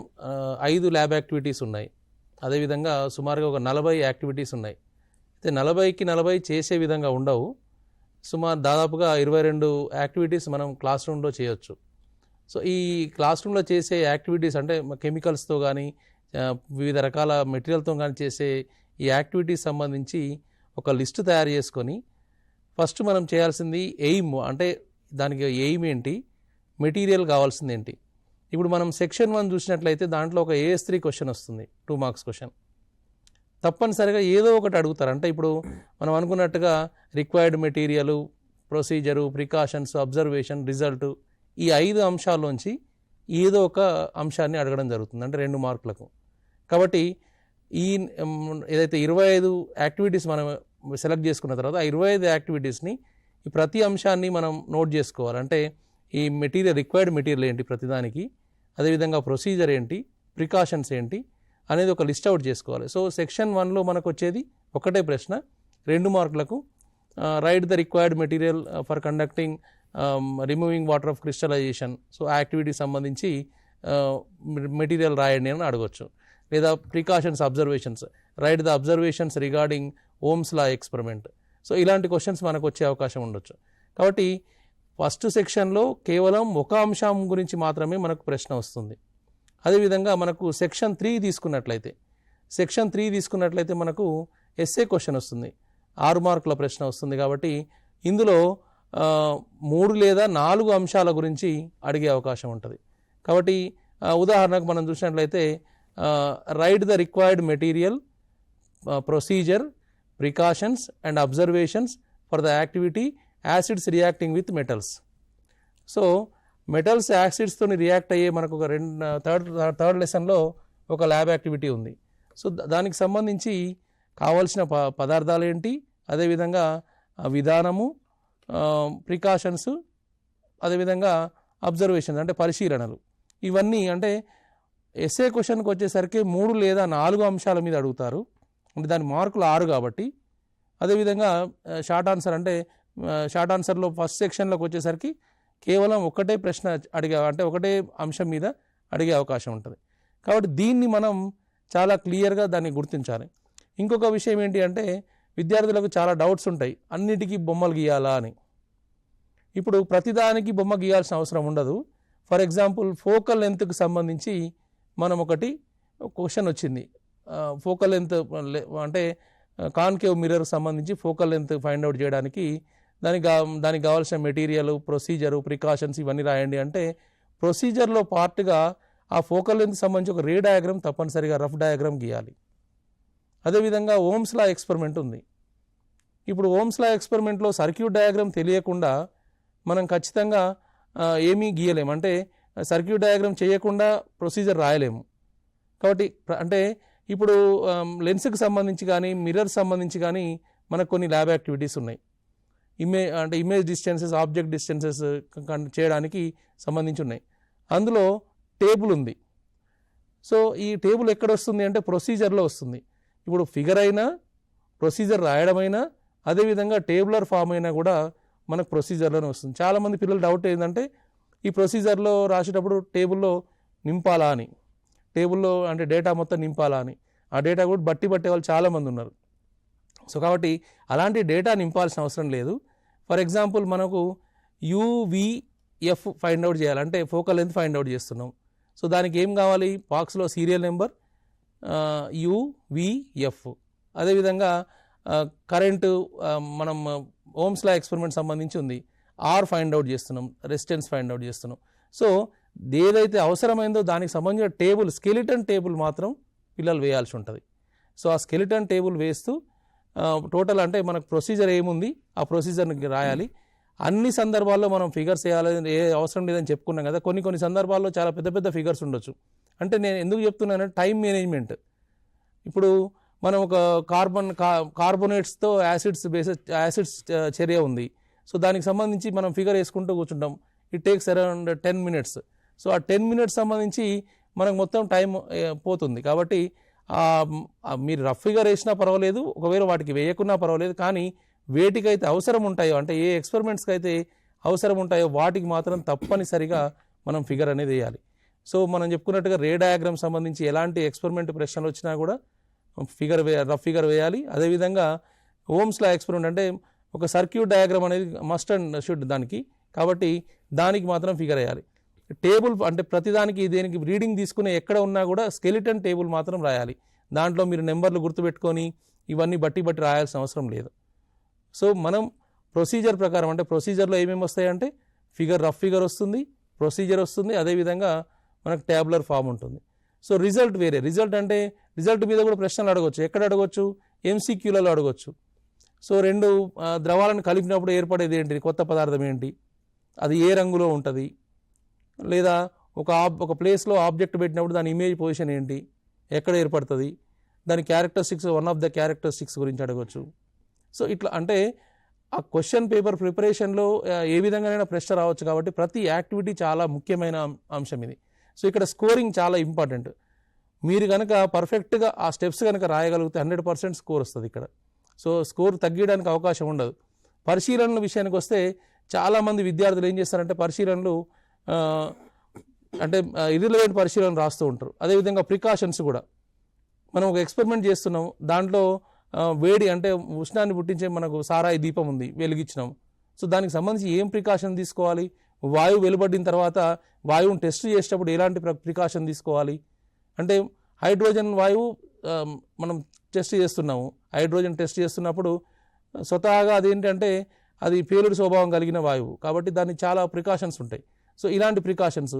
5 ల్యాబ్ యాక్టివిటీస్ ఉన్నాయి. అదేవిధంగా సుమారుగా ఒక 40 యాక్టివిటీస్ ఉన్నాయి. అయితే 40కి 40 చేసే విధంగా ఉండవు. దాదాపుగా 22 యాక్టివిటీస్ మనం క్లాస్ రూమ్లో చేయొచ్చు. సో ఈ క్లాస్ రూమ్లో చేసే యాక్టివిటీస్ అంటే కెమికల్స్తో కానీ వివిధ రకాల మెటీరియల్తో కానీ చేసే ఈ యాక్టివిటీస్ సంబంధించి ఒక లిస్టు తయారు చేసుకొని ఫస్ట్ మనం చేయాల్సింది ఎయిమ్, అంటే దానికి ఎయిమ్ ఏంటి, మెటీరియల్ కావాల్సింది ఏంటి. ఇప్పుడు మనం సెక్షన్ 1 చూసినట్లయితే దాంట్లో ఒక AS3 క్వశ్చన్ వస్తుంది, 2 మార్క్స్ క్వశ్చన్. తప్పనిసరిగా ఏదో ఒకటి అడుగుతారు. అంటే ఇప్పుడు మనం అనుకున్నట్టుగా required material, procedure, precautions, observation, result, ఈ 5 అంశాల్లోంచి ఏదో ఒక అంశాన్ని అడగడం జరుగుతుంది, అంటే 2 మార్కులకు. కాబట్టి ఈ ఏదైతే 25 యాక్టివిటీస్ మనం సెలెక్ట్ చేసుకున్న తర్వాత ఆ 25 యాక్టివిటీస్ని ఈ ప్రతి అంశాన్ని మనం నోట్ చేసుకోవాలి. అంటే ఈ మెటీరియల్, రిక్వైర్డ్ మెటీరియల్ ఏంటి ప్రతిదానికి, అదేవిధంగా ప్రొసీజర్ ఏంటి, ప్రికాషన్స్ ఏంటి అనేది ఒక లిస్ట్ అవుట్ చేసుకోవాలి. సో సెక్షన్ 1లో మనకు వచ్చేది ఒకటే ప్రశ్న, 2 మార్కులకు. Write the required material for conducting removing water of crystallisation. So ఆ యాక్టివిటీకి సంబంధించి మెటీరియల్ రాయండి అని అడగవచ్చు. లేదా precautions, observations, write the observations regarding Ohm's law experiment. So ఇలాంటి క్వశ్చన్స్ మనకు వచ్చే అవకాశం ఉండొచ్చు. కాబట్టి ఫస్ట్ సెక్షన్లో కేవలం ఒక అంశం గురించి మాత్రమే మనకు ప్రశ్న వస్తుంది. అదేవిధంగా మనకు సెక్షన్ 3 తీసుకున్నట్లయితే మనకు ఎస్ఏ క్వశ్చన్ వస్తుంది, 6 మార్కుల ప్రశ్న వస్తుంది. కాబట్టి ఇందులో 3 లేదా 4 అంశాల గురించి అడిగే అవకాశం ఉంటుంది. కాబట్టి ఉదాహరణకు మనం చూసినట్లయితే write the required material, procedure, precautions and observations for the activity acids reacting with metals. So metals యాసిడ్స్తో రియాక్ట్ అయ్యే మనకు ఒక థర్డ్ లెసన్లో ఒక ల్యాబ్ యాక్టివిటీ ఉంది. సో దానికి సంబంధించి కావాల్సిన పదార్థాలు ఏంటి, అదేవిధంగా విధానము, ప్రికాషన్స్, అదేవిధంగా అబ్జర్వేషన్స్ అంటే పరిశీలనలు, ఇవన్నీ అంటే ఎస్ఏ క్వశ్చన్కి వచ్చేసరికి 3 లేదా 4 అంశాల మీద అడుగుతారు. అంటే దాని మార్కులు 6 కాబట్టి. అదేవిధంగా షార్ట్ ఆన్సర్ అంటే షార్ట్ ఆన్సర్లో ఫస్ట్ సెక్షన్లోకి వచ్చేసరికి కేవలం ఒకటే ప్రశ్న అంటే ఒకటే అంశం మీద అడిగే అవకాశం ఉంటుంది. కాబట్టి దీన్ని మనం చాలా క్లియర్గా దాన్ని గుర్తించాలి. ఇంకొక విషయం ఏంటి అంటే విద్యార్థులకు చాలా డౌట్స్ ఉంటాయి, అన్నిటికీ బొమ్మలు గీయాలా అని. ఇప్పుడు ప్రతిదానికి బొమ్మ గీయాల్సిన అవసరం ఉండదు. ఫర్ ఎగ్జాంపుల్ ఫోకల్ లెంత్కి సంబంధించి మనం ఒకటి క్వశ్చన్ వచ్చింది. ఫోకల్ లెంత్ అంటే కాన్కేవ్ మిర్రర్కి సంబంధించి ఫోకల్ లెంత్ ఫైండ్ అవుట్ చేయడానికి దానికి కావాల్సిన మెటీరియల్, ప్రొసీజరు, ప్రికాషన్స్ ఇవన్నీ రాయండి అంటే ప్రొసీజర్లో పార్ట్గా ఆ ఫోకల్ లెంత్ సంబంధించి ఒక రే డయాగ్రామ్ తప్పనిసరిగా రఫ్ డయాగ్రామ్ గీయాలి. అదేవిధంగా ఓమ్స్ లా ఎక్స్పెరిమెంట్ ఉంది. ఇప్పుడు ఓమ్స్ లా ఎక్స్పెరిమెంట్లో సర్క్యూట్ డయాగ్రామ్ తెలియకుండా మనం ఖచ్చితంగా ఏమీ గీయలేము. అంటే సర్క్యూట్ డయాగ్రామ్ చేయకుండా ప్రొసీజర్ రాయలేము. కాబట్టి అంటే ఇప్పుడు లెన్స్కి సంబంధించి కానీ మిర్రర్ సంబంధించి కానీ మనకు కొన్ని ల్యాబ్ యాక్టివిటీస్ ఉన్నాయి. ఇమేజ్ డిస్టెన్సెస్, ఆబ్జెక్ట్ డిస్టెన్సెస్ చేయడానికి సంబంధించి ఉన్నాయి. అందులో టేబుల్ ఉంది. సో ఈ టేబుల్ ఎక్కడ వస్తుంది అంటే ప్రొసీజర్లో వస్తుంది. ఇప్పుడు ఫిగర్ అయినా, ప్రొసీజర్ రాయడమైనా, అదేవిధంగా టేబులర్ ఫామ్ అయినా కూడా మనకు ప్రొసీజర్లోనే వస్తుంది. చాలామంది పిల్లలు డౌట్ ఏంటంటే ఈ ప్రొసీజర్లో రాసేటప్పుడు టేబుల్లో నింపాలా అని, టేబుల్లో అంటే డేటా మొత్తం నింపాలా అని. ఆ డేటా కూడా బట్టి పట్టే వాళ్ళు చాలామంది ఉన్నారు. సో కాబట్టి అలాంటి డేటా నింపాల్సిన అవసరం లేదు. ఫర్ ఎగ్జాంపుల్ మనకు UVF ఫైండ్ అవుట్ చేయాలంటే ఫోకల్ లెంత్ ఫైండ్ అవుట్ చేస్తున్నాం. సో దానికి ఏం కావాలి, బాక్స్లో సీరియల్ నెంబర్ UVF. అదేవిధంగా కరెంటు మనం ఓమ్స్ లా ఎక్స్పెరిమెంట్ సంబంధించి ఉంది, R ఫైండ్ అవుట్ చేస్తున్నాం, రెసిస్టెన్స్ ఫైండ్ అవుట్ చేస్తున్నాం. సో ఏదైతే అవసరమైందో దానికి సంబంధించిన టేబుల్, స్కెలిటన్ టేబుల్ మాత్రం పిల్లలు వేయాల్సి ఉంటుంది. సో ఆ స్కెలిటన్ టేబుల్ వేస్తూ టోటల్ అంటే మనకు ప్రొసీజర్ ఏముంది ఆ ప్రొసీజర్ని రాయాలి. అన్ని సందర్భాల్లో మనం ఫిగర్స్ వేయాలని ఏ అవసరం లేదని చెప్పుకున్నాం కదా. కొన్ని సందర్భాల్లో చాలా పెద్ద పెద్ద ఫిగర్స్ ఉండొచ్చు. అంటే నేను ఎందుకు చెప్తున్నానంటే టైం మేనేజ్మెంట్. ఇప్పుడు మనం ఒక కార్బోనేట్స్తో యాసిడ్స్ చర్య ఉంది. సో దానికి సంబంధించి మనం ఫిగర్ వేసుకుంటూ కూర్చుంటాం. It takes around 10 minutes. So ఆ 10 minutes సంబంధించి మనకు మొత్తం టైం పోతుంది. కాబట్టి మీరు రఫ్ ఫిగర్ వేసినా పర్వాలేదు, ఒకవేళ వాటికి వేయకున్నా పర్వాలేదు, కానీ వేటికైతే అవసరం ఉంటాయో అంటే ఏ ఎక్స్పెరిమెంట్స్కి అయితే అవసరం ఉంటాయో వాటికి మాత్రం తప్పనిసరిగా మనం ఫిగర్ అనేది వేయాలి. సో మనం చెప్పుకున్నట్టుగా రే డయాగ్రామ్ సంబంధించి ఎలాంటి ఎక్స్పెరిమెంట్ ప్రశ్నలు వచ్చినా కూడా రఫ్ ఫిగర్ వేయాలి. అదేవిధంగా ఓమ్స్ లా ఎక్స్పెరిమెంట్ అంటే ఒక సర్క్యూట్ డయాగ్రామ్ అనేది మస్ట్ అండ్ షుడ్ దానికి, కాబట్టి దానికి మాత్రం ఫిగర్ వేయాలి. టేబుల్ అంటే ప్రతిదానికి దేనికి రీడింగ్ తీసుకునే ఎక్కడ ఉన్నా కూడా స్కెలిటన్ టేబుల్ మాత్రం రాయాలి. దాంట్లో మీరు నెంబర్లు గుర్తుపెట్టుకొని ఇవన్నీ బట్టి రాయాల్సిన అవసరం లేదు. సో మనం ప్రొసీజర్ ప్రకారం అంటే ప్రొసీజర్లో ఏమేమి వస్తాయంటే రఫ్ ఫిగర్ వస్తుంది, ప్రొసీజర్ వస్తుంది, అదేవిధంగా మనకు ట్యాబులర్ ఫామ్ ఉంటుంది. సో రిజల్ట్ వేరే. రిజల్ట్ మీద కూడా ప్రశ్నలు అడగవచ్చు. ఎక్కడ అడగవచ్చు? ఎంసీక్యూలలో అడగవచ్చు. సో రెండు ద్రవాలను కలిపినప్పుడు ఏర్పడేది ఏంటి, కొత్త పదార్థం ఏంటి, అది ఏ రంగులో ఉంటుంది, లేదా ఒక ప్లేస్లో ఆబ్జెక్ట్ పెట్టినప్పుడు దాని ఇమేజ్ పొజిషన్ ఏంటి, ఎక్కడ ఏర్పడుతుంది, దాని characteristics, one of the characteristics గురించి అడగవచ్చు. సో ఇట్లా అంటే ఆ క్వశ్చన్ పేపర్ ప్రిపరేషన్లో ఏ విధంగానైనా ప్రశ్న రావచ్చు. కాబట్టి ప్రతి యాక్టివిటీ చాలా ముఖ్యమైన అంశం ఇది. సో ఇక్కడ స్కోరింగ్ చాలా ఇంపార్టెంట్. మీరు కనుక పర్ఫెక్ట్గా ఆ స్టెప్స్ కనుక రాయగలిగితే 100% స్కోర్ వస్తుంది ఇక్కడ. సో స్కోర్ తగ్గడానికి అవకాశం ఉండదు. పరిశీలనల విషయానికి వస్తే చాలామంది విద్యార్థులు ఏం చేస్తారంటే పరిశీలనలు అంటే ఇర్రిలవెంట్ పరిశీలన రాస్తూ ఉంటారు. అదేవిధంగా ప్రికాషన్స్ కూడా మనం ఒక ఎక్స్పెరిమెంట్ చేస్తున్నాం, దాంట్లో వేడి అంటే ఉష్ణాన్ని పుట్టించే మనకు సారాయి దీపం ఉంది, వెలిగించినాం. సో దానికి సంబంధించి ఏం ప్రికాషన్ తీసుకోవాలి, వాయువు వెలువడిన తర్వాత వాయువుని టెస్ట్ చేసేటప్పుడు ఎలాంటి ప్రికాషన్ తీసుకోవాలి అంటే హైడ్రోజన్ వాయువు మనం టెస్ట్ చేస్తున్నాము. హైడ్రోజన్ టెస్ట్ చేస్తున్నప్పుడు స్వతహాగా అదేంటంటే అది పేలుడు స్వభావం కలిగిన వాయువు, కాబట్టి దానికి చాలా ప్రికాషన్స్ ఉంటాయి. సో ఇలాంటి ప్రికాషన్స్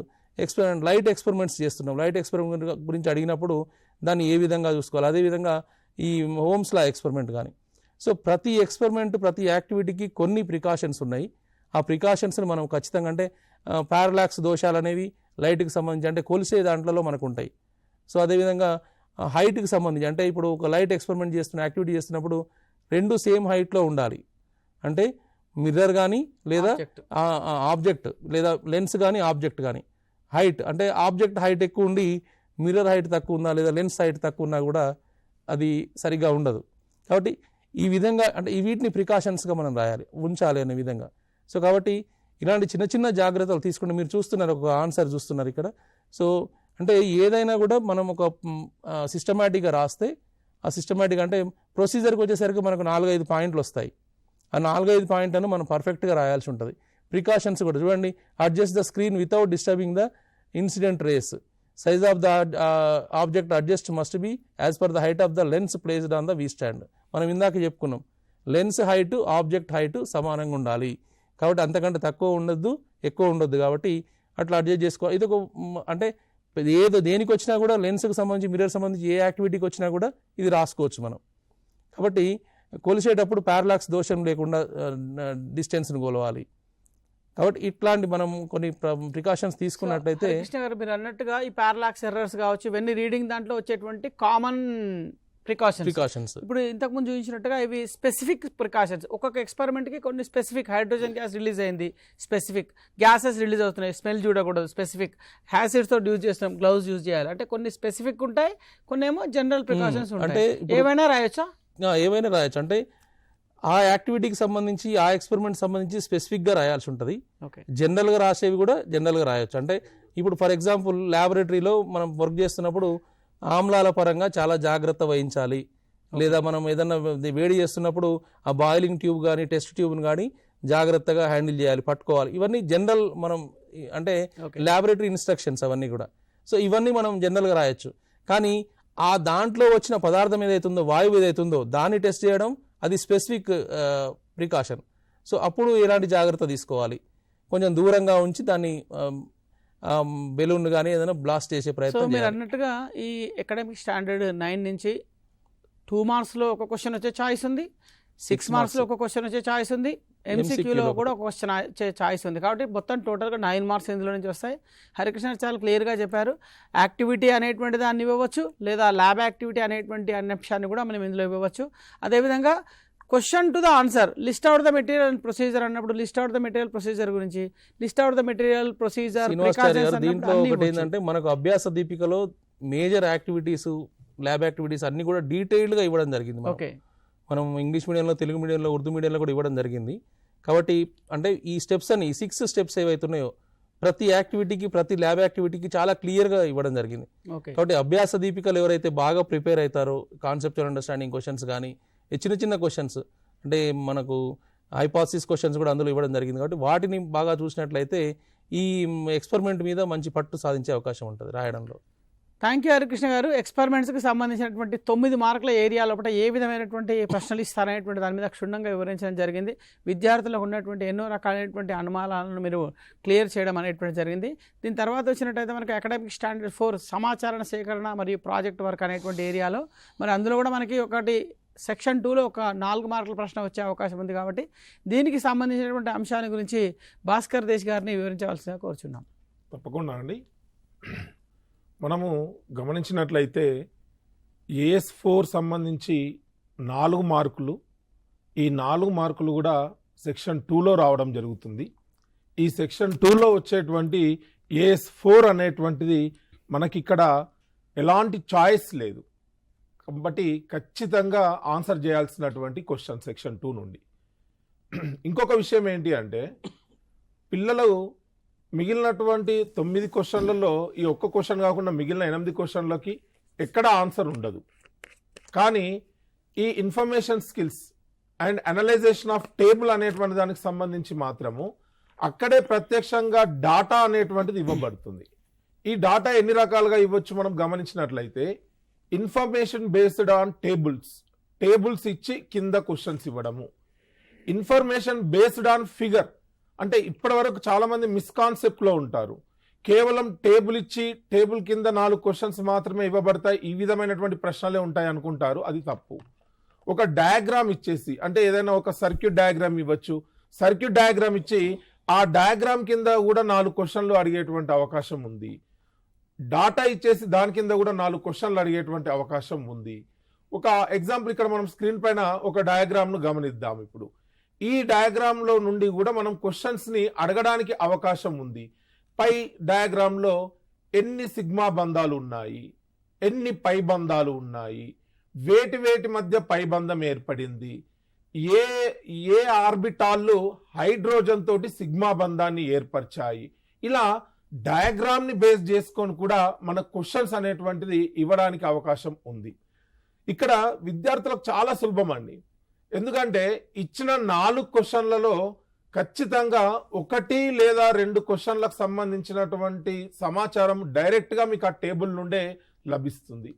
లైట్ ఎక్స్పెరిమెంట్స్ చేస్తున్నాం. లైట్ ఎక్స్పెరిమెంట్ గురించి అడిగినప్పుడు దాన్ని ఏ విధంగా చూసుకోవాలి, అదేవిధంగా ఈ ఓమ్స్ లా ఎక్స్పెరిమెంట్ కానీ. సో ప్రతి ఎక్స్పెరిమెంట్ ప్రతి యాక్టివిటీకి కొన్ని ప్రికాషన్స్ ఉన్నాయి. ఆ ప్రికాషన్స్ని మనం ఖచ్చితంగా అంటే పారలాక్స్ దోషాలు అనేవి లైట్కి సంబంధించి అంటే కొలిసే దాంట్లో మనకు ఉంటాయి. సో అదేవిధంగా హైట్కి సంబంధించి అంటే ఇప్పుడు ఒక లైట్ ఎక్స్పెరిమెంట్ యాక్టివిటీ చేస్తున్నప్పుడు రెండు సేమ్ హైట్లో ఉండాలి. అంటే మిర్రర్ కానీ లేదా ఆబ్జెక్ట్ లేదా లెన్స్ కానీ ఆబ్జెక్ట్ కానీ హైట్ అంటే ఆబ్జెక్ట్ హైట్ ఎక్కువ ఉండి మిర్రర్ హైట్ తక్కువ ఉన్నా లేదా లెన్స్ హైట్ తక్కువ ఉన్నా కూడా అది సరిగ్గా ఉండదు. కాబట్టి ఈ విధంగా అంటే వీటిని ప్రికాషన్స్గా మనం రాయాలి, ఉంచాలి అనే విధంగా. సో కాబట్టి ఇలాంటి చిన్న చిన్న జాగ్రత్తలు తీసుకుంటే మీరు చూస్తున్నారు, ఒక ఆన్సర్ చూస్తున్నారు ఇక్కడ. సో అంటే ఏదైనా కూడా మనం ఒక సిస్టమేటిక్గా రాస్తే ఆ సిస్టమేటిక్ అంటే ప్రొసీజర్కి వచ్చేసరికి మనకు 4-5 పాయింట్లు వస్తాయి. ఆ 4-5 పాయింట్లను మనం పర్ఫెక్ట్గా రాయాల్సి ఉంటుంది. ప్రికాషన్స్ కూడా చూడండి, adjust the screen without disturbing the incident race, size of the object adjust must be as per the height of the lens placed on the we stand. మనం ఇందాక చెప్పుకున్నాం లెన్స్ హైట్ ఆబ్జెక్ట్ హైట్ సమానంగా ఉండాలి. కాబట్టి అంతకంటే తక్కువ ఉండొద్దు, ఎక్కువ ఉండొద్దు. కాబట్టి అట్లా అడ్జస్ట్ చేసుకోవాలి. ఇది ఒక అంటే దేనికి వచ్చినా కూడా లెన్స్కి సంబంధించి మిర్రర్ సంబంధించి ఏ యాక్టివిటీకి వచ్చినా కూడా ఇది రాసుకోవచ్చు మనం. కాబట్టి కొలిసేటప్పుడు పారలాక్స్ దోషం లేకుండా డిస్టెన్స్ని కొలవాలి. కాబట్టి ఇట్లాంటి మనం కొన్ని ప్రికాషన్స్ తీసుకున్నట్లయితే కృష్ణ గారు మీరు అన్నట్టుగా ఈ పారలాక్స్ ఎర్రర్స్ కావచ్చు ఇవన్నీ రీడింగ్ దాంట్లో వచ్చేటువంటి కామన్ ప్రికాషన్స్. ఇప్పుడు ఇంతకుముందు చూపించినట్టుగా ఇవి స్పెసిఫిక్ ప్రికాషన్స్. ఒక్కొక్క ఎక్స్పెరిమెంట్కి కొన్ని స్పెసిఫిక్ హైడ్రోజన్ గ్యాస్ రిలీజ్ అయింది, స్పెసిఫిక్ గ్యాసెస్ రిలీజ్ అవుతున్నాయి, స్మెల్ చూడకూడదు, స్పెసిఫిక్ హ్యాసిడ్స్తో యూజ్ చేస్తున్నాం, గ్లౌజ్ యూజ్ చేయాలి అంటే కొన్ని స్పెసిఫిక్ ఉంటాయి, కొన్ని ఏమో జనరల్ ప్రికాషన్స్ ఉంటాయి. ఏమైనా రాయొచ్చా? ఏమైనా రాయొచ్చు. అంటే ఆ యాక్టివిటీకి సంబంధించి ఆ ఎక్స్పెరిమెంట్ సంబంధించి స్పెసిఫిక్గా రాయాల్సి ఉంటుంది. జనరల్గా రాసేవి కూడా జనరల్గా రాయొచ్చు. అంటే ఇప్పుడు ఫర్ ఎగ్జాంపుల్ ల్యాబొరేటరీలో మనం వర్క్ చేస్తున్నప్పుడు ఆమ్లాల పరంగా చాలా జాగ్రత్త వహించాలి, లేదా మనం ఏదన్నా వేడి చేస్తున్నప్పుడు ఆ బాయిలింగ్ ట్యూబ్ కానీ టెస్ట్ ట్యూబ్ని కానీ జాగ్రత్తగా హ్యాండిల్ చేయాలి, పట్టుకోవాలి. ఇవన్నీ జనరల్ మనం అంటే ల్యాబొరేటరీ ఇన్స్ట్రక్షన్స్ అవన్నీ కూడా. సో ఇవన్నీ మనం జనరల్గా రాయొచ్చు. కానీ ఆ దాంట్లో వచ్చిన పదార్థం ఏదైతుందో వాయువు ఏదైతుందో దాన్ని టెస్ట్ చేయడం అది స్పెసిఫిక్ ప్రికాషన్. సో అప్పుడు ఎలాంటి జాగ్రత్త తీసుకోవాలి, కొంచెం దూరంగా ఉంచి దాన్ని బెలూన్ కానీ ఏదైనా బ్లాస్ట్ చేసే ప్రయత్నం. సో మీరు అన్నట్టుగా ఈ అకాడమిక్ స్టాండర్డ్ 9 నుంచి 2 మార్క్స్లో ఒక క్వశ్చన్ వచ్చే ఛాయిస్ ఉంది, 6 మార్క్స్లో ఒక క్వశ్చన్ వచ్చే ఛాయిస్ ఉంది, ఎంసీక్యూలో కూడా ఒక క్వశ్చన్ వచ్చే ఛాయిస్ ఉంది. కాబట్టి మొత్తం టోటల్గా 9 మార్క్స్ ఇందులో నుంచి వస్తాయి. హరికృష్ణ చాలా క్లియర్గా చెప్పారు. యాక్టివిటీ అనేటువంటి దాన్ని ఇవ్వవచ్చు, లేదా ల్యాబ్ యాక్టివిటీ అనేటువంటి అంశాన్ని కూడా మనం ఇందులో ఇవ్వవచ్చు. అదేవిధంగా question to the answer, list out the material and procedure అన్నప్పుడు list out the material procedure గురించి, list out the material procedure. దీంట్లో ఒకటి ఏంటంటే మనకు అభ్యాస దీపికలో మేజర్ యాక్టివిటీస్ ల్యాబ్ యాక్టివిటీస్ అన్ని కూడా డీటెయిల్డ్గా ఇవ్వడం జరిగింది. మనం ఇంగ్లీష్ మీడియంలో, తెలుగు మీడియంలో, ఉర్దూ మీడియంలో కూడా ఇవ్వడం జరిగింది. కాబట్టి అంటే ఈ స్టెప్స్ అని 6 స్టెప్స్ ఏవైతున్నాయో ప్రతి యాక్టివిటీకి ప్రతి ల్యాబ్ యాక్టివిటీకి చాలా క్లియర్గా ఇవ్వడం జరిగింది. ఓకే కాబట్టి అభ్యాస దీపికలు ఎవరైతే బాగా ప్రిపేర్ అవుతారో కాన్సెప్చువల్ అండర్స్టాండింగ్ క్వశ్చన్స్ కానీ చిన్న చిన్న క్వశ్చన్స్ అంటే మనకు హైపాథసిస్ క్వశ్చన్స్ కూడా అందులో ఇవ్వడం జరిగింది. కాబట్టి వాటిని బాగా చూసినట్లయితే ఈ ఎక్స్పెరిమెంట్ మీద మంచి పట్టు సాధించే అవకాశం ఉంటుంది రాయడంలో. థ్యాంక్ యూ హరికృష్ణ గారు. ఎక్స్పెరిమెంట్స్కి సంబంధించినటువంటి 9 మార్కుల ఏరియా లోపల ఏ విధమైనటువంటి ప్రశ్నలు ఇస్తారనేటువంటి దాని మీద క్షుణ్ణంగా వివరించడం జరిగింది. విద్యార్థులకు ఉన్నటువంటి ఎన్నో రకాలైనటువంటి అనుమానాలను మీరు క్లియర్ చేయడం అనేటువంటి జరిగింది. దీని తర్వాత వచ్చినట్టయితే మనకి అకాడమిక్ స్టాండర్డ్ 4 సమాచార సేకరణ మరియు ప్రాజెక్ట్ వర్క్ అనేటువంటి ఏరియాలో మరి అందులో కూడా మనకి ఒకటి సెక్షన్ 2లో ఒక 4 మార్కుల ప్రశ్న వచ్చే అవకాశం ఉంది. కాబట్టి దీనికి సంబంధించినటువంటి అంశాన్ని గురించి భాస్కర్ దేశ్ గారిని వివరించవలసిందిగా కోరుచున్నాం. తప్పకుండా అండి. మనము గమనించినట్లయితే AS4 సంబంధించి 4 మార్కులు, ఈ 4 మార్కులు కూడా సెక్షన్ 2లో రావడం జరుగుతుంది. ఈ సెక్షన్ 2లో వచ్చేటువంటి AS4 అనేటువంటిది మనకి ఇక్కడ ఎలాంటి చాయిస్ లేదు కాబట్టి ఖచ్చితంగా ఆన్సర్ చేయాల్సినటువంటి క్వశ్చన్ సెక్షన్ 2 నుండి. ఇంకొక విషయం ఏంటి అంటే పిల్లలు మిగిలినటువంటి 9 క్వశ్చన్లలో ఈ ఒక్క క్వశ్చన్ కాకుండా మిగిలిన 8 క్వశ్చన్లకి ఎక్కడ ఆన్సర్ ఉండదు. కానీ ఈ information skills and analysation of table అనేటువంటి దానికి సంబంధించి మాత్రము అక్కడే ప్రత్యక్షంగా డాటా అనేటువంటిది ఇవ్వబడుతుంది. ఈ డాటా ఎన్ని రకాలుగా ఇవ్వచ్చు మనం గమనించినట్లయితే ఇన్ఫర్మేషన్ బేస్డ్ ఆన్ టేబుల్స్ ఇచ్చి కింద క్వశ్చన్స్ ఇవ్వడము, ఇన్ఫర్మేషన్ బేస్డ్ ఆన్ ఫిగర్ అంటే ఇప్పటి వరకు చాలా మంది మిస్కాన్సెప్ట్లో ఉంటారు. కేవలం టేబుల్ ఇచ్చి టేబుల్ కింద 4 క్వశ్చన్స్ మాత్రమే ఇవ్వబడతాయి, ఈ విధమైనటువంటి ప్రశ్నలే ఉంటాయి అనుకుంటారు, అది తప్పు. ఒక డయాగ్రామ్ ఇచ్చేసి అంటే ఏదైనా ఒక సర్క్యూట్ డయాగ్రామ్ ఇవ్వచ్చు, సర్క్యూట్ డయాగ్రామ్ ఇచ్చి ఆ డయాగ్రామ్ కింద కూడా 4 క్వశ్చన్లు అడిగేటువంటి అవకాశం ఉంది. డాటా ఇచ్చేసి దాని కింద కూడా 4 క్వశ్చన్లు అడిగేటువంటి అవకాశం ఉంది. ఒక ఎగ్జాంపుల్ ఇక్కడ మనం స్క్రీన్ పైన ఒక డయాగ్రామ్ను గమనిద్దాం. ఇప్పుడు ఈ డయాగ్రామ్లో నుండి కూడా మనం క్వశ్చన్స్ని అడగడానికి అవకాశం ఉంది. పై డయాగ్రామ్లో ఎన్ని సిగ్మా బంధాలు ఉన్నాయి, ఎన్ని పై బంధాలు ఉన్నాయి, వేటి మధ్య పై బంధం ఏర్పడింది, ఏ ఆర్బిటాల్లు హైడ్రోజన్ తోటి సిగ్మా బంధాన్ని ఏర్పరిచాయి, ఇలా డయాగ్రామ్ని బేస్ చేసుకొని కూడా మన క్వశ్చన్స్ అనేటువంటిది ఇవ్వడానికి అవకాశం ఉంది. ఇక్కడ విద్యార్థులకు చాలా సులభం అండి. ఎందుకంటే ఇచ్చిన 4 క్వశ్చన్లలో ఖచ్చితంగా 1 లేదా 2 క్వశ్చన్లకు సంబంధించినటువంటి సమాచారం డైరెక్ట్గా మీకు ఆ టేబుల్ నుండే లభిస్తుంది.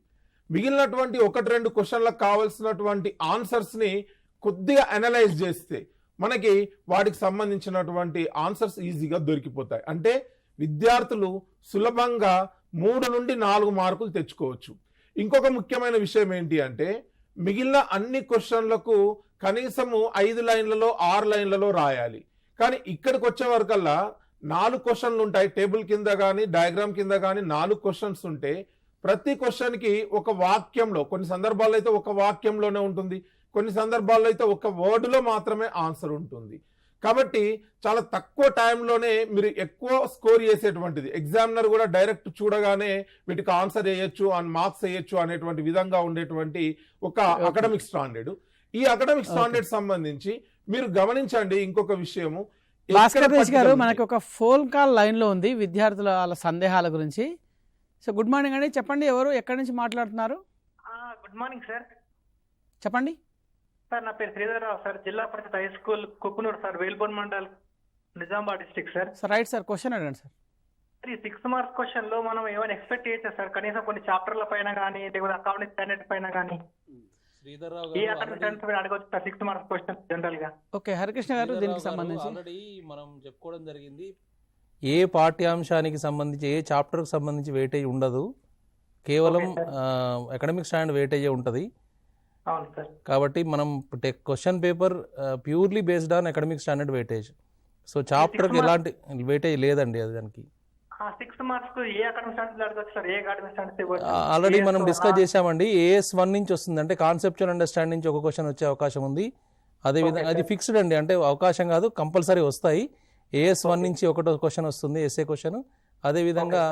మిగిలినటువంటి 1-2 క్వశ్చన్లకు కావాల్సినటువంటి ఆన్సర్స్ని కొద్దిగా అనలైజ్ చేస్తే మనకి వాటికి సంబంధించినటువంటి ఆన్సర్స్ ఈజీగా దొరికిపోతాయి. అంటే విద్యార్థులు సులభంగా 3 నుండి 4 మార్కులు తెచ్చుకోవచ్చు. ఇంకొక ముఖ్యమైన విషయం ఏంటి అంటే మిగిలిన అన్ని క్వశ్చన్లకు కనీసము 5 లైన్లలో 6 లైన్లలో రాయాలి. కానీ ఇక్కడికి వచ్చే వరకల్లా 4 క్వశ్చన్లు ఉంటాయి. టేబుల్ కింద కానీ డయాగ్రామ్ కింద కానీ 4 క్వశ్చన్స్ ఉంటే ప్రతి క్వశ్చన్కి ఒక వాక్యంలో, కొన్ని సందర్భాల్లో అయితే ఒక వాక్యంలోనే ఉంటుంది, కొన్ని సందర్భాల్లో అయితే ఒక వర్డ్లో మాత్రమే ఆన్సర్ ఉంటుంది. కాబట్టి చాలా తక్కువ టైంలోనే మీరు ఎక్కువ స్కోర్ చేసేటువంటిది, ఎగ్జామినర్ కూడా డైరెక్ట్ చూడగానే వీటికి ఆన్సర్ వేయచ్చు అండ్ మార్క్స్ వేయచ్చు అనేటువంటి విధంగా ఉండేటువంటి ఒక అకాడమిక్ స్టాండర్డ్. ఈ అకాడమిక్ స్టాండర్డ్ సంబంధించి మీరు గమనించండి ఇంకొక విషయము. భాస్కర్ దేశ్ గారు, మనకి ఒక ఫోన్ కాల్ లైన్లో ఉంది విద్యార్థుల వాళ్ళ సందేహాల గురించి. సో గుడ్ మార్నింగ్ అండి, చెప్పండి ఎవరు ఎక్కడి నుంచి మాట్లాడుతున్నారు? Good morning sir. చెప్పండి సార్. నా పేరు Sridhar Rao sir, Zilla Parishad high school Kukkunuru sir, Velpur mandal, Nizamabad district sir. Sir right sir, question అడగండి సార్. ఈ 6 మార్క్స్ క్వశ్చన్ లో మనం ఏమైనా ఎక్స్పెక్ట్ చేయొచ్చా సార్? కనీసం కొన్ని చాప్టర్ల పైన కానీ లేకపోతే అకౌంటింగ్ స్టాండర్డ్ పైన కానీ ఏ అకాడమిక్ స్టాండర్డ్ పైన అడగవచ్చు సార్ 6 మార్క్స్ క్వశ్చన్ జనరల్ గా? ఓకే హరికృష్ణ గారు, దీనికి సంబంధించి ఆల్రెడీ మనం చెప్పుకోవడం జరిగింది. ఏ పాఠ్యాంశానికి సంబంధించి ఏ చాప్టర్కి సంబంధించి వెయిటేజ్ ఉండదు, కేవలం అకాడమిక్ స్టాండర్డ్ వెయిటేజే ఉంటుంది. కాబట్టి మనం question paper purely based on academic standard weightage. So చాప్టర్కి ఎలాంటి వెయిటేజ్ లేదండి అది దానికి. ఆల్రెడీ మనం డిస్కస్ చేసామండి. AS1 నుంచి వస్తుంది అంటే కాన్సెప్చువల్ అండర్స్టాండింగ్ నుంచి ఒక క్వశ్చన్ వచ్చే అవకాశం ఉంది. అదేవిధంగా అది ఫిక్స్డ్ అండి, అంటే అవకాశం కాదు, కంపల్సరీ వస్తాయి. AS1 నుంచి ఒకటో క్వశ్చన్ వస్తుంది, ఎస్ఏ క్వశ్చన్. అదేవిధంగా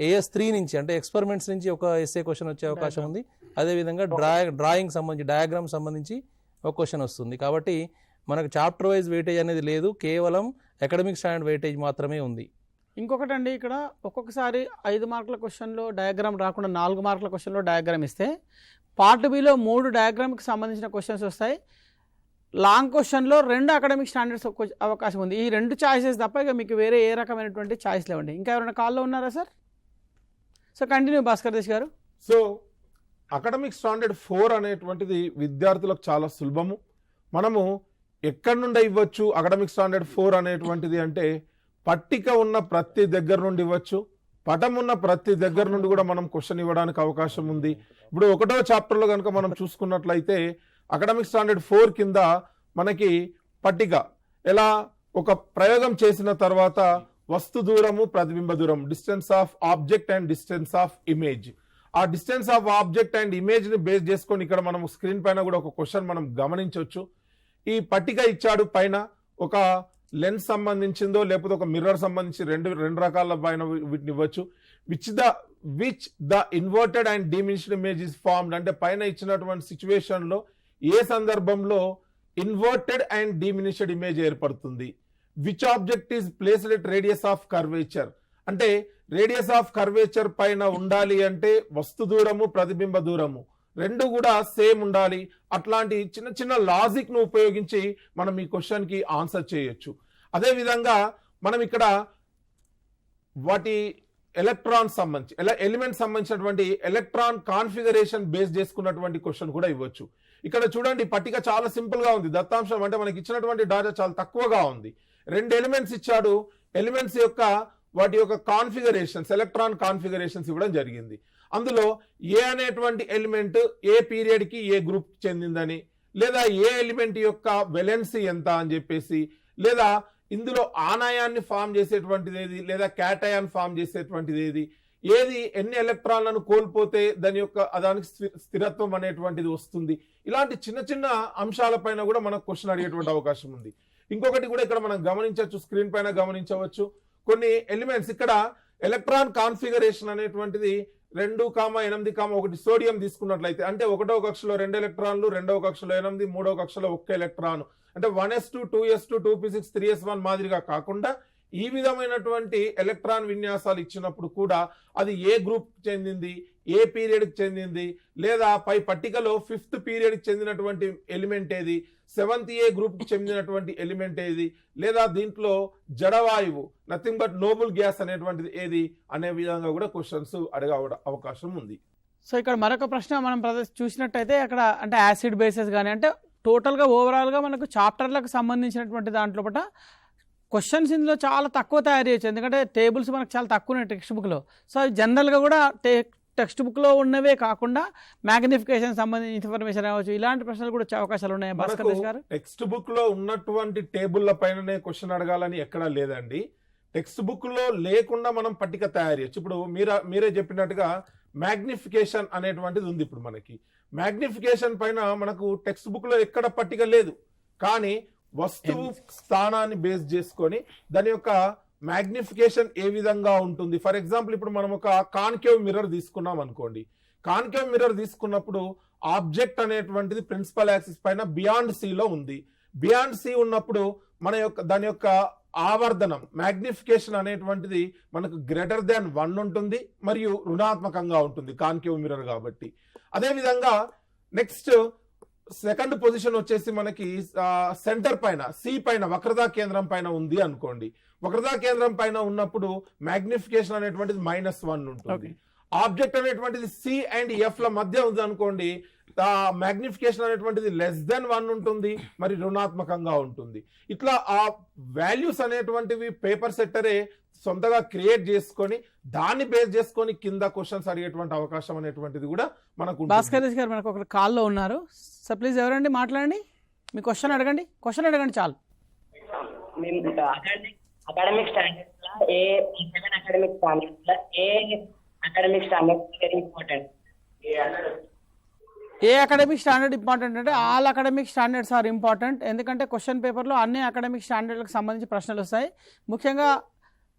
AS3 నుంచి అంటే ఎక్స్పెరిమెంట్స్ నుంచి ఒక ఎస్ఏ క్వశ్చన్ వచ్చే అవకాశం ఉంది. అదేవిధంగా డ్రాయింగ్ సంబంధించి డయాగ్రామ్ సంబంధించి ఒక క్వశ్చన్ వస్తుంది. కాబట్టి మనకు చాప్టర్ వైజ్ వెయిటేజ్ అనేది లేదు, కేవలం అకాడమిక్ స్టాండర్డ్ వెయిటేజ్ మాత్రమే ఉంది. ఇంకొకటి అండి, ఇక్కడ ఒక్కొక్కసారి 5 మార్కుల క్వశ్చన్లో డయాగ్రామ్ రాకుండా 4 మార్కుల క్వశ్చన్లో డయాగ్రామ్ ఇస్తే పార్ట్ బిలో 3 డయాగ్రామ్కి సంబంధించిన క్వశ్చన్స్ వస్తాయి. లాంగ్ క్వశ్చన్లో 2 అకాడమిక్ స్టాండర్డ్స్ అవకాశం ఉంది. ఈ 2 ఛాయిసెస్ తప్ప ఇక మీకు వేరే ఏ రకమైనటువంటి ఛాయిస్ లేవండి. ఇంకా ఎవరైనా కాల్లో ఉన్నారా సార్? సో కంటిన్యూ భాస్కర్ దేశ్ గారు. సో అకాడమిక్ స్టాండర్డ్ 4 అనేటువంటిది విద్యార్థులకు చాలా సులభము. మనము ఎక్కడి నుండి ఇవ్వచ్చు అకాడమిక్ స్టాండర్డ్ 4 అనేటువంటిది అంటే పట్టిక ఉన్న ప్రతి దగ్గర నుండి ఇవ్వచ్చు, పటం ఉన్న ప్రతి దగ్గర నుండి కూడా మనం క్వశ్చన్ ఇవ్వడానికి అవకాశం ఉంది. ఇప్పుడు 1వ చాప్టర్లో కనుక మనం చూసుకున్నట్లయితే అకాడమిక్ స్టాండర్డ్ 4 కింద మనకి పట్టిక ఎలా ఒక ప్రయోగం చేసిన తర్వాత వస్తు దూరము ప్రతిబింబ దూరం, distance of object and distance of image. ఆ distance of object and image ని బేస్ చేసుకొని ఇక్కడ మనం స్క్రీన్ పైన కూడా ఒక క్వశ్చన్ మనం గమనించవచ్చు. ఈ పట్టిక ఇచ్చాడు, పైన ఒక లెన్స్ సంబంధించిందో లేకపోతే ఒక మిర్రర్ సంబంధించి రెండు రకాల పైన వీటిని ఇవ్వచ్చు. Which the inverted and diminished image is formed అంటే పైన ఇచ్చినటువంటి సిచ్యువేషన్ లో ఏ సందర్భంలో ఇన్వర్టెడ్ అండ్ డిమినిష్డ్ ఇమేజ్ ఏర్పడుతుంది. Which object is placed at radius of curvature అంటే రేడియస్ ఆఫ్ కర్వేచర్ పైన ఉండాలి అంటే వస్తు దూరము ప్రతిబింబ దూరము రెండు కూడా సేమ్ ఉండాలి. అట్లాంటి చిన్న చిన్న లాజిక్ ను ఉపయోగించి మనం ఈ క్వశ్చన్ కి ఆన్సర్ చేయొచ్చు. అదే విధంగా మనం ఇక్కడ వాటి ఎలక్ట్రాన్ సంబంధించి ఎలిమెంట్ సంబంధించినటువంటి ఎలక్ట్రాన్ కాన్ఫిగరేషన్ బేస్ చేసుకున్నటువంటి క్వశ్చన్ కూడా ఇవ్వచ్చు. ఇక్కడ చూడండి పట్టిక చాలా సింపుల్ గా ఉంది. దత్తాంశం అంటే మనకి ఇచ్చినటువంటి డేటా చాలా తక్కువగా ఉంది. 2 ఎలిమెంట్స్ ఇచ్చాడు. ఎలిమెంట్స్ యొక్క వాటి యొక్క కాన్ఫిగరేషన్స్ ఎలక్ట్రాన్ కాన్ఫిగరేషన్స్ ఇవ్వడం జరిగింది. అందులో ఏ అనేటువంటి ఎలిమెంట్ ఏ పీరియడ్ కి ఏ గ్రూప్ చెందిందని, లేదా ఏ ఎలిమెంట్ యొక్క వెలెన్సీ ఎంత అని చెప్పేసి, లేదా ఇందులో ఆనయాన్ని ఫామ్ చేసేటువంటిది ఏది, లేదా క్యాటయాన్ ఫామ్ చేసేటువంటిది ఏది ఎన్ని ఎలక్ట్రాన్లను కోల్పోతే దానికి స్థిరత్వం అనేటువంటిది వస్తుంది. ఇలాంటి చిన్న చిన్న అంశాలపైన కూడా మనకు క్వశ్చన్ అడిగేటువంటి అవకాశం ఉంది. ఇంకొకటి కూడా ఇక్కడ మనం గమనించవచ్చు, స్క్రీన్ పైన గమనించవచ్చు. కొన్ని ఎలిమెంట్స్ ఇక్కడ ఎలక్ట్రాన్ కాన్ఫిగరేషన్ అనేటువంటిది 2,8,1 సోడియం తీసుకున్నట్లయితే అంటే 1వ కక్షలో 2 ఎలక్ట్రాన్లు, 2వ కక్షలో 8, 3వ కక్షలో 1 ఎలక్ట్రాన్ అంటే 1s2 2s2 2p6 3s1 మాదిరిగా కాకుండా ఈ విధమైనటువంటి ఎలక్ట్రాన్ విన్యాసాలు ఇచ్చినప్పుడు కూడా అది ఏ గ్రూప్ చెందింది, ఏ పీరియడ్ కి చెందింది, లేదా పై పట్టికలో 5th పీరియడ్ కి చెందినటువంటి ఎలిమెంట్ ఏది, 7th ఏ గ్రూప్ కి చెందినటువంటి ఎలిమెంట్ ఏది, లేదా దీంట్లో జడవాయువు నథింగ్ బట్ నోబుల్ గ్యాస్ అనేటువంటిది ఏది అనే విధంగా కూడా క్వశ్చన్స్ అడిగే అవకాశం ఉంది. సో ఇక్కడ మరొక ప్రశ్న మనం చూసినట్టయితే అక్కడ అంటే యాసిడ్ బేసెస్ కానీ అంటే టోటల్గా ఓవరాల్గా మనకు చాప్టర్లకు సంబంధించినటువంటి దాంట్లో పట క్వశ్చన్స్ ఇందులో చాలా తక్కువ తయారు చేయొచ్చు. ఎందుకంటే టేబుల్స్ మనకు చాలా తక్కువ ఉన్నాయి టెక్స్ట్ బుక్లో. సో అవి జనరల్గా కూడా టెక్స్ట్ బుక్లో ఉన్నవే కాకుండా మ్యాగ్నిఫికేషన్ సంబంధించిన ఇన్ఫర్మేషన్ అవ్వచ్చు, ఇలాంటి ప్రశ్నలు కూడా వచ్చే అవకాశాలు ఉన్నాయి. భాస్కర్ గారు, టెక్స్ట్ బుక్ లో ఉన్నటువంటి టేబుల్ల పైననే క్వశ్చన్ అడగాలని ఎక్కడా లేదండి. టెక్స్ట్ బుక్ లో లేకుండా మనం పట్టిక తయారు చేయొచ్చు. ఇప్పుడు మీరే చెప్పినట్టుగా మ్యాగ్నిఫికేషన్ అనేటువంటిది ఉంది. ఇప్పుడు మనకి మ్యాగ్నిఫికేషన్ పైన మనకు టెక్స్ట్ బుక్ లో ఎక్కడ పట్టిక లేదు, కానీ వస్తువు స్థానాన్ని బేస్ చేసుకొని దాని యొక్క మ్యాగ్నిఫికేషన్ ఏ విధంగా ఉంటుంది. ఫర్ ఎగ్జాంపుల్ ఇప్పుడు మనం ఒక కాన్కేవ్ మిర్రర్ తీసుకున్నాం అనుకోండి. కాన్కేవ్ మిర్రర్ తీసుకున్నప్పుడు ఆబ్జెక్ట్ అనేటువంటిది ప్రిన్సిపల్ యాక్సిస్ పైన బియాండ్ సి లో ఉంది. బియాండ్ సి ఉన్నప్పుడు దాని యొక్క ఆవర్ధనం మ్యాగ్నిఫికేషన్ అనేటువంటిది మనకు గ్రేటర్ దాన్ 1 ఉంటుంది మరియు రుణాత్మకంగా ఉంటుంది కాన్కేవ్ మిర్రర్ కాబట్టి. అదే విధంగా నెక్స్ట్ సెకండ్ పొజిషన్ వచ్చేసి మనకి సెంటర్ పైన సి పైన వక్రతా కేంద్రం పైన ఉంది అనుకోండి. వక్రతా కేంద్రం పైన ఉన్నప్పుడు మ్యాగ్నిఫికేషన్ అనేటువంటిది -1 ఉంటుంది. ఆబ్జెక్ట్ అనేటువంటిది సి అండ్ ఎఫ్ ల మధ్య ఉంది అనుకోండి, మ్యాగ్నిఫికేషన్ అనేటువంటిది <1 ఉంటుంది, మరి రుణాత్మకంగా ఉంటుంది. ఇట్లా ఆ వాల్యూస్ అనేటువంటివి పేపర్ సెట్టరే సొంతగా క్రియేట్ చేసుకొని దాన్ని బేస్ చేసుకొని కింద క్వశ్చన్స్ అడిగేటువంటి అవకాశం అనేటువంటిది కూడా మనకు. భాస్కర్ గారు మనకు ఒక కాల్లో ఉన్నారు సార్, ప్లీజ్ ఎవరండి మాట్లాడండి, మీ క్వశ్చన్ అడగండి చాలు. అకాడమిక్ స్టాండర్డ్స్ లో ఏ అకాడమిక్ స్టాండర్డ్స్ ఇంపార్టెంట్? ఏ అకాడమిక్ స్టాండర్డ్ ఇంపార్టెంట్ అంటే all academic standards are important. ఎందుకంటే క్వశ్చన్ పేపర్లో అన్ని అకాడమిక్ స్టాండర్డ్లకు సంబంధించి ప్రశ్నలు వస్తాయి. ముఖ్యంగా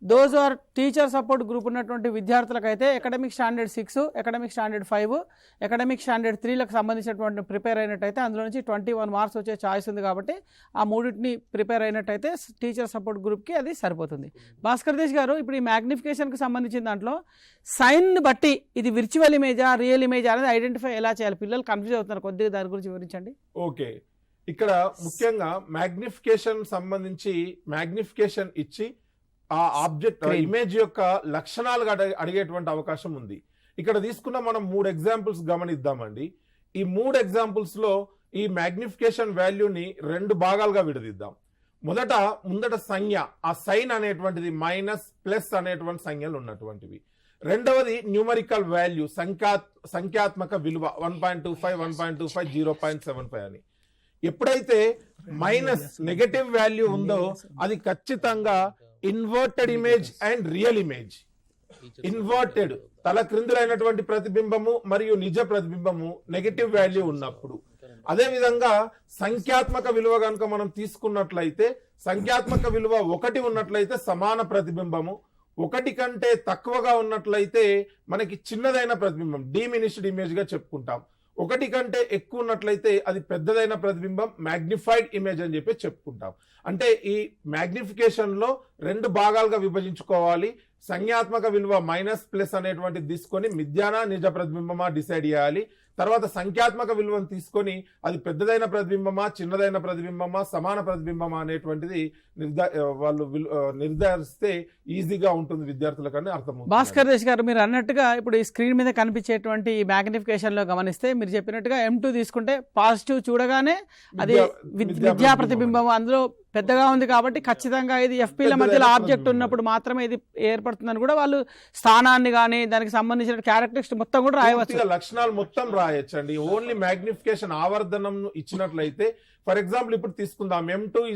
those are teacher support group ఉన్నటువంటి విద్యార్థులకైతే academic standard 6, academic standard 5, academic standard 3లకు సంబంధించినటువంటి ప్రిపేర్ అయినట్టయితే అందులో నుంచి 21 మార్క్స్ వచ్చే ఛాయిస్ ఉంది కాబట్టి ఆ మూడింటిని ప్రిపేర్ అయినట్టయితే టీచర్ సపోర్ట్ గ్రూప్కి అది సరిపోతుంది. భాస్కర్ దేశ్ గారు, ఇప్పుడు ఈ మ్యాగ్నిఫికేషన్కి సంబంధించిన దాంట్లో సైన్ బట్టి ఇది విర్చువల్ ఇమేజా రియల్ ఇమేజా అనేది ఐడెంటిఫై ఎలా చేయాలి? పిల్లలు కన్ఫ్యూజ్ అవుతున్నారు, కొద్దిగా దాని గురించి వివరించండి. ఓకే, ఇక్కడ ముఖ్యంగా మ్యాగ్నిఫికేషన్ సంబంధించి మ్యాగ్నిఫికేషన్ ఇచ్చి ఆ ఆబ్జెక్ట్ ఇమేజ్ యొక్క లక్షణాలు అడిగేటువంటి అవకాశం ఉంది. ఇక్కడ తీసుకున్న మనం 3 ఎగ్జాంపుల్స్ గమనిద్దామండి. ఈ 3 ఎగ్జాంపుల్స్ లో ఈ మ్యాగ్నిఫికేషన్ వాల్యూని 2 భాగాలుగా విడదీద్దాం. ముందట సంజ్ఞ, ఆ సైన్ అనేటువంటిది మైనస్ ప్లస్ అనేటువంటి సంజ్ఞలు ఉన్నటువంటివి. రెండవది న్యూమరికల్ వాల్యూ, సంఖ్యాత్మక విలువ 1.25, 1.25, 0.75 అని. ఎప్పుడైతే మైనస్ నెగటివ్ వాల్యూ ఉందో అది ఖచ్చితంగా inverted image and real image. Inverted తల క్రిందులైనటువంటి ప్రతిబింబము మరియు నిజ ప్రతిబింబము నెగటివ్ వాల్యూ ఉన్నప్పుడు. అదే విధంగా సంఖ్యాత్మక విలువ కనుక మనం తీసుకున్నట్లయితే, సంఖ్యాత్మక విలువ 1 ఉన్నట్లయితే సమాన ప్రతిబింబము, 1 కంటే తక్కువగా ఉన్నట్లయితే మనకి చిన్నదైన ప్రతిబింబం, డిమినిష్డ్ ఇమేజ్ గా చెప్పుకుంటాం. 1 కంటే ఎక్కువ ఉన్నట్లయితే అది పెద్దదైన ప్రతిబింబం, మ్యాగ్నిఫైడ్ ఇమేజ్ అని చెప్పి చెప్పుకుంటాం. అంటే ఈ మ్యాగ్నిఫికేషన్ లో 2 భాగాలుగా విభజించుకోవాలి. సంఖ్యాత్మక విలువ మైనస్ ప్లస్ అనేటువంటిది తీసుకొని మిథ్యానా నిజ ప్రతిబింబమా డిసైడ్ చేయాలి. తర్వాత సంఖ్యాత్మక విలువను తీసుకొని అది పెద్దదైన ప్రతిబింబమా, చిన్నదైన ప్రతిబింబమా, సమాన ప్రతిబింబమా అనేటువంటిది వాళ్ళు నిర్ధారిస్తే ఈజీగా ఉంటుంది విద్యార్థులకని అర్థం. భాస్కర్ దేశ్ గారు, మీరు అన్నట్టుగా ఇప్పుడు ఈ స్క్రీన్ మీద కనిపించేటువంటి ఈ మ్యాగ్నిఫికేషన్ లో గమనిస్తే మీరు చెప్పినట్టుగా M2 తీసుకుంటే పాజిటివ్ చూడగానే అది విద్యా ప్రతిబింబం అందులో పెద్దగా ఉంది కాబట్టి ఖచ్చితంగా ఇది FPల మధ్యలో ఆబ్జెక్ట్ ఉన్నప్పుడు మాత్రమే ఇది ఏర్పడుతుందని కూడా వాళ్ళు స్థానాన్ని కానీ దానికి సంబంధించిన క్యారెక్టరిస్టిక్ మొత్తం కూడా రాయవచ్చు, లక్షణాలు మొత్తం రాయొచ్చండి. ఓన్లీ మ్యాగ్నిఫికేషన్ ఆవర్ధనం ఇచ్చినట్లయితే, ఫర్ ఎగ్జాంపుల్ ఇప్పుడు తీసుకుందాం, M2 =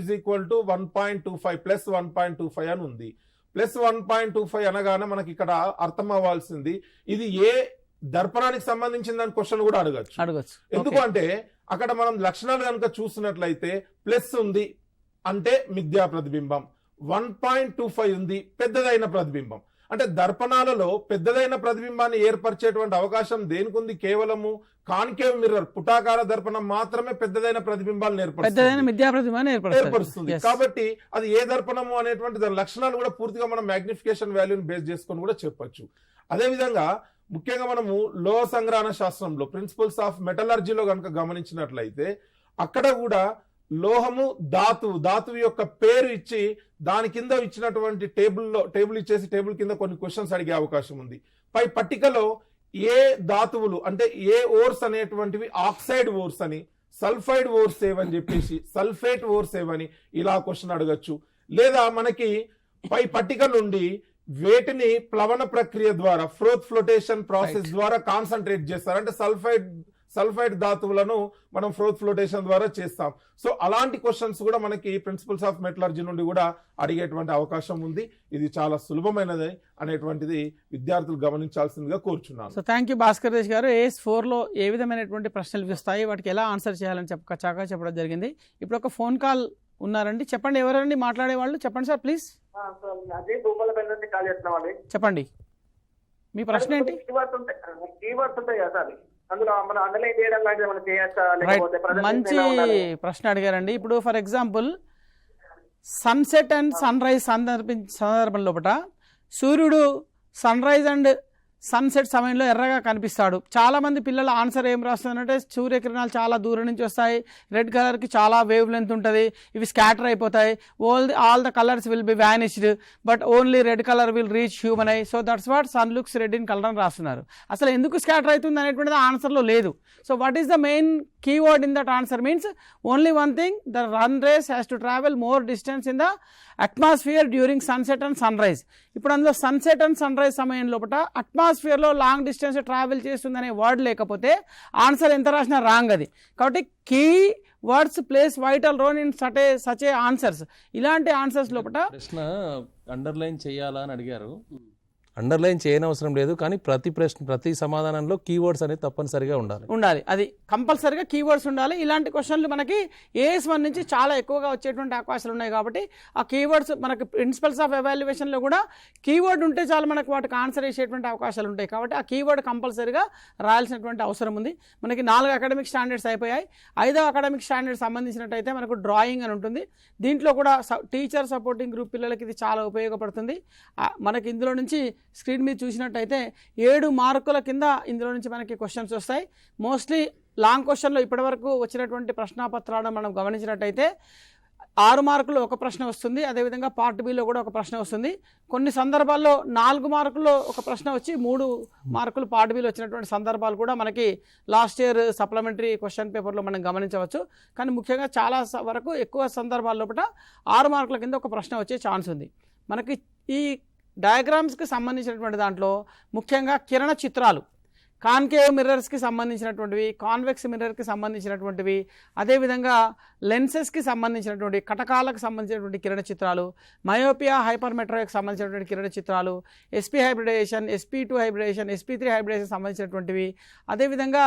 1.25 ప్లస్ 1.25 అని ఉంది. ప్లస్ 1.25 అనగానే మనకి ఇక్కడ అర్థం అవ్వాల్సింది ఇది ఏ దర్పణానికి సంబంధించిందని క్వశ్చన్ కూడా అడగచ్చు. ఎందుకంటే అక్కడ మనం లక్షణాలు కనుక చూసినట్లయితే ప్లస్ ఉంది అంటే మిథ్యా ప్రతిబింబం, 1.25 ఉంది పెద్దదైన ప్రతిబింబం. అంటే దర్పణాలలో పెద్దదైన ప్రతిబింబాన్ని ఏర్పరిచేటువంటి అవకాశం దేనికి ఉంది? కేవలము కాన్కేవ్ మిర్రర్, పుటాకార దర్పణం మాత్రమే పెద్దదైన ప్రతిబింబాలను ఏర్పరుస్తుంది. కాబట్టి అది ఏ దర్పణము అనేటువంటి దాని లక్షణాలు కూడా పూర్తిగా మనం మ్యాగ్నిఫికేషన్ వాల్యూని బేస్ చేసుకొని కూడా చెప్పొచ్చు. అదేవిధంగా ముఖ్యంగా మనము లోహ సంగ్రహణ శాస్త్రంలో ప్రిన్సిపల్స్ ఆఫ్ మెటలర్జీలో కనుక గమనించినట్లయితే అక్కడ కూడా లోహము ధాతువు యొక్క పేరు ఇచ్చి దాని కింద ఇచ్చినటువంటి టేబుల్ ఇచ్చేసి టేబుల్ కింద కొన్ని క్వశ్చన్స్ అడిగే అవకాశం ఉంది. పై పట్టికలో ఏ ధాతువులు అంటే ఏ ఓర్స్ అనేటువంటివి ఆక్సైడ్ ఓర్స్ అని, సల్ఫైడ్ ఓర్స్ ఏవని చెప్పేసి సల్ఫేట్ ఓర్స్ ఏవని ఇలా క్వశ్చన్ అడగచ్చు. లేదా మనకి పై పట్టిక నుండి వేటిని ప్లవన ప్రక్రియ ద్వారా ఫ్లోటేషన్ ప్రాసెస్ ద్వారా కాన్సన్ట్రేట్ చేస్తారు అంటే సల్ఫైడ్ ధాతువులను మనం ఫ్లోటేషన్ ద్వారా చేస్తాం. సో అలాంటి క్వశ్చన్స్ కూడా మనకి ప్రిన్సిపల్స్ ఆఫ్ మెటలర్జీ నుండి కూడా అడిగేటువంటి అవకాశం ఉంది. ఇది చాలా సులభమైనది అనేటువంటిది విద్యార్థులు గమనించాల్సిందిగా కోరుచున్నాను. సో థ్యాంక్ యూ భాస్కర్ దేశ్ గారు. AS4 లో ఏ విధమైనటువంటి ప్రశ్నలు వస్తాయి, వాటికి ఎలా ఆన్సర్ చేయాలని చక్కగా చెప్పడం జరిగింది. ఇప్పుడు ఒక ఫోన్ కాల్ ఉన్నారండి, చెప్పండి. ఎవరండి మాట్లాడే వాళ్ళు? చెప్పండి సార్ ప్లీజ్. చెప్పండి మీ ప్రశ్న ఏంటి? మంచి ప్రశ్న అడిగారండి. ఇప్పుడు for example sunset and sunrise సందర్భం లోపల సూర్యుడు సన్ రైజ్ అండ్ సన్సెట్ సమయంలో ఎర్రగా కనిపిస్తాడు. చాలామంది పిల్లల ఆన్సర్ ఏం రాస్తుందంటే సూర్యకిరణాలు చాలా దూరం నుంచి వస్తాయి, రెడ్ కలర్కి చాలా వేవ్ లెంత్ ఉంటుంది, ఇవి స్కాటర్ అయిపోతాయి, all the colours will be vanished but only red colour will reach human eye, so that's what sun looks red in colour అని రాస్తున్నారు. అసలు ఎందుకు స్కాటర్ అవుతుంది అనేటువంటిది ఆన్సర్లో లేదు. So what is the main keyword in that answer means only one thing, the sun rays has to travel more distance in the atmosphere during sunset and sunrise. ఇప్పుడు అందులో సన్సెట్ అండ్ సన్ రైజ్ సమయం లోపల అట్మాస్ఫియర్లో long distance travel చేస్తుందనే word లేకపోతే answer ఎంత రాసినా wrong అది. కాబట్టి keywords plays vital role in such a answers. ఇలాంటి ఆన్సర్స్ లోపల ప్రశ్న అండర్లైన్ చేయాలా అని అడిగారు. అండర్లైన్ చేయనవసరం లేదు, కానీ ప్రతి సమాధానంలో కీవర్డ్స్ అనేది తప్పనిసరిగా ఉండాలి. అది కంపల్సరీగా కీవర్డ్స్ ఉండాలి. ఇలాంటి క్వశ్చన్లు మనకి AS1 నుంచి చాలా ఎక్కువగా వచ్చేటువంటి అవకాశాలు ఉన్నాయి కాబట్టి ఆ కీవర్డ్స్ మనకి ప్రిన్సిపల్స్ ఆఫ్ ఎవాల్యుయేషన్లో కూడా కీవర్డ్ ఉంటే చాలు మనకు వాటికి ఆన్సర్ చేసేటువంటి అవకాశాలు ఉంటాయి. కాబట్టి ఆ కీవర్డ్ కంపల్సరీగా రాయాల్సినటువంటి అవసరం ఉంది. మనకి 4 అకాడమిక్ స్టాండర్డ్స్ అయిపోయాయి. 5వ అకాడమిక్ స్టాండర్డ్ సంబంధించినట్టయితే మనకు డ్రాయింగ్ అని ఉంటుంది. దీంట్లో కూడా టీచర్ సపోర్టింగ్ గ్రూప్ పిల్లలకి ఇది చాలా ఉపయోగపడుతుంది. మనకి ఇందులో నుంచి స్క్రీన్ మీద చూసినట్టయితే 7 మార్కుల కింద ఇందులో నుంచి మనకి క్వశ్చన్స్ వస్తాయి. మోస్ట్లీ లాంగ్ క్వశ్చన్లో ఇప్పటివరకు వచ్చినటువంటి ప్రశ్నాపత్రాలను మనం గమనించినట్టయితే 6 మార్కులు ఒక ప్రశ్న వస్తుంది. అదేవిధంగా పార్ట్ బిలో కూడా ఒక ప్రశ్న వస్తుంది. కొన్ని సందర్భాల్లో 4 మార్కుల్లో ఒక ప్రశ్న వచ్చి 3 మార్కులు పార్ట్ బిలో వచ్చినటువంటి సందర్భాలు కూడా మనకి లాస్ట్ ఇయర్ సప్లిమెంటరీ క్వశ్చన్ పేపర్లో మనం గమనించవచ్చు. కానీ ముఖ్యంగా చాలా వరకు ఎక్కువ సందర్భాల లోపల 6 మార్కుల కింద ఒక ప్రశ్న వచ్చే ఛాన్స్ ఉంది. మనకి ఈ డయాగ్రామ్స్కి సంబంధించినటువంటి దాంట్లో ముఖ్యంగా కిరణ చిత్రాలు, కాన్కేవ్ మిర్రర్స్కి సంబంధించినటువంటివి, కాన్వెక్స్ మిర్రర్కి సంబంధించినటువంటివి, అదేవిధంగా లెన్సెస్కి సంబంధించినటువంటి కటకాలకు సంబంధించినటువంటి కిరణ చిత్రాలు, మయోపియా హైపర్మెట్రోకి సంబంధించినటువంటి కిరణ చిత్రాలు, SP hybridisation, SP2 hybridisation, SP3 hybridisation సంబంధించినటువంటివి, అదేవిధంగా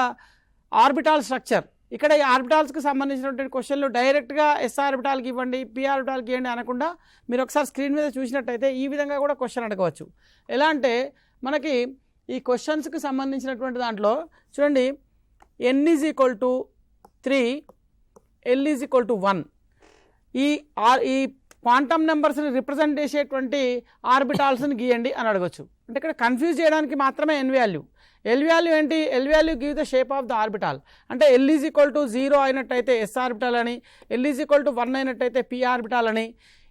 ఆర్బిటాల్ స్ట్రక్చర్. ఇక్కడ ఈ ఆర్బిటాల్స్కి సంబంధించినటువంటి క్వశ్చన్లు డైరెక్ట్గా S ఆర్బిటాల్కి ఇవ్వండి, P ఆర్బిటాల్కి ఇవ్వండి అనకుండా మీరు ఒకసారి స్క్రీన్ మీద చూసినట్టయితే ఈ విధంగా కూడా క్వశ్చన్ అడగవచ్చు. ఎలా అంటే మనకి ఈ క్వశ్చన్స్కి సంబంధించినటువంటి దాంట్లో చూడండి, n = 3, l = 1. ఈ క్వాంటమ్ నెంబర్స్ని రిప్రజెంట్ చేసేటువంటి ఆర్బిటాల్స్ని గీయండి అని అడగచ్చు. అంటే ఇక్కడ కన్ఫ్యూజ్ చేయడానికి మాత్రమే n వాల్యూ. L వాల్యూ ఏంటి? L value give the shape of the orbital. అంటే L = 0 అయినట్టయితే S ఆర్బిటాల్ అని, L = 1 అయినట్టయితే P ఆర్బిటాల్ అని,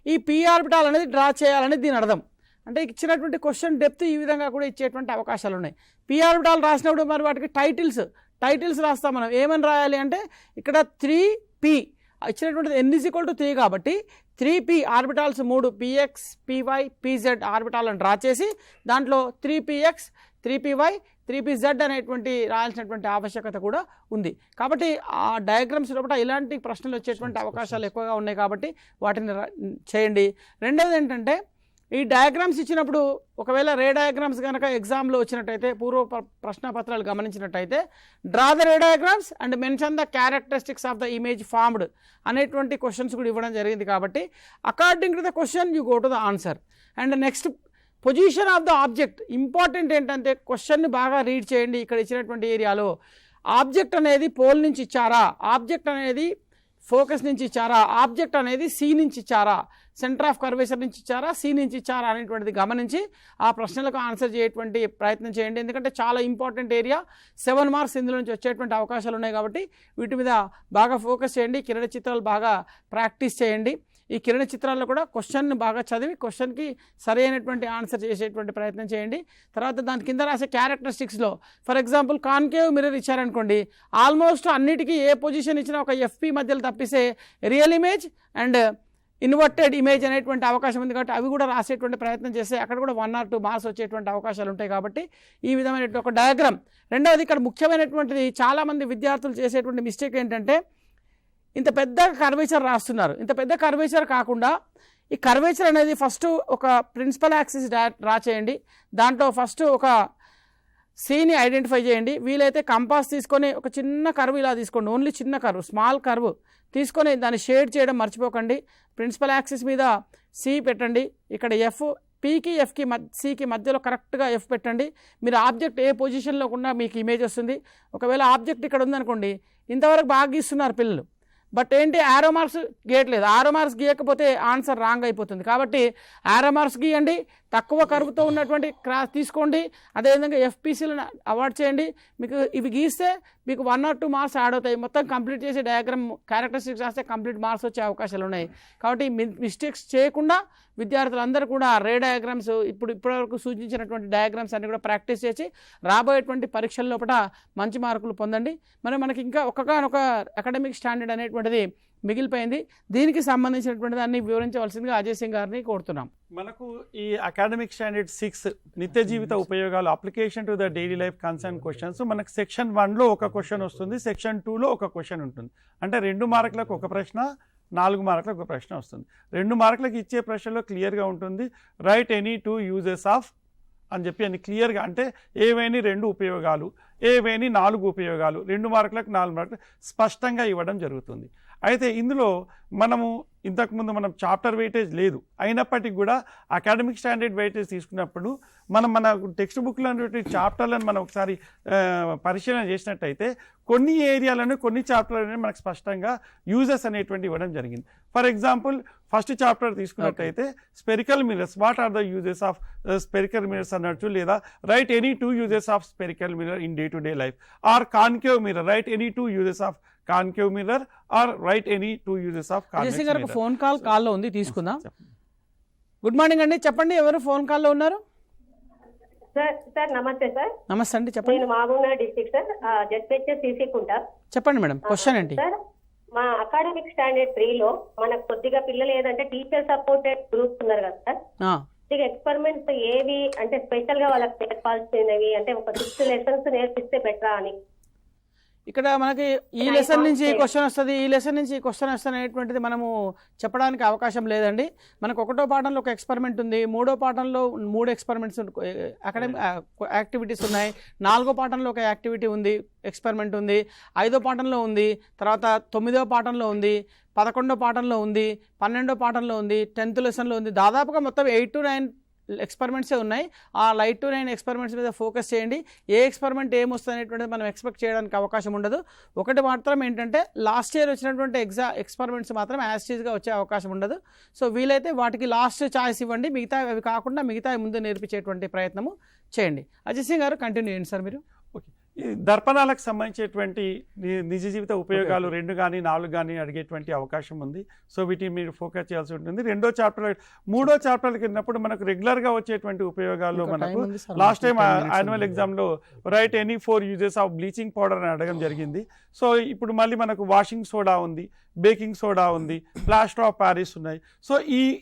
ఈ P ఆర్బిటాల్ అనేది డ్రా చేయాలని దీని అర్థం. అంటే ఇచ్చినటువంటి క్వశ్చన్ డెప్త్ ఈ విధంగా కూడా ఇచ్చేటువంటి అవకాశాలు ఉన్నాయి. P ఆర్బిటాల్ రాసినప్పుడు మరి వాటికి టైటిల్స్ రాస్తాం మనం. ఏమని రాయాలి అంటే ఇక్కడ 3P ఇచ్చినటువంటిది n = 3 కాబట్టి 3P orbitals 3 PX, PY, PZ ఆర్బిటాలను డ్రా చేసి దాంట్లో 3PX, 3PY, 3PZ అనేటువంటి రాయాల్సినటువంటి ఆవశ్యకత కూడా ఉంది. కాబట్టి ఆ డయాగ్రామ్స్ లోపల ఇలాంటి ప్రశ్నలు వచ్చేటువంటి అవకాశాలు ఎక్కువగా ఉన్నాయి కాబట్టి వాటిని చేయండి. రెండవది ఏంటంటే ఈ డయాగ్రామ్స్ ఇచ్చినప్పుడు ఒకవేళ రే డయాగ్రామ్స్ కనుక ఎగ్జామ్లో వచ్చినట్టయితే పూర్వ ప్రశ్నపత్రాలు గమనించినట్టయితే draw the ray diagrams and mention the characteristics of the image formed అనేటువంటి క్వశ్చన్స్ కూడా ఇవ్వడం జరిగింది. కాబట్టి according to the question you go to the answer. And next position of the object. Important ఏంటంటే క్వశ్చన్ని బాగా రీడ్ చేయండి. ఇక్కడ ఇచ్చినటువంటి ఏరియాలో ఆబ్జెక్ట్ అనేది పోల్ నుంచి ఇచ్చారా, ఆబ్జెక్ట్ అనేది ఫోకస్ నుంచి ఇచ్చారా, ఆబ్జెక్ట్ అనేది సి నుంచి ఇచ్చారా, సెంటర్ ఆఫ్ కర్వేచర్ నుంచి ఇచ్చారా, సి నుంచి ఇచ్చారా అనేటువంటిది గమనించి ఆ ప్రశ్నలకు ఆన్సర్ చేయటువంటి ప్రయత్నం చేయండి. ఎందుకంటే చాలా ఇంపార్టెంట్ ఏరియా, 7 మార్క్స్ ఇందులో నుంచి వచ్చేటువంటి అవకాశాలు ఉన్నాయి కాబట్టి వీటి మీద బాగా ఫోకస్ చేయండి. కిరణ చిత్రాలు బాగా ప్రాక్టీస్ చేయండి. ఈ కిరణ చిత్రాల్లో కూడా క్వశ్చన్ బాగా చదివి క్వశ్చన్కి సరైనటువంటి ఆన్సర్ చేసేటువంటి ప్రయత్నం చేయండి. తర్వాత దాని కింద రాసే క్యారెక్టరిస్టిక్స్లో ఫర్ ఎగ్జాంపుల్ కాన్కేవ్ మిర్రర్ ఇచ్చారనుకోండి, ఆల్మోస్ట్ అన్నిటికీ ఏ పొజిషన్ ఇచ్చినా ఒక FP మధ్యలో తప్పిస్తే real image and inverted image అనేటువంటి అవకాశం ఉంది కాబట్టి అవి కూడా రాసేటువంటి ప్రయత్నం చేస్తే అక్కడ కూడా 1 or 2 మార్క్స్ వచ్చేటువంటి అవకాశాలు ఉంటాయి. కాబట్టి ఈ విధమైనటువంటి ఒక డయాగ్రామ్. రెండవది ఇక్కడ ముఖ్యమైనటువంటిది చాలామంది విద్యార్థులు చేసేటువంటి మిస్టేక్ ఏంటంటే ఇంత పెద్ద కర్వేచర్ రాస్తున్నారు. ఇంత పెద్ద కర్వేచర్ కాకుండా ఈ కర్వేచర్ అనేది ఫస్ట్ ఒక ప్రిన్సిపల్ యాక్సిస్ డ్రా చేయండి. దాంట్లో ఫస్ట్ ఒక సీని ఐడెంటిఫై చేయండి. వీలైతే కంపాస్ తీసుకొని ఒక చిన్న కర్వ్ ఇలా తీసుకోండి, ఓన్లీ చిన్న కర్వ్, స్మాల్ కర్వ్ తీసుకొని దాన్ని షేడ్ చేయడం మర్చిపోకండి. ప్రిన్సిపల్ యాక్సిస్ మీద సి పెట్టండి. ఇక్కడ Pకి Fకి Cకి మధ్యలో కరెక్ట్గా F పెట్టండి. మీరు ఆబ్జెక్ట్ ఏ పొజిషన్లో ఉన్నా మీకు ఇమేజ్ వస్తుంది. ఒకవేళ ఆబ్జెక్ట్ ఇక్కడ ఉందనుకోండి, ఇంతవరకు బాగా గీస్తున్నారు పిల్లలు, బట్ ఏంటి ఆరో మార్క్స్ గీయట్లేదు. ఆరో మార్క్స్ గీయకపోతే ఆన్సర్ రాంగ్ అయిపోతుంది. కాబట్టి ఆరో మార్క్స్ గీయండి, తక్కువ కరువుతో ఉన్నటువంటి క్రాస్ తీసుకోండి. అదేవిధంగా FPCలను అవాయిడ్ చేయండి. మీకు ఇవి గీస్తే మీకు 1 or 2 మార్క్స్ యాడ్ అవుతాయి. మొత్తం కంప్లీట్ చేసి డయాగ్రామ్ క్యారెక్టరిస్టిక్స్ రాస్తే కంప్లీట్ మార్క్స్ వచ్చే అవకాశాలు ఉన్నాయి. కాబట్టి మిస్టేక్స్ చేయకుండా విద్యార్థులందరూ కూడా రే డయాగ్రామ్స్ ఇప్పటివరకు సూచించినటువంటి డయాగ్రామ్స్ అన్ని కూడా ప్రాక్టీస్ చేసి రాబోయేటువంటి పరీక్షల లోపల మంచి మార్కులు పొందండి. మనకి ఇంకా ఒక్కొక్క అకాడమిక్ స్టాండర్డ్ అనేటువంటిది మిగిలిపోయింది. దీనికి సంబంధించినటువంటి దాన్ని వివరించవలసిందిగా అజయ్ సింగ్ గారిని కోరుతున్నాం. మనకు ఈ అకాడమిక్ స్టాండర్డ్ 6 నిత్య జీవిత ఉపయోగాలు application to the daily life concern questions మనకు సెక్షన్ 1లో ఒక క్వశ్చన్ వస్తుంది, సెక్షన్ 2లో ఒక క్వశ్చన్ ఉంటుంది. అంటే 2 మార్కులకు ఒక ప్రశ్న, 4 మార్కులకు ఒక ప్రశ్న వస్తుంది. 2 మార్కులకు ఇచ్చే ప్రశ్నలో క్లియర్గా ఉంటుంది, రైట్ ఎనీ 2 యూజెస్ ఆఫ్ అని చెప్పి అని క్లియర్గా, అంటే ఏవేని 2 ఉపయోగాలు, ఏవేని 4 ఉపయోగాలు, 2 మార్కులకు 4 మార్కులు స్పష్టంగా ఇవ్వడం జరుగుతుంది. అయితే ఇందులో మనము ఇంతకుముందు మనం చాప్టర్ వెయిటేజ్ లేదు, అయినప్పటికీ కూడా అకాడమిక్ స్టాండర్డ్ వెయిటేజ్ తీసుకున్నప్పుడు మన టెక్స్ట్ బుక్లో చాప్టర్లను మనం ఒకసారి పరిశీలన చేసినట్టయితే కొన్ని ఏరియాలను కొన్ని చాప్టర్లను మనకు స్పష్టంగా యూజెస్ అనేటువంటి ఇవ్వడం జరిగింది. ఫర్ ఎగ్జాంపుల్ ఫస్ట్ చాప్టర్ తీసుకున్నట్టయితే spherical mirrors, what are the uses of spherical mirrors అన్నట్టు, లేదా write any 2 uses of spherical mirror in day to day life, or concave mirror, write any 2 uses of concave mirror, or write any 2 uses of convex mirror. Phone కాల్లో ఉంది, తీసుకుందాం. Good morning అండి, చెప్పండి ఎవరు phone కాల్లో ఉన్నారు? Sir నమస్తే sir. నమస్తే అండి, చెప్పండి. నేను మహబూబ్నగర్ డిస్ట్రిక్ట్ సార్, జడ్పేట్ సీసీకుంట. చెప్పండి మేడం, క్వశ్చన్ ఏంటి? సార్ మా అకాడమిక్ స్టాండర్డ్ 3లో మనకు కొద్దిగా పిల్లలు ఏదంటే టీచర్ సపోర్టెడ్ గ్రూప్స్ ఉన్నారు కదా సార్, కొద్దిగా ఎక్స్పెరిమెంట్స్ ఏవి అంటే స్పెషల్ గా వాళ్ళకి నేర్పాల్సినవి, అంటే ఒక 6 లెసన్స్ నేర్పిస్తే బెటరా అని. ఇక్కడ మనకి ఈ లెసన్ నుంచి ఈ క్వశ్చన్ వస్తుంది, ఈ లెసన్ నుంచి ఈ క్వశ్చన్ వస్తుంది అనేటువంటిది మనము చెప్పడానికి అవకాశం లేదండి. మనకు 1వ పాఠంలో ఒక ఎక్స్పెరిమెంట్ ఉంది, 3వ పాఠంలో 3 ఎక్స్పెరిమెంట్స్ అకాడమిక్ యాక్టివిటీస్ ఉన్నాయి, 4వ పాఠంలో ఒక యాక్టివిటీ ఉంది, ఎక్స్పెరిమెంట్ ఉంది, 5వ పాఠంలో ఉంది, తర్వాత 9వ పాఠంలో ఉంది, 11వ పాఠంలో ఉంది, 12వ పాఠంలో ఉంది, 10th లెసన్లో ఉంది. దాదాపుగా మొత్తం 8 to 9 ఎక్స్పెరిమెంట్సే ఉన్నాయి. ఆ 8 to 9 ఎక్స్పెరిమెంట్స్ మీద ఫోకస్ చేయండి. ఏ ఎక్స్పెరిమెంట్ ఏమొస్తుంది అనేటువంటిది మనం ఎక్స్పెక్ట్ చేయడానికి అవకాశం ఉండదు. ఒకటి మాత్రం ఏంటంటే లాస్ట్ ఇయర్ వచ్చినటువంటి ఎక్స్పెరిమెంట్స్ మాత్రం యాస్టీజ్గా వచ్చే అవకాశం ఉండదు. సో వీలైతే వాటికి లాస్ట్ ఛాయిస్ ఇవ్వండి, మిగతా అవి కాకుండా మిగతా ముందు నేర్పించేటువంటి ప్రయత్నము చేయండి. అజయ్ సింగ్ గారు కంటిన్యూ చేయండి సార్ మీరు. ఓకే, ఈ దర్పణాలకు సంబంధించేటువంటి నిజ జీవిత ఉపయోగాలు 2 కానీ 4 కానీ అడిగేటువంటి అవకాశం ఉంది. సో వీటిని మీరు ఫోకస్ చేయాల్సి ఉంటుంది. 2వ చాప్టర్ 3వ చాప్టర్కి వెళ్ళినప్పుడు మనకు రెగ్యులర్గా వచ్చేటువంటి ఉపయోగాల్లో మనకు లాస్ట్ టైం యాన్యువల్ ఎగ్జామ్లో right any 4 uses of bleaching powder అని అడగడం జరిగింది. సో ఇప్పుడు మళ్ళీ మనకు వాషింగ్ సోడా ఉంది, బేకింగ్ సోడా ఉంది, ప్లాస్టర్ ఆఫ్ ప్యారిస్ ఉన్నాయి. సో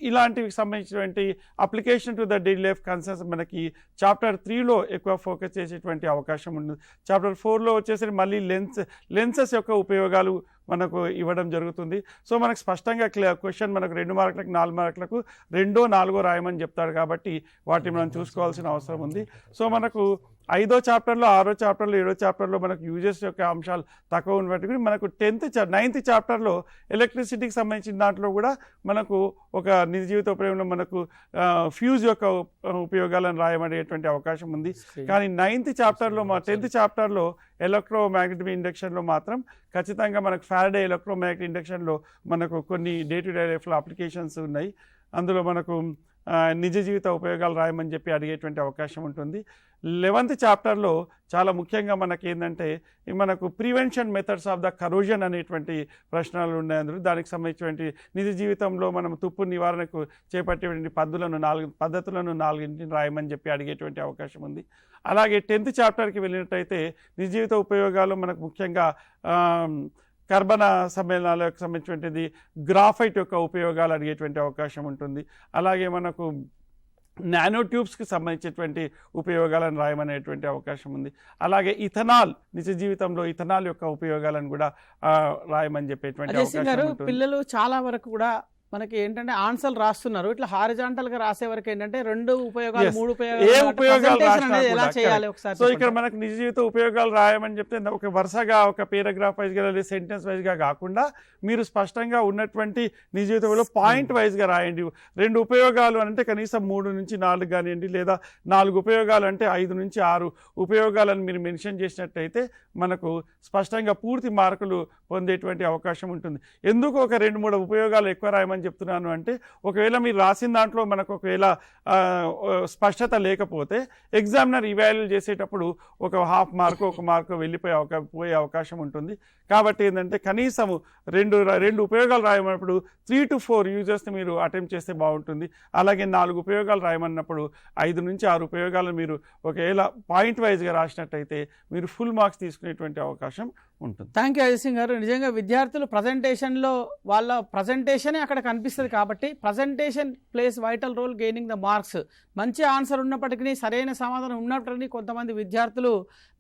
ఇలాంటివి సంబంధించినటువంటి application to the daily life concerns మనకి చాప్టర్ 3లో ఎక్కువ ఫోకస్ చేసేటువంటి అవకాశం ఉంది. చాప్టర్ 4లో వచ్చేసరికి మళ్ళీ లెన్సెస్ యొక్క ఉపయోగాలు మనకు ఇవ్వడం జరుగుతుంది. సో మనకు స్పష్టంగా క్వశ్చన్ మనకు 2 మార్కులకు 4 మార్కులకు 2, 4 రాయమని చెప్తాడు కాబట్టి వాటిని మనం చూసుకోవాల్సిన అవసరం ఉంది. సో మనకు 5వ చాప్టర్లో, 6వ చాప్టర్లో, 7వ చాప్టర్లో మనకు యూజెస్ యొక్క అంశాలు తక్కువ ఉన్నట్టుగా మనకు 9th చాప్టర్లో ఎలక్ట్రిసిటీకి సంబంధించిన దాంట్లో కూడా మనకు ఒక నిజ జీవిత ఉపయోగంలో మనకు ఫ్యూజ్ యొక్క ఉపయోగాలను రాయమనేటువంటి అవకాశం ఉంది. కానీ 9th చాప్టర్లో 10th చాప్టర్లో ఎలక్ట్రోమాగ్నెటిక్ ఇండక్షన్లో మాత్రం ఖచ్చితంగా మనకు ఫారడే ఎలక్ట్రోమాగ్నెటిక్ ఇండక్షన్లో మనకు కొన్ని డే టు డే లైఫ్లో అప్లికేషన్స్ ఉన్నాయి. అందులో మనకు నిజ జీవిత ఉపయోగాలు రాయమని చెప్పి అడిగేటువంటి అవకాశం ఉంటుంది. 11th చాప్టర్లో చాలా ముఖ్యంగా మనకి ఏంటంటే మనకు prevention methods of the corrosion అనేటువంటి ప్రశ్నలు ఉన్నాయి. అందులో దానికి సంబంధించినటువంటి నిజ జీవితంలో మనం తుప్పు నివారణకు చేపట్టేటువంటి పద్ధతులను 4 రాయమని చెప్పి అడిగేటువంటి అవకాశం ఉంది. అలాగే 10th చాప్టర్కి వెళ్ళినట్టయితే నిజ జీవిత ఉపయోగాలు మనకు ముఖ్యంగా కర్బన సమ్మేళనాలకు సంబంధించినటువంటిది గ్రాఫైట్ యొక్క ఉపయోగాలు అడిగేటువంటి అవకాశం ఉంటుంది. అలాగే మనకు నానో ట్యూబ్స్కి సంబంధించినటువంటి ఉపయోగాలను రాయమనేటువంటి అవకాశం ఉంది. అలాగే ఇథనాల్, నిజ జీవితంలో ఇథనాల్ యొక్క ఉపయోగాలను కూడా రాయమని చెప్పేటువంటి అవకాశం ఉంటుంది. పిల్లలు చాలా వరకు కూడా మనకి ఏంటంటే ఆన్సర్లు రాస్తున్నారు, ఇట్లా హారిజాంటల్ గా రాసే వరకు ఏంటంటే 2 ఉపయోగాలు 3 ఉపయోగాలు ఎలా చేయాలి ఒకసారి. సో ఇక్కడ మనకు నిజ జీవిత ఉపయోగాలు రాయమని చెప్తే ఒక వరుసగా ఒక పేరాగ్రాఫ్ వైజ్గా లేదా సెంటెన్స్ వైజ్గా కాకుండా మీరు స్పష్టంగా ఉన్నటువంటి నిజ జీవితంలో పాయింట్ వైజ్గా రాయండి. 2 ఉపయోగాలు అంటే కనీసం 3 నుంచి 4 కానివ్వండి, లేదా 4 ఉపయోగాలు అంటే 5 నుంచి 6 ఉపయోగాలను మీరు మెన్షన్ చేసినట్టయితే మనకు స్పష్టంగా పూర్తి మార్కులు పొందేటువంటి అవకాశం ఉంటుంది. ఎందుకు ఒక 2-3 ఉపయోగాలు ఎక్కువ రాయమని చెప్తున్నాను అంటే, ఒకవేళ మీరు రాసిన దాంట్లో మనకు ఒకవేళ స్పష్టత లేకపోతే ఎగ్జామినర్ ఇవాల్యుయేట్ చేసేటప్పుడు ఒక 1/2 మార్కు 1 మార్కు వెళ్ళిపోయే అవకాశం ఉంటుంది. కాబట్టి ఏంటంటే కనీసము 2 ఉపయోగాలు రాయమన్నప్పుడు 3 to 4 యూజెస్ని మీరు అటెంప్ట్ చేస్తే బాగుంటుంది. అలాగే 4 ఉపయోగాలు రాయమన్నప్పుడు 5 నుంచి 6 ఉపయోగాలను మీరు ఒకవేళ పాయింట్ వైజ్గా రాసినట్టయితే మీరు ఫుల్ మార్క్స్ తీసుకునేటువంటి అవకాశం ఉంటుంది. థ్యాంక్ యూ అజయ్ సింగ్ గారు. నిజంగా విద్యార్థులు ప్రజెంటేషన్లో వాళ్ళ ప్రజెంటేషనే అక్కడ కనిపిస్తుంది కాబట్టి presentation plays vital role gaining the marks. మంచి ఆన్సర్ ఉన్నప్పటికీ, సరైన సమాధానం ఉన్నప్పటికీ కొంతమంది విద్యార్థులు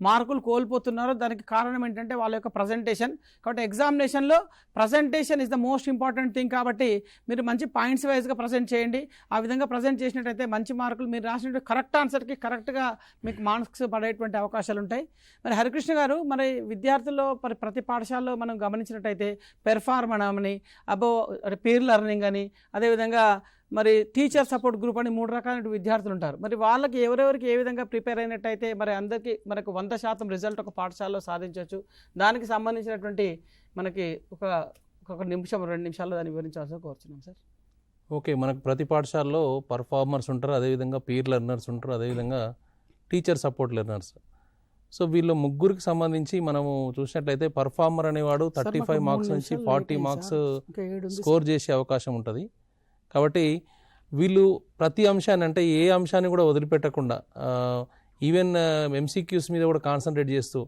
మార్కులు కోల్పోతున్నారు. దానికి కారణం ఏంటంటే వాళ్ళ యొక్క ప్రజెంటేషన్. కాబట్టి ఎగ్జామినేషన్లో presentation is the most important thing. కాబట్టి మీరు మంచి పాయింట్స్ వైజ్గా ప్రజెంట్ చేయండి. ఆ విధంగా ప్రజెంట్ చేసినట్టయితే మంచి మార్కులు, మీరు రాసినట్టు కరెక్ట్ ఆన్సర్కి కరెక్ట్గా మీకు మార్క్స్ పడేటువంటి అవకాశాలు ఉంటాయి. మరి హరికృష్ణ గారు, మరి విద్యార్థుల్లో ప్రతి పాఠశాలలో మనం గమనించినట్టయితే పెర్ఫార్మన్ అని, పీర్ లెర్నింగ్ అని, అదేవిధంగా మరి టీచర్ సపోర్ట్ గ్రూప్ అని 3 రకాల విద్యార్థులు ఉంటారు. మరి వాళ్ళకి ఎవరెవరికి ఏ విధంగా ప్రిపేర్ అయినట్టయితే మరి అందరికీ మనకు 100% రిజల్ట్ ఒక పాఠశాలలో సాధించవచ్చు. దానికి సంబంధించినటువంటి మనకి ఒక నిమిషం 2 నిమిషాల్లో దాన్ని వివరించాల్సి కోరుతున్నాం సార్. ఓకే, మనకు ప్రతి పాఠశాలలో పర్ఫార్మర్స్ ఉంటారు, అదేవిధంగా పీర్ లెర్నర్స్ ఉంటారు, అదేవిధంగా టీచర్ సపోర్ట్ లెర్నర్స్. సో వీళ్ళు ముగ్గురికి సంబంధించి మనము చూసినట్లయితే పర్ఫార్మర్ అనేవాడు 35 మార్క్స్ నుంచి 40 మార్క్స్ స్కోర్ చేసే అవకాశం ఉంటుంది. కాబట్టి వీళ్ళు ప్రతి అంశాన్ని, అంటే ఏ అంశాన్ని కూడా వదిలిపెట్టకుండా ఈవెన్ ఎంసీక్యూస్ మీద కూడా కాన్సన్ట్రేట్ చేస్తూ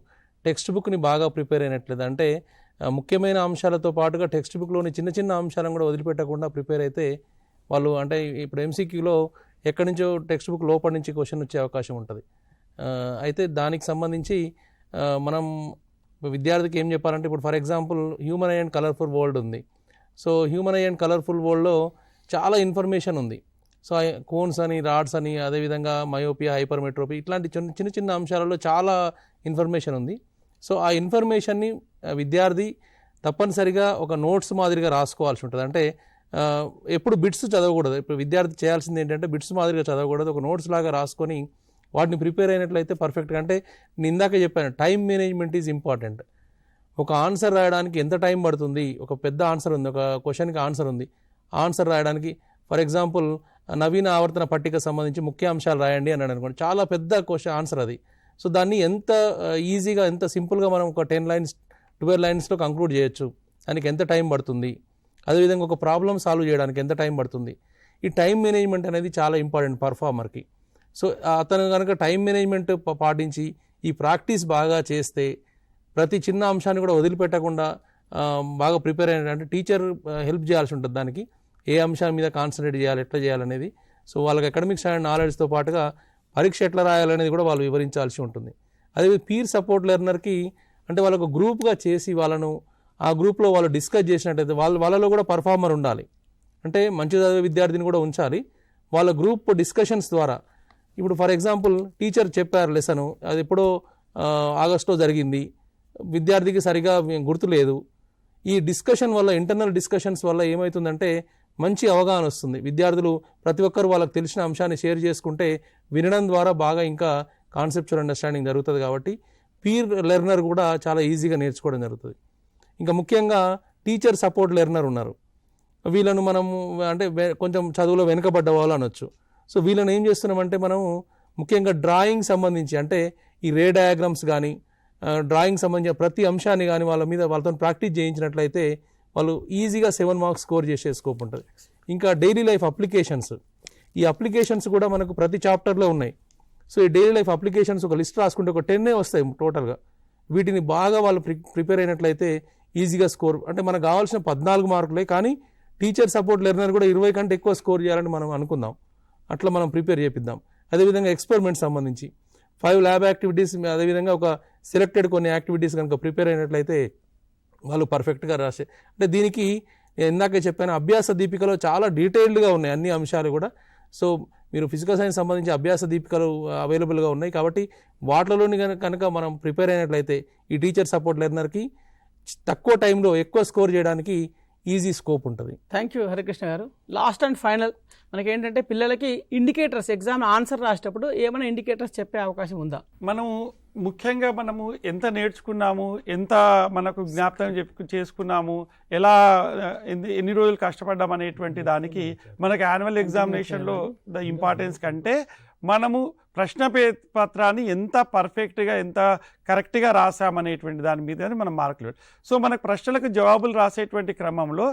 టెక్స్ట్ బుక్ని బాగా ప్రిపేర్ అయినట్లేదు. అంటే ముఖ్యమైన అంశాలతో పాటుగా టెక్స్ట్ బుక్లోని చిన్న చిన్న అంశాలను కూడా వదిలిపెట్టకుండా ప్రిపేర్ అయితే వాళ్ళు, అంటే ఇప్పుడు ఎంసీక్యూలో ఎక్కడి నుంచో టెక్స్ట్ బుక్ లోపల నుంచి క్వశ్చన్ వచ్చే అవకాశం ఉంటుంది. అయితే దానికి సంబంధించి మనం విద్యార్థికి ఏం చెప్పాలంటే, ఇప్పుడు for example human eye and colourful world ఉంది. సో హ్యూమన్ ఐ అండ్ కలర్ఫుల్ వరల్డ్లో చాలా ఇన్ఫర్మేషన్ ఉంది. సో కోన్స్ అని, రాడ్స్ అని, అదేవిధంగా మయోపియా, హైపర్మెట్రోపీ, ఇట్లాంటి చిన్న చిన్న అంశాలలో చాలా ఇన్ఫర్మేషన్ ఉంది. సో ఆ ఇన్ఫర్మేషన్ని విద్యార్థి తప్పనిసరిగా ఒక నోట్స్ మాదిరిగా రాసుకోవాల్సి ఉంటుంది. అంటే ఎప్పుడు బిట్స్ చదవకూడదు. ఇప్పుడు విద్యార్థి చేయాల్సింది ఏంటంటే బిట్స్ మాదిరిగా చదవకూడదు, ఒక నోట్స్ లాగా రాసుకొని వాటిని ప్రిపేర్ అయినట్లయితే పర్ఫెక్ట్గా. అంటే నేను ఇందాక చెప్పాను, టైం మేనేజ్మెంట్ ఈజ్ ఇంపార్టెంట్. ఒక ఆన్సర్ రాయడానికి ఎంత టైం పడుతుంది, ఒక పెద్ద ఆన్సర్ ఉంది, ఒక క్వశ్చన్కి ఆన్సర్ ఉంది, ఆన్సర్ రాయడానికి ఫర్ ఎగ్జాంపుల్ నవీన ఆవర్తన పట్టిక సంబంధించి ముఖ్య అంశాలు రాయండి అన్నాడు అనుకోండి, చాలా పెద్ద క్వశ్చన్ ఆన్సర్ అది. సో దాన్ని ఎంత ఈజీగా, ఎంత సింపుల్గా మనం ఒక 10 లైన్స్ 12 లైన్స్లో కంక్లూడ్ చేయొచ్చు. దానికి ఎంత టైం పడుతుంది, అదేవిధంగా ఒక ప్రాబ్లం సాల్వ్ చేయడానికి ఎంత టైం పడుతుంది. ఈ టైం మేనేజ్మెంట్ అనేది చాలా ఇంపార్టెంట్ పర్ఫార్మర్కి. సో అతను కనుక టైం మేనేజ్మెంట్ పాటించి ఈ ప్రాక్టీస్ బాగా చేస్తే ప్రతి చిన్న అంశాన్ని కూడా వదిలిపెట్టకుండా బాగా ప్రిపేర్ అయినట్టు టీచర్ హెల్ప్ చేయాల్సి ఉంటుంది. దానికి ఏ అంశాల మీద కాన్సన్ట్రేట్ చేయాలి, ఎట్లా చేయాలనేది. సో వాళ్ళకి అకాడమిక్స్ అండ్ నాలెడ్జ్తో పాటుగా పరీక్ష ఎట్లా రాయాలనేది కూడా వాళ్ళు వివరించాల్సి ఉంటుంది. అదే పీర్ సపోర్ట్ లెర్నర్కి అంటే వాళ్ళకు గ్రూప్గా చేసి వాళ్ళను ఆ గ్రూప్లో వాళ్ళు డిస్కస్ చేసినట్టయితే వాళ్ళలో కూడా పర్ఫార్మర్ ఉండాలి. అంటే మంచి చదివే విద్యార్థిని కూడా ఉంచాలి. వాళ్ళ గ్రూప్ డిస్కషన్స్ ద్వారా, ఇప్పుడు ఫర్ ఎగ్జాంపుల్ టీచర్ చెప్పారు లెసను, అది ఎప్పుడో ఆగస్టులో జరిగింది, విద్యార్థికి సరిగా గుర్తులేదు. ఈ డిస్కషన్ వల్ల, ఇంటర్నల్ డిస్కషన్స్ వల్ల ఏమవుతుందంటే మంచి అవగాహన వస్తుంది. విద్యార్థులు ప్రతి ఒక్కరు వాళ్ళకి తెలిసిన అంశాన్ని షేర్ చేసుకుంటే వినడం ద్వారా బాగా ఇంకా కాన్సెప్చువల్ అండర్స్టాండింగ్ జరుగుతుంది. కాబట్టి పీర్ లెర్నర్ కూడా చాలా ఈజీగా నేర్చుకోవడం జరుగుతుంది. ఇంకా ముఖ్యంగా టీచర్ సపోర్ట్ లెర్నర్ ఉన్నారు. వీళ్ళను మనము అంటే కొంచెం చదువులో వెనుకబడ్డ వాళ్ళు అనొచ్చు. సో వీళ్ళని ఏం చేస్తున్నామంటే మనము ముఖ్యంగా డ్రాయింగ్ సంబంధించి, అంటే ఈ రే డయాగ్రామ్స్ కానీ డ్రాయింగ్ సంబంధించిన ప్రతి అంశాన్ని కానీ వాళ్ళతో ప్రాక్టీస్ చేయించినట్లయితే వాళ్ళు ఈజీగా 7 మార్క్స్ స్కోర్ చేసే స్కోప్ ఉంటుంది. ఇంకా డైలీ లైఫ్ అప్లికేషన్స్, ఈ అప్లికేషన్స్ కూడా మనకు ప్రతి చాప్టర్లో ఉన్నాయి. సో ఈ డైలీ లైఫ్ అప్లికేషన్స్ ఒక లిస్ట్ రాసుకుంటే ఒక 10 వస్తాయి టోటల్గా. వీటిని బాగా వాళ్ళు ప్రిపేర్ అయినట్లయితే ఈజీగా స్కోర్, అంటే మనకు కావాల్సిన 14 మార్కులే, కానీ టీచర్ సపోర్ట్ లెర్నర్ కూడా 20 కంటే ఎక్కువ స్కోర్ చేయాలని మనం అనుకుందాం. అట్లా మనం ప్రిపేర్ చేపిద్దాం. అదేవిధంగా ఎక్స్పెరిమెంట్ సంబంధించి 5 ల్యాబ్ యాక్టివిటీస్, అదేవిధంగా ఒక సెలెక్టెడ్ కొన్ని యాక్టివిటీస్ కనుక ప్రిపేర్ అయినట్లయితే వాళ్ళు పర్ఫెక్ట్గా రాసే, అంటే దీనికి ఇందాక చెప్పాను అభ్యాస దీపికలో చాలా డీటెయిల్డ్గా ఉన్నాయి అన్ని అంశాలు కూడా. సో మీరు ఫిజికల్ సైన్స్ సంబంధించి అభ్యాస దీపికలు అవైలబుల్గా ఉన్నాయి. కాబట్టి వాటిలోని కనుక మనం ప్రిపేర్ అయినట్లయితే ఈ టీచర్ సపోర్ట్ లెర్నర్కి తక్కువ టైంలో ఎక్కువ స్కోర్ చేయడానికి ఈజీ స్కోప్ ఉంటుంది. థ్యాంక్ యూ హరికృష్ణ గారు. లాస్ట్ అండ్ ఫైనల్ మనకి ఏంటంటే పిల్లలకి ఇండికేటర్స్, ఎగ్జామ్ ఆన్సర్ రాసేటప్పుడు ఏమైనా ఇండికేటర్స్ చెప్పే అవకాశం ఉందా? ముఖ్యంగా మనము ఎంత నేర్చుకున్నాము, ఎంత మనకు జ్ఞాపకం చేసుకున్నాము, ఎలా ఎన్ని రోజులు కష్టపడ్డాం అనేటువంటి దానికి మనకి యాన్యువల్ ఎగ్జామినేషన్లో ద ఇంపార్టెన్స్ కంటే మనము ప్రశ్న పత్రాన్ని ఎంత పర్ఫెక్ట్గా, ఎంత కరెక్ట్గా రాసామనేటువంటి దాని మీద మనం మార్కులు. సో మనకు ప్రశ్నలకు జవాబులు రాసేటువంటి క్రమంలో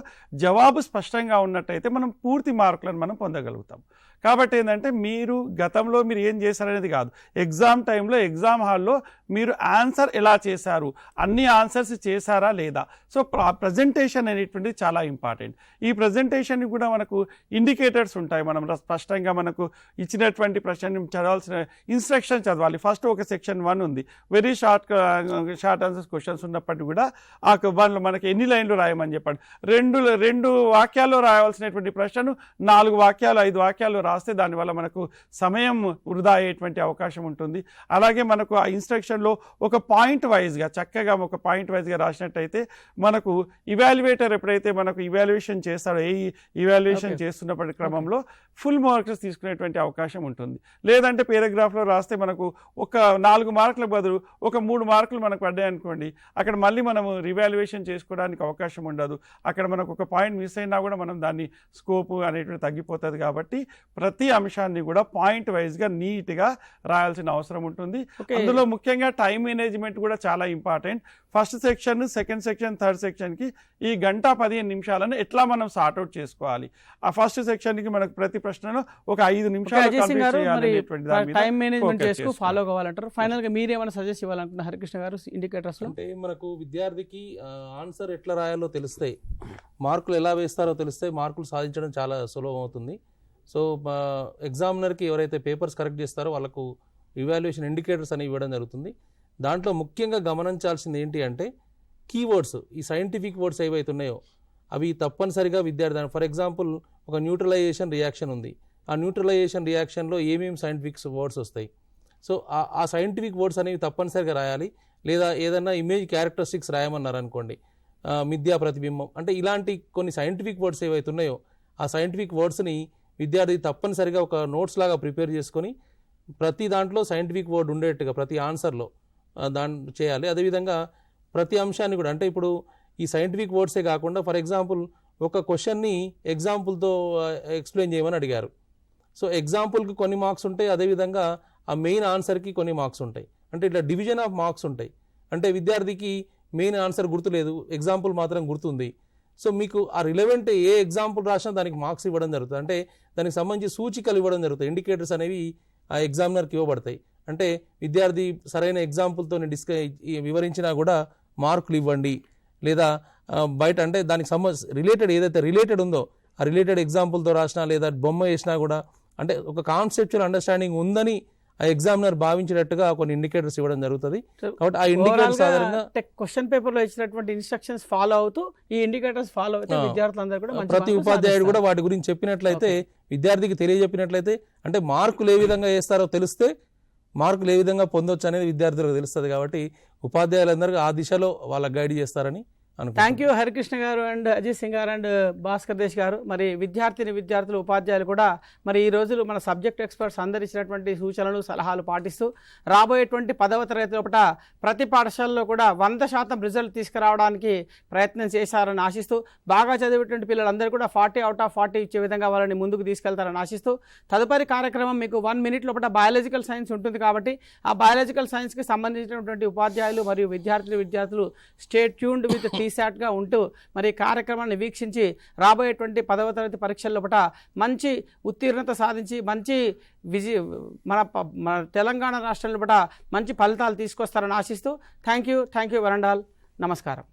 జవాబు స్పష్టంగా ఉన్నట్టయితే మనం పూర్తి మార్కులను మనం పొందగలుగుతాం. కాబట్టి ఏంటంటే మీరు గతంలో మీరు ఏం చేశారనేది కాదు, ఎగ్జామ్ టైంలో ఎగ్జామ్ హాల్లో మీరు ఆన్సర్ ఎలా చేశారు, అన్ని ఆన్సర్స్ చేశారా లేదా. సో ప్రజెంటేషన్ అనేటువంటిది చాలా ఇంపార్టెంట్. ఈ ప్రజెంటేషన్ కూడా మనకు ఇండికేటర్స్ ఉంటాయి. మనం స్పష్టంగా మనకు ఇచ్చినటువంటి ప్రశ్న చదవాల్సిన ఇన్స్ట్రక్షన్ చదవాలి. ఫస్ట్ ఒక సెక్షన్ 1 ఉంది, వెరీ షార్ట్ ఆన్సర్స్ క్వశ్చన్స్ ఉన్నప్పటికీ కూడా ఆ వన్లో మనకి ఎన్ని లైన్లు రాయమని చెప్పాడు. రెండు వాక్యాల్లో రాయవలసినటువంటి ప్రశ్నను 4 వాక్యాలు 5 వాక్యాలు రాస్తే దానివల్ల మనకు సమయం వృధా అయ్యేటువంటి అవకాశం ఉంటుంది. అలాగే మనకు ఆ ఇన్స్ట్రక్షన్లో ఒక పాయింట్ వైజ్గా చక్కగా ఒక పాయింట్ వైజ్గా రాసినట్టయితే మనకు ఇవాల్యుయేటర్ ఎప్పుడైతే మనకు ఇవాల్యుయేషన్ చేస్తాడో ఇవాల్యుయేషన్ చేస్తున్నప్పటి క్రమంలో ఫుల్ మార్క్స్ తీసుకునేటువంటి అవకాశం ఉంటుంది. లేదంటే పేరాగ్రాఫ్లో రాస్తే మనకు ఒక 4 మార్కుల బదులు ఒక 3 మార్కులు మనకు పడ్డాయి అనుకోండి, అక్కడ మళ్ళీ మనము రివాల్యుయేషన్ చేసుకోవడానికి అవకాశం ఉండదు. అక్కడ మనకు ఒక పాయింట్ మిస్ అయినా కూడా మనం దాన్ని స్కోపు అనేటువంటి తగ్గిపోతుంది. కాబట్టి ప్రతి అంశాన్ని కూడా పాయింట్ వైజ్గా నీట్గా రాయాల్సిన అవసరం ఉంటుంది. అందులో ముఖ్యంగా టైం మేనేజ్మెంట్ కూడా చాలా important. First section, second section, third సెక్షన్కి ఈ 1:15 నిమిషాలను ఎట్లా మనం సార్ట్అవుట్ చేసుకోవాలి. ఆ ఫస్ట్ సెక్షన్కి మనకు ప్రతి ప్రశ్నలో ఒక 5 నిమిషాలు టైం మేనేజ్మెంట్ చేసుకు ఫాలో కావాలంటారు. ఫైనల్ గా మీరేమైనా సజెస్ట్ ఇవ్వాలంటున్నారు హరికృష్ణ గారు ఇండికేటర్స్ లో? అంటే మనకు విద్యార్థికి ఆన్సర్ ఎట్లా రాయాలో తెలుస్తాయి, మార్కులు ఎలా వేస్తారో తెలుస్తాయి, మార్కులు సాధించడం చాలా సులభం అవుతుంది. సో ఎగ్జామినర్కి ఎవరైతే పేపర్స్ కరెక్ట్ చేస్తారో వాళ్ళకు ఇవాల్యుయేషన్ ఇండికేటర్స్ అనేవి ఇవ్వడం జరుగుతుంది. దాంట్లో ముఖ్యంగా గమనించాల్సింది ఏంటి అంటే కీవర్డ్స్, ఈ సైంటిఫిక్ వర్డ్స్ ఏవైతే ఉన్నాయో అవి తప్పనిసరిగా విద్యార్థి, ఫర్ ఎగ్జాంపుల్ ఒక న్యూట్రలైజేషన్ రియాక్షన్ ఉంది, ఆ న్యూట్రలైజేషన్ రియాక్షన్లో ఏమేమి సైంటిఫిక్ వర్డ్స్ వస్తాయి, సో ఆ సైంటిఫిక్ వర్డ్స్ అనేవి తప్పనిసరిగా రాయాలి. లేదా ఏదన్నా ఇమేజ్ క్యారెక్టరిస్టిక్స్ రాయమన్నారు అనుకోండి, మిథ్యా ప్రతిబింబం, అంటే ఇలాంటి కొన్ని సైంటిఫిక్ వర్డ్స్ ఏవైతే ఉన్నాయో ఆ సైంటిఫిక్ వర్డ్స్ని విద్యార్థి తప్పనిసరిగా ఒక నోట్స్ లాగా ప్రిపేర్ చేసుకొని ప్రతి దాంట్లో సైంటిఫిక్ వర్డ్ ఉండేట్టుగా ప్రతి ఆన్సర్లో దాన్ని చేయాలి. అదేవిధంగా ప్రతి అంశాన్ని కూడా, అంటే ఇప్పుడు ఈ సైంటిఫిక్ వర్డ్సే కాకుండా ఫర్ ఎగ్జాంపుల్ ఒక క్వశ్చన్ని ఎగ్జాంపుల్తో ఎక్స్ప్లెయిన్ చేయమని అడిగారు. సో ఎగ్జాంపుల్కి కొన్ని మార్క్స్ ఉంటాయి, అదేవిధంగా ఆ మెయిన్ ఆన్సర్కి కొన్ని మార్క్స్ ఉంటాయి. అంటే ఇట్లా డివిజన్ ఆఫ్ మార్క్స్ ఉంటాయి. అంటే విద్యార్థికి మెయిన్ ఆన్సర్ గుర్తులేదు, ఎగ్జాంపుల్ మాత్రం గుర్తుంది. సో మీకు ఆ రిలవెంట్ ఏ ఎగ్జాంపుల్ రాసినా దానికి మార్క్స్ ఇవ్వడం జరుగుతుంది. అంటే దానికి సంబంధించి సూచికలు ఇవ్వడం జరుగుతాయి, ఇండికేటర్స్ అనేవి ఆ ఎగ్జామినర్కి ఇవ్వబడతాయి. అంటే విద్యార్థి సరైన ఎగ్జాంపుల్తో వివరించినా కూడా మార్కులు ఇవ్వండి, లేదా బయట అంటే దానికి రిలేటెడ్ ఏదైతే రిలేటెడ్ ఉందో ఆ రిలేటెడ్ ఎగ్జాంపుల్తో రాసినా లేదా బొమ్మ వేసినా కూడా, అంటే ఒక కాన్సెప్చువల్ అండర్స్టాండింగ్ ఉందని ఆ ఎగ్జామినర్ భావించేటట్టుగా కొన్ని ఇండికేటర్స్ ఇవ్వడం జరుగుతుంది. కాబట్టి ఆ ఇండికేటర్స్ ఆధారంగా క్వశ్చన్ పేపర్ లో ఇచ్చినటువంటి ఇన్స్ట్రక్షన్స్ ఫాలో అవుతూ ఈ ఇండికేటర్స్ ఫాలో అవుతూ విద్యార్థులందరూ కూడా ప్రతి ఉపాధ్యాయుడు కూడా వాటి గురించి చెప్పినట్లయితే, విద్యార్థికి తెలియజెప్పినట్లయితే, అంటే మార్కులు ఏ విధంగా వేస్తారో తెలిస్తే మార్కులు ఏ విధంగా పొందొచ్చు అనేది విద్యార్థులకు తెలుస్తుంది. కాబట్టి ఉపాధ్యాయులందరూ ఆ దిశలో వాళ్ళకి గైడ్ చేస్తారని అనుకుంటున్నాను. థ్యాంక్ యూ హరికృష్ణ గారు అండ్ అజిత్ సింగ్ గారు అండ్ భాస్కర్ దేశ్ గారు. మరి విద్యార్థులు ఉపాధ్యాయులు కూడా మరి ఈ రోజులు మన సబ్జెక్ట్ ఎక్స్పర్ట్స్ అందరు ఇచ్చినటువంటి సూచనలు సలహాలు పాటిస్తూ రాబోయేటువంటి 10వ తరగతి లోపల ప్రతి పాఠశాలలో కూడా 100% రిజల్ట్ తీసుకురావడానికి ప్రయత్నం చేశారని ఆశిస్తూ, బాగా చదివేటువంటి పిల్లలందరూ కూడా 40 out of 40 ఇచ్చే విధంగా వాళ్ళని ముందుకు తీసుకెళ్తారని ఆశిస్తూ, తదుపరి కార్యక్రమం మీకు 1 minute లోపల బయాలజికల్ సైన్స్ ఉంటుంది. కాబట్టి ఆ బయాలజికల్ సైన్స్కి సంబంధించినటువంటి ఉపాధ్యాయులు మరియు విద్యార్థులు స్టే ట్యూన్డ్ విత్ టీశాట్గా ఉంటూ మరి కార్యక్రమాన్ని వీక్షించి రాబోయేటువంటి 10వ తరగతి పరీక్షల లోపల మంచి ఉత్తీర్ణత సాధించి మంచి మన తెలంగాణ రాష్ట్రంలో మంచి ఫలితాలు తీసుకొస్తారని ఆశిస్తూ థ్యాంక్ యూ వరండాల్. నమస్కారం.